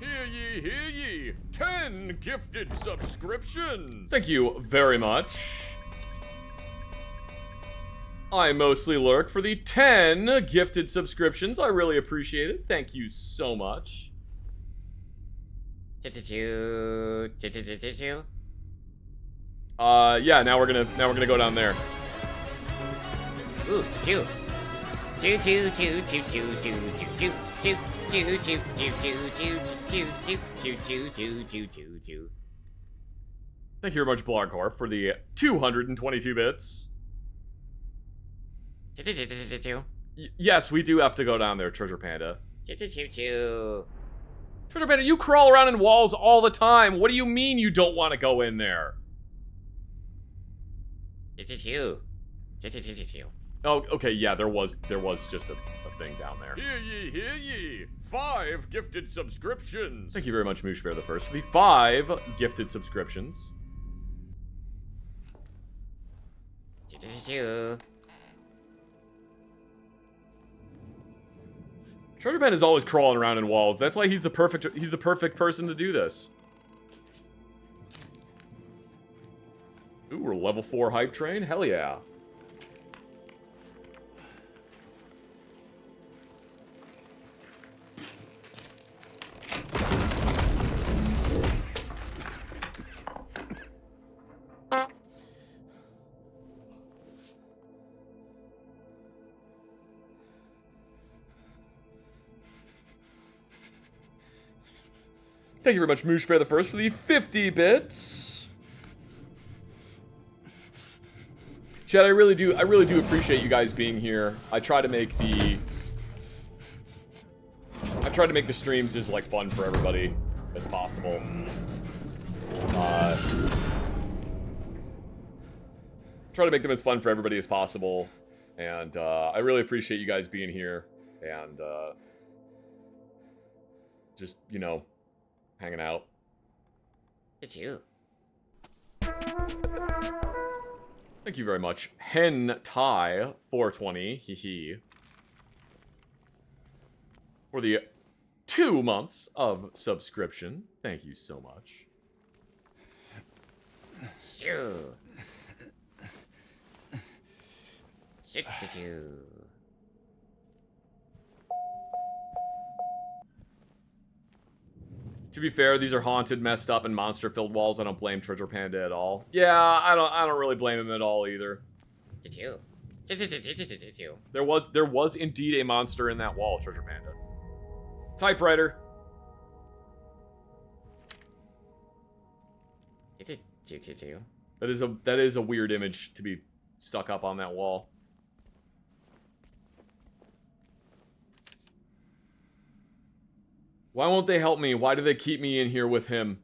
Hear ye! 10 gifted subscriptions! Thank you very much. I mostly lurk for the 10 gifted subscriptions. I really appreciate it. Thank you so much. Choo. Yeah, now we're gonna go down there. Ooh, choo. Thank you very much, Blogcore, for the 222 bits. Yes, we do have to go down there, Treasure Panda. Treasure Panda, you crawl around in walls all the time. What do you mean you don't want to go in there? Oh, okay, yeah, there was just a thing down there. Hear ye! 5 gifted subscriptions! Thank you very much, Moosh Bear the First, for the 5 gifted subscriptions. Treasure Man is always crawling around in walls. That's why he's the perfect person to do this. Ooh, we're level 4 hype train? Hell yeah. Thank you very much, Moosh Bear the First, for the 50 bits. Chad, I really do appreciate you guys being here. I try to make the streams as like fun for everybody as possible. Try to make them as fun for everybody as possible, and I really appreciate you guys being here and just, you know, hanging out. It's you. Thank you very much, Hen Tai 420, hee for the 2 months of subscription. Thank you so much. Shoo. Shit-to-choo. To be fair, these are haunted, messed up, and monster-filled walls. I don't blame Treasure Panda at all. Yeah, I don't really blame him at all either. Choo. There was indeed a monster in that wall, Treasure Panda. Typewriter. That is a weird image to be stuck up on that wall. Why won't they help me? Why do they keep me in here with him?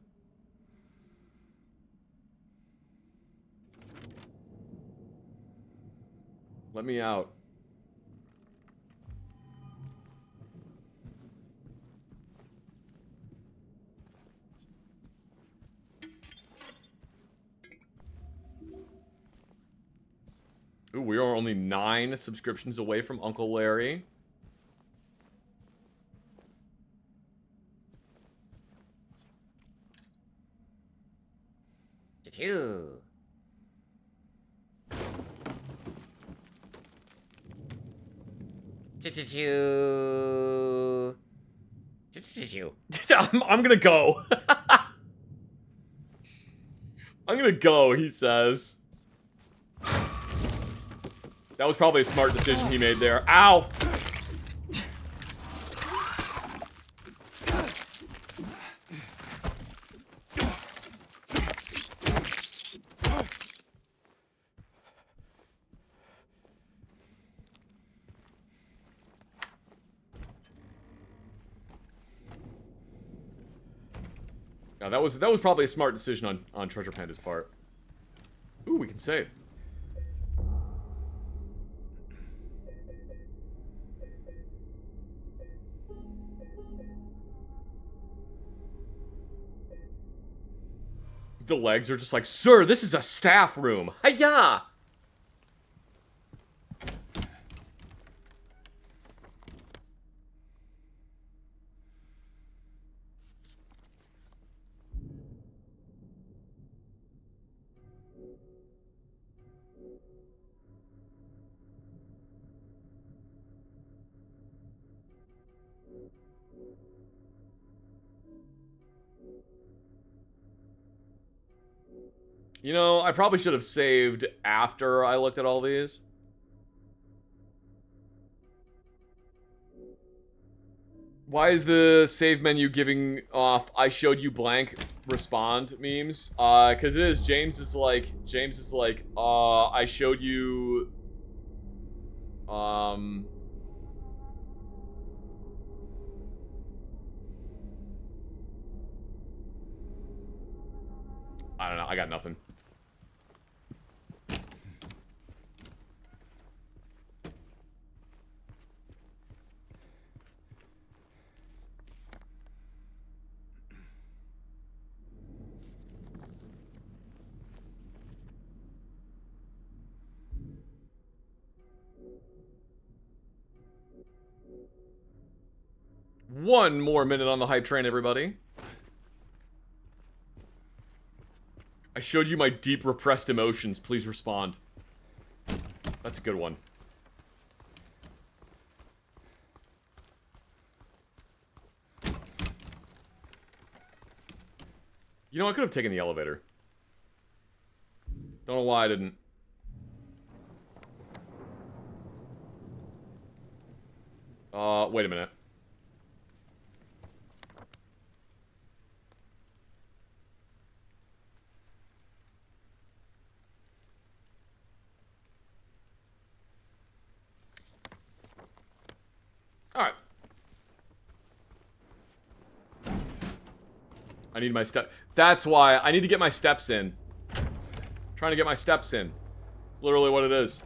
Let me out. Ooh, we are only 9 subscriptions away from Uncle Larry. Choo. Choo. Choo. I'm gonna go. I'm gonna go, he says. That was probably a smart decision he made there. Ow! Yeah, that was probably a smart decision on Treasure Panda's part. Ooh, we can save. The legs are just like, sir, this is a staff room. Hiya! You know, I probably should have saved after I looked at all these. Why is the save menu giving off I showed you blank respond memes? Cause it is. James is like, I showed you I don't know, I got nothing. One more minute on the hype train, everybody. I showed you my deep repressed emotions. Please respond. That's a good one. You know, I could have taken the elevator. Don't know why I didn't. Wait a minute. Alright. I need my step. That's why I need to get my steps in. I'm trying to get my steps in. It's literally what it is.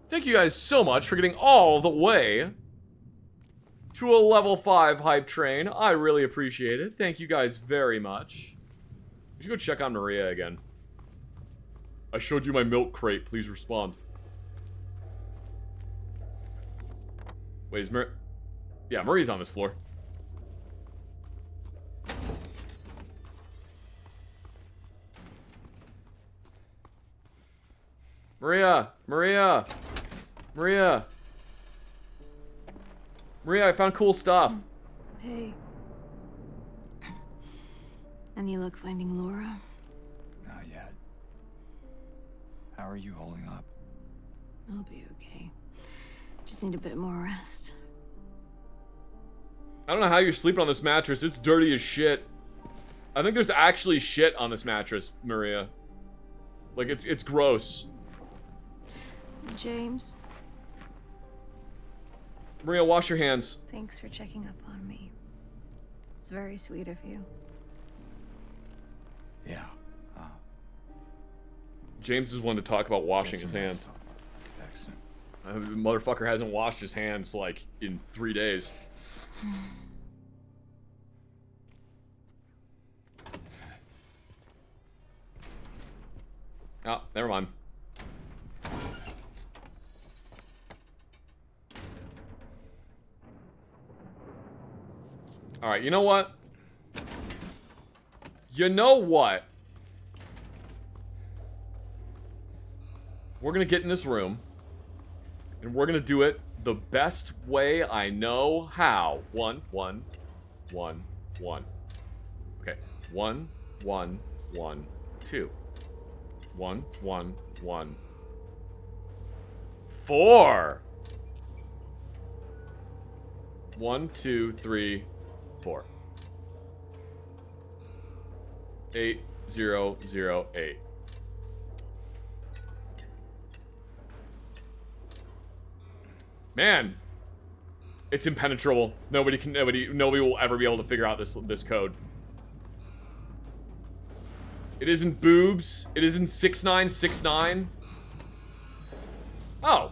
Thank you guys so much for getting all the way to a level 5 hype train. I really appreciate it. Thank you guys very much. We should go check on Maria again. I showed you my milk crate. Please respond. Wait, is yeah, Maria's on this floor. Maria! Maria! Maria! Maria, I found cool stuff. Hey. Any luck finding Laura? Not yet. How are you holding up? I'll be okay. Just need a bit more rest. I don't know how you're sleeping on this mattress. It's dirty as shit. I think there's actually shit on this mattress, Maria. Like, it's gross. James, Maria, wash your hands. thanks for checking up on me. It's very sweet of you. Yeah. James is one to talk about washing his hands. Excellent. The motherfucker hasn't washed his hands, like, in 3 days. Oh, never mind. Alright, you know what? You know what? We're gonna get in this room. And we're gonna do it the best way I know how. 1, 1, 1, 1. Okay. 1, 1, 1, 2. 1, 1, 1. 4. 1, 2, 3, 4. 8, 0, 0, 8. Man, it's impenetrable. Nobody will ever be able to figure out this code. It isn't boobs. It isn't 6969. Oh.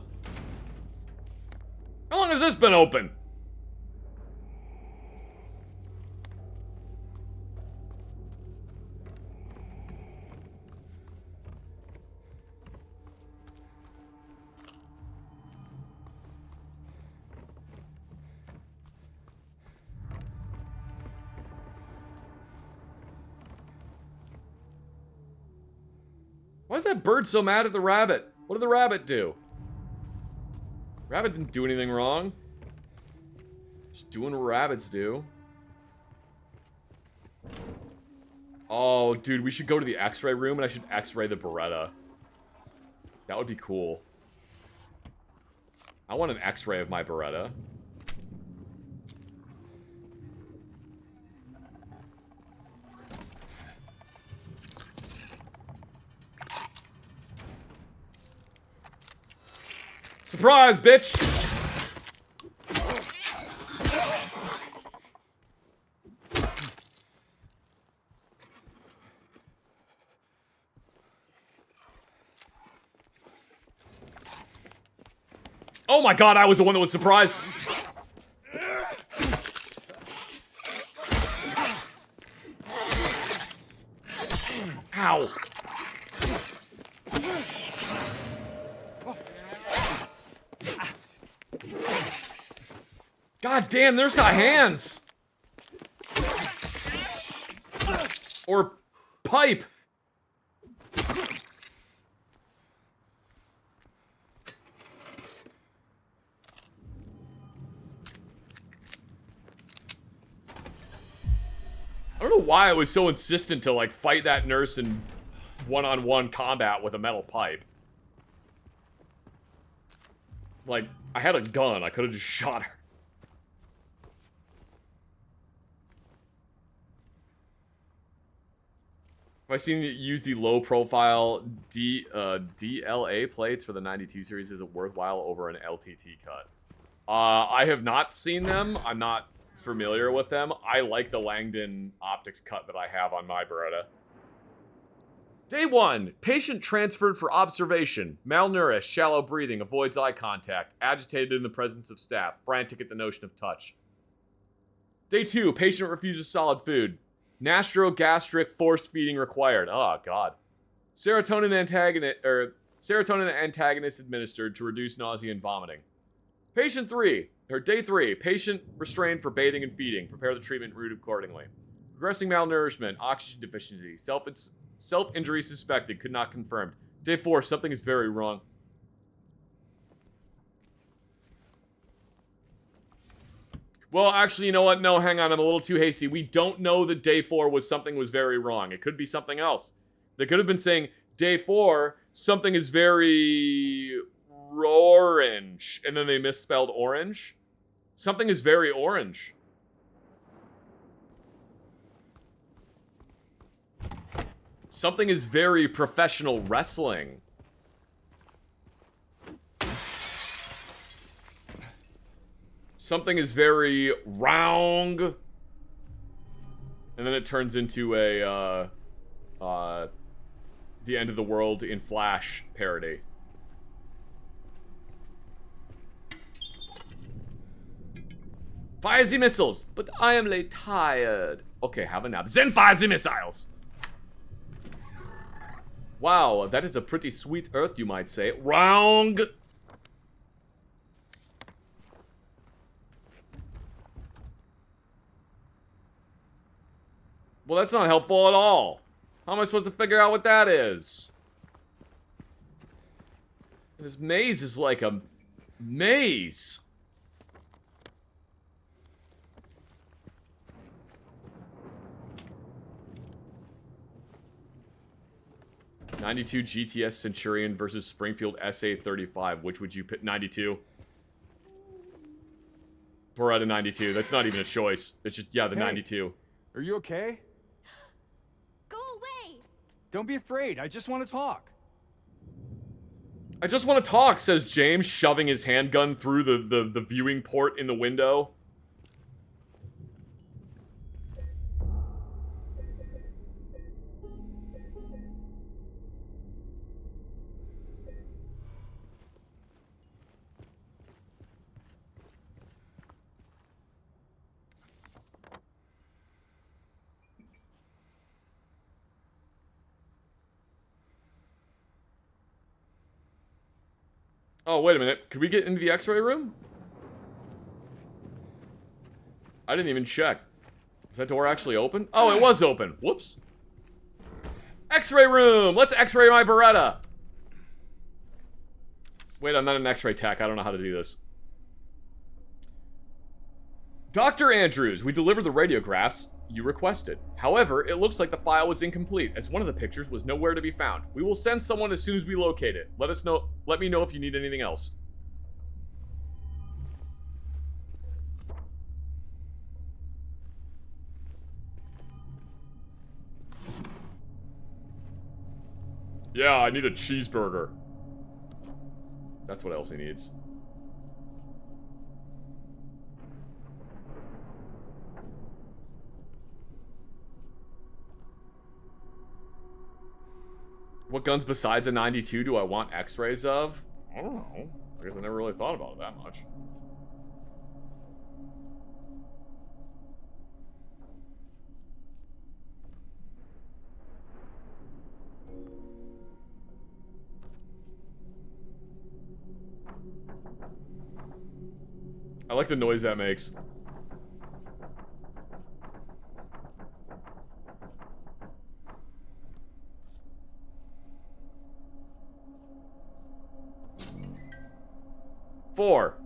How long has this been open? Why is that bird so mad at the rabbit? What did the rabbit do? Rabbit didn't do anything wrong. Just doing what rabbits do. Oh, dude, we should go to the x-ray room and I should x-ray the Beretta. That would be cool. I want an x-ray of my Beretta. Surprise, bitch! Oh my god, I was the one that was surprised. Ow! God damn, there's got hands! Or pipe! I don't know why I was so insistent to, like, fight that nurse in one-on-one combat with a metal pipe. Like, I had a gun, I could've just shot her. Have I seen you use the low-profile DLA plates for the 92 series? Is it worthwhile over an LTT cut? I have not seen them. I'm not familiar with them. I like the Langdon optics cut that I have on my Beretta. Day 1. Patient transferred for observation. Malnourished, shallow breathing, avoids eye contact, agitated in the presence of staff, frantic at the notion of touch. Day 2. Patient refuses solid food. Nastrogastric forced feeding required. Oh, God. Serotonin antagonist administered to reduce nausea and vomiting. Patient 3, or Day 3, patient restrained for bathing and feeding. Prepare the treatment route accordingly. Progressing malnourishment, oxygen deficiency, self-injury suspected, could not confirmed. Day 4, something is very wrong. Well, actually, you know what? No, hang on, I'm a little too hasty. We don't know that Day 4 was something was very wrong. It could be something else. They could have been saying, Day 4, something is very orange, and then they misspelled orange. Something is very orange. Something is very professional wrestling. Something is very round. And then it turns into a the end of the world in Flash parody. Fire the missiles, but I am late tired. Okay, have a nap. Then fire the missiles. Wow, that is a pretty sweet earth, you might say. Wrong. Well, that's not helpful at all. How am I supposed to figure out what that is? This maze is like a maze. '92 GTS Centurion versus Springfield SA-35. Which would you pick? 92. Beretta 92. That's not even a choice. It's just, yeah, the Hey, 92. Are you okay? Go away! Don't be afraid. I just want to talk. I just want to talk, says James, shoving his handgun through the viewing port in the window. Oh, wait a minute. Could we get into the x-ray room? I didn't even check. Is that door actually open? Oh, it was open. Whoops. X-ray room! Let's x-ray my Beretta! Wait, I'm not an x-ray tech. I don't know how to do this. Dr. Andrews, we delivered the radiographs you requested. However, it looks like the file was incomplete, as one of the pictures was nowhere to be found. We will send someone as soon as we locate it. Let me know if you need anything else. Yeah, I need a cheeseburger. That's what else he needs. What guns besides a 92 do I want x-rays of? I don't know. I guess I never really thought about it that much. I like the noise that makes. Four.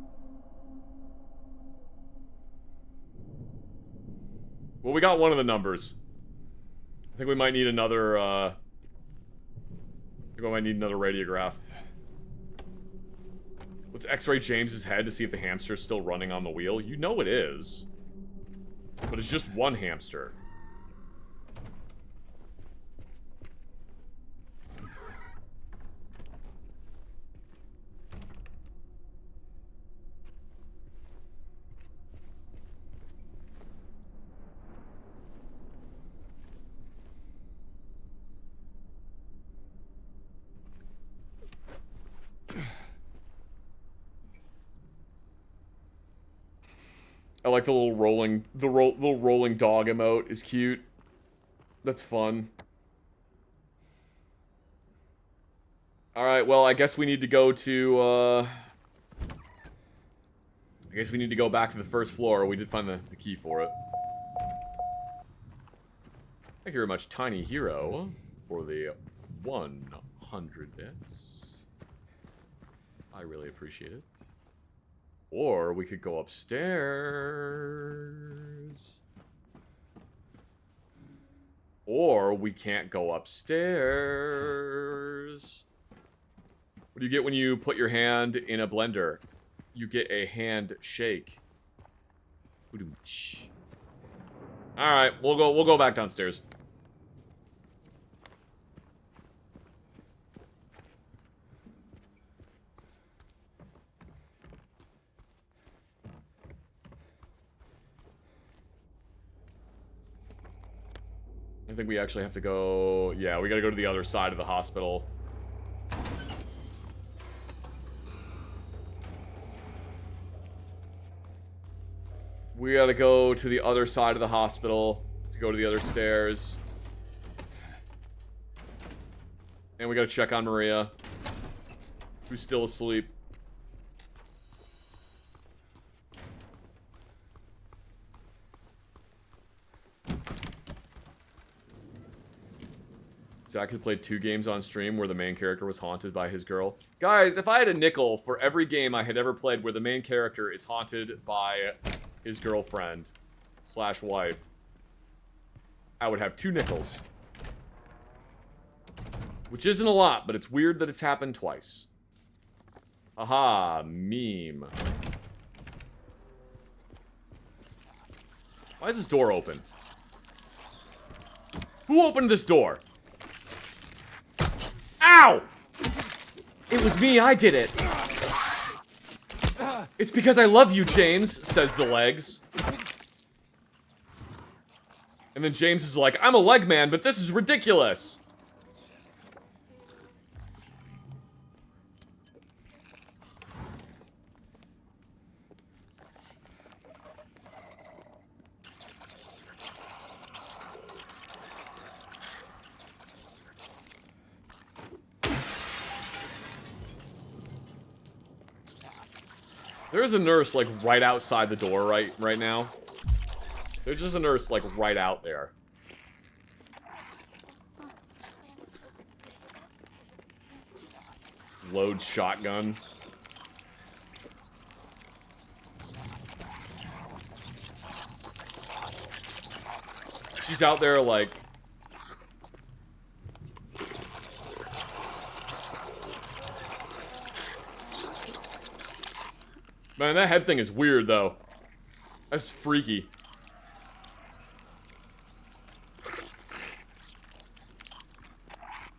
Well, we got one of the numbers. I think we might need another, I think we might need another radiograph. Let's x-ray James's head to see if the hamster's still running on the wheel. You know it is. But it's just one hamster. I like the little rolling, little rolling dog emote is cute. That's fun. Alright, well, I guess we need to go to, I guess we need to go back to the first floor. We did find the key for it. Thank you very much, Tiny Hero, for the 100 bits. I really appreciate it. Or we could go upstairs. Or we can't go upstairs. What do you get when you put your hand in a blender? You get a hand shake. Alright, we'll go back downstairs. I think we actually have to go... Yeah, we gotta go to the other side of the hospital. We gotta go to the other side of the hospital to go to the other stairs. And we gotta check on Maria, who's still asleep. Zach has played 2 games on stream where the main character was haunted by his girl. Guys, if I had a nickel for every game I had ever played where the main character is haunted by his girlfriend / wife, I would have 2 nickels. Which isn't a lot, but it's weird that it's happened twice. Aha, meme. Why is this door open? Who opened this door? Ow! It was me, I did it. It's because I love you, James, says the legs. And then James is like, I'm a leg man, but this is ridiculous. There's a nurse, like, right outside the door right now. There's just a nurse, like, right out there. Load shotgun. She's out there, like... Man, that head thing is weird, though. That's freaky.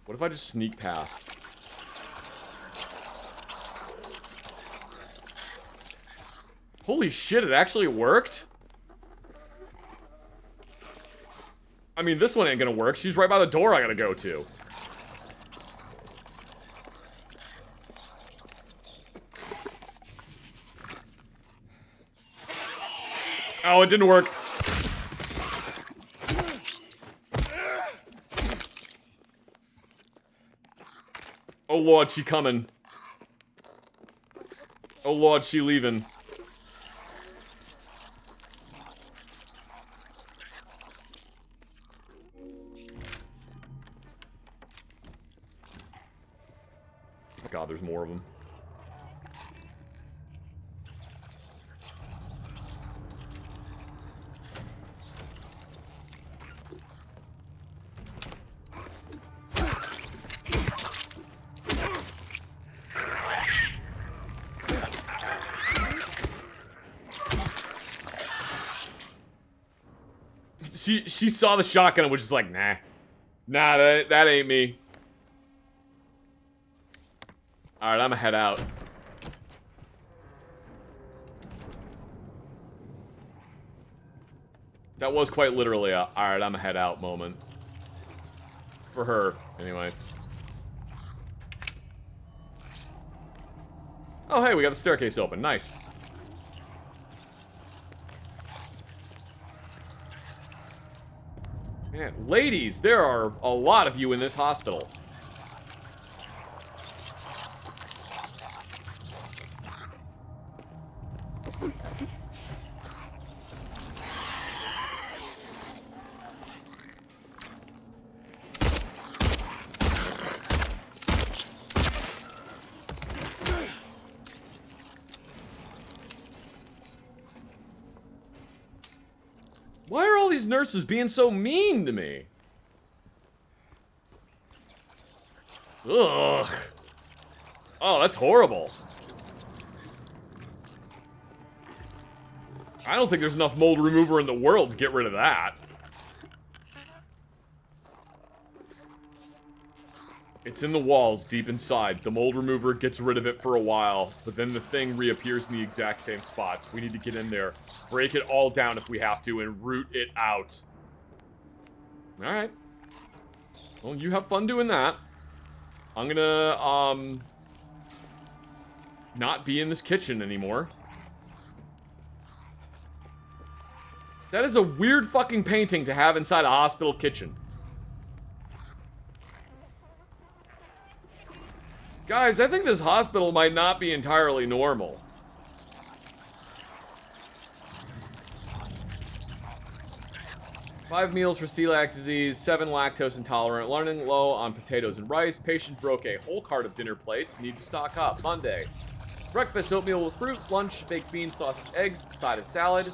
What if I just sneak past? Holy shit, it actually worked? I mean, this one ain't gonna work. She's right by the door I gotta go to. Oh, it didn't work. Oh lord, she coming. Oh lord, she leaving. God, there's more of them. She saw the shotgun and was just like, nah. Nah, that ain't me. Alright, I'm gonna head out. That was quite literally a, alright, I'm gonna head out moment. For her, anyway. Oh, hey, we got the staircase open. Nice. Man, ladies, there are a lot of you in this hospital. Why are all these nurses being so mean to me? Ugh. Oh, that's horrible. I don't think there's enough mold remover in the world to get rid of that. It's in the walls, deep inside. The mold remover gets rid of it for a while, but then the thing reappears in the exact same spots. We need to get in there, break it all down if we have to, and root it out. Alright. Well, you have fun doing that. I'm gonna, not be in this kitchen anymore. That is a weird fucking painting to have inside a hospital kitchen. Guys, I think this hospital might not be entirely normal. Five meals for celiac disease, 7 lactose intolerant, running low on potatoes and rice. Patient broke a whole cart of dinner plates. Need to stock up. Monday. Breakfast, oatmeal with fruit. Lunch, baked beans, sausage, eggs, side of salad.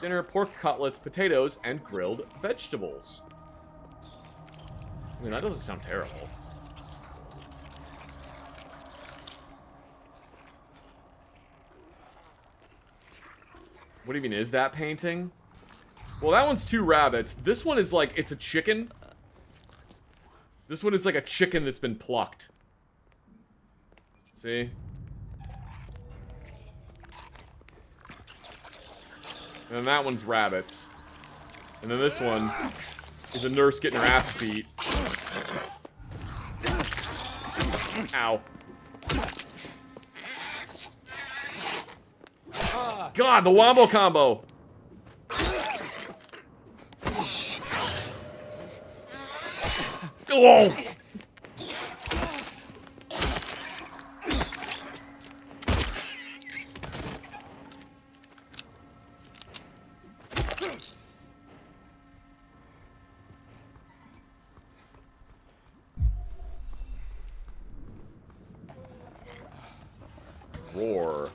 Dinner, pork cutlets, potatoes, and grilled vegetables. I mean, that doesn't sound terrible. What even is that painting? Well, that one's 2 rabbits. This one is like, it's a chicken. This one is like a chicken that's been plucked. See? And then that one's rabbits. And then this one is a nurse getting her ass beat. Ow. God, the wombo combo. Oh! Roar.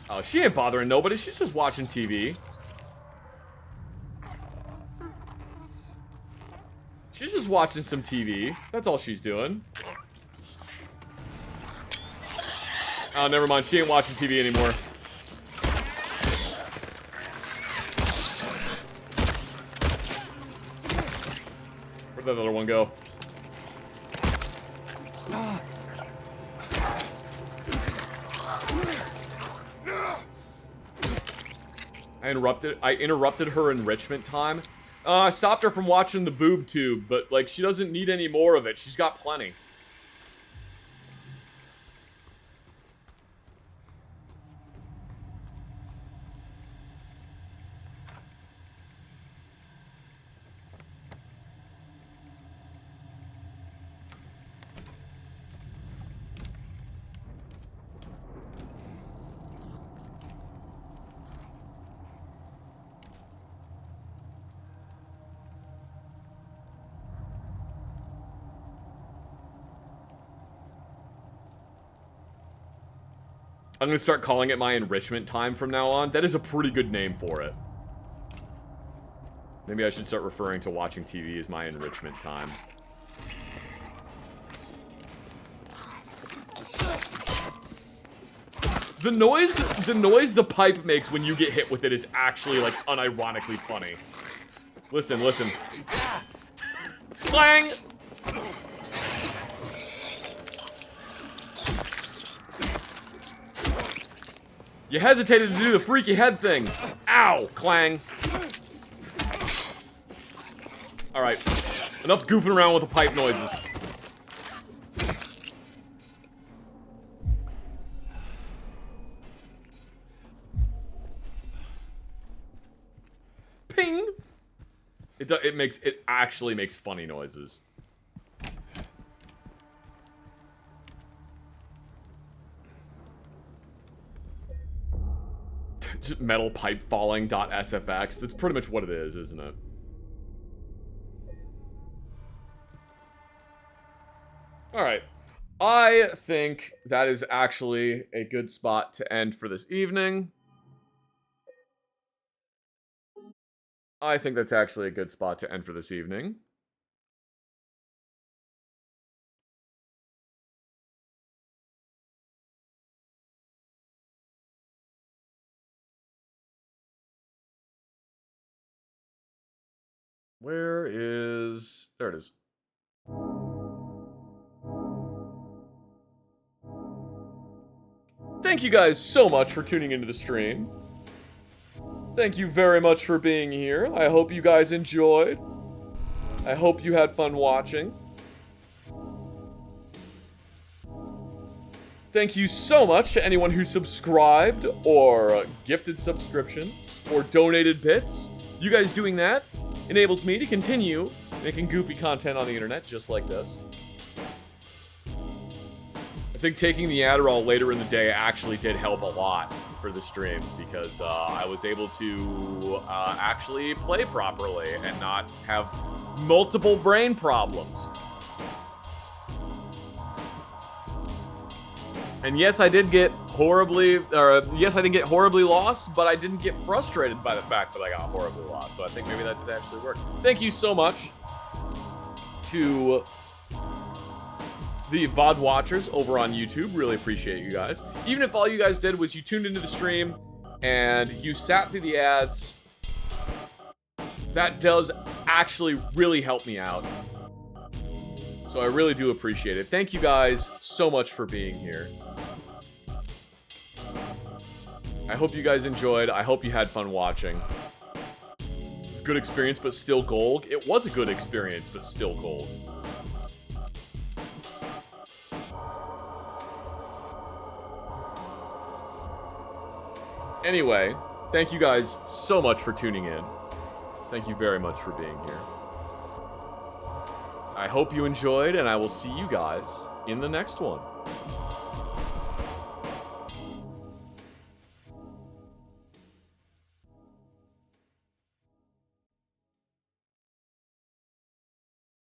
Oh, she ain't bothering nobody. She's just watching TV. She's just watching some TV. That's all she's doing. Oh, never mind. She ain't watching TV anymore. Where'd that other one go? I interrupted her enrichment time. I stopped her from watching the boob tube, but, like, she doesn't need any more of it. She's got plenty. I'm gonna start calling it my enrichment time from now on. That is a pretty good name for it. Maybe I should start referring to watching TV as my enrichment time. The noise the pipe makes when you get hit with it is actually, like, unironically funny. Listen, listen. Clang! You hesitated to do the freaky head thing. Ow! Clang. Alright. Enough goofing around with the pipe noises. Ping! It actually makes funny noises. Just metal pipe falling.sfx. That's pretty much what it is, isn't it? Alright. I think that is actually a good spot to end for this evening. I think that's actually a good spot to end for this evening. Where is... There it is. Thank you guys so much for tuning into the stream. Thank you very much for being here. I hope you guys enjoyed. I hope you had fun watching. Thank you so much to anyone who subscribed, or gifted subscriptions, or donated bits. You guys doing that enables me to continue making goofy content on the internet just like this. I think taking the Adderall later in the day actually did help a lot for the stream, because I was able to actually play properly and not have multiple brain problems. And yes, I did get horribly lost, but I didn't get frustrated by the fact that I got horribly lost. So I think maybe that did actually work. Thank you so much to the VOD watchers over on YouTube. Really appreciate you guys. Even if all you guys did was you tuned into the stream and you sat through the ads, that does actually really help me out. So I really do appreciate it. Thank you guys so much for being here. I hope you guys enjoyed. I hope you had fun watching. It's a good experience, but still gold. It was a good experience, but still gold. Anyway, thank you guys so much for tuning in. Thank you very much for being here. I hope you enjoyed, and I will see you guys in the next one.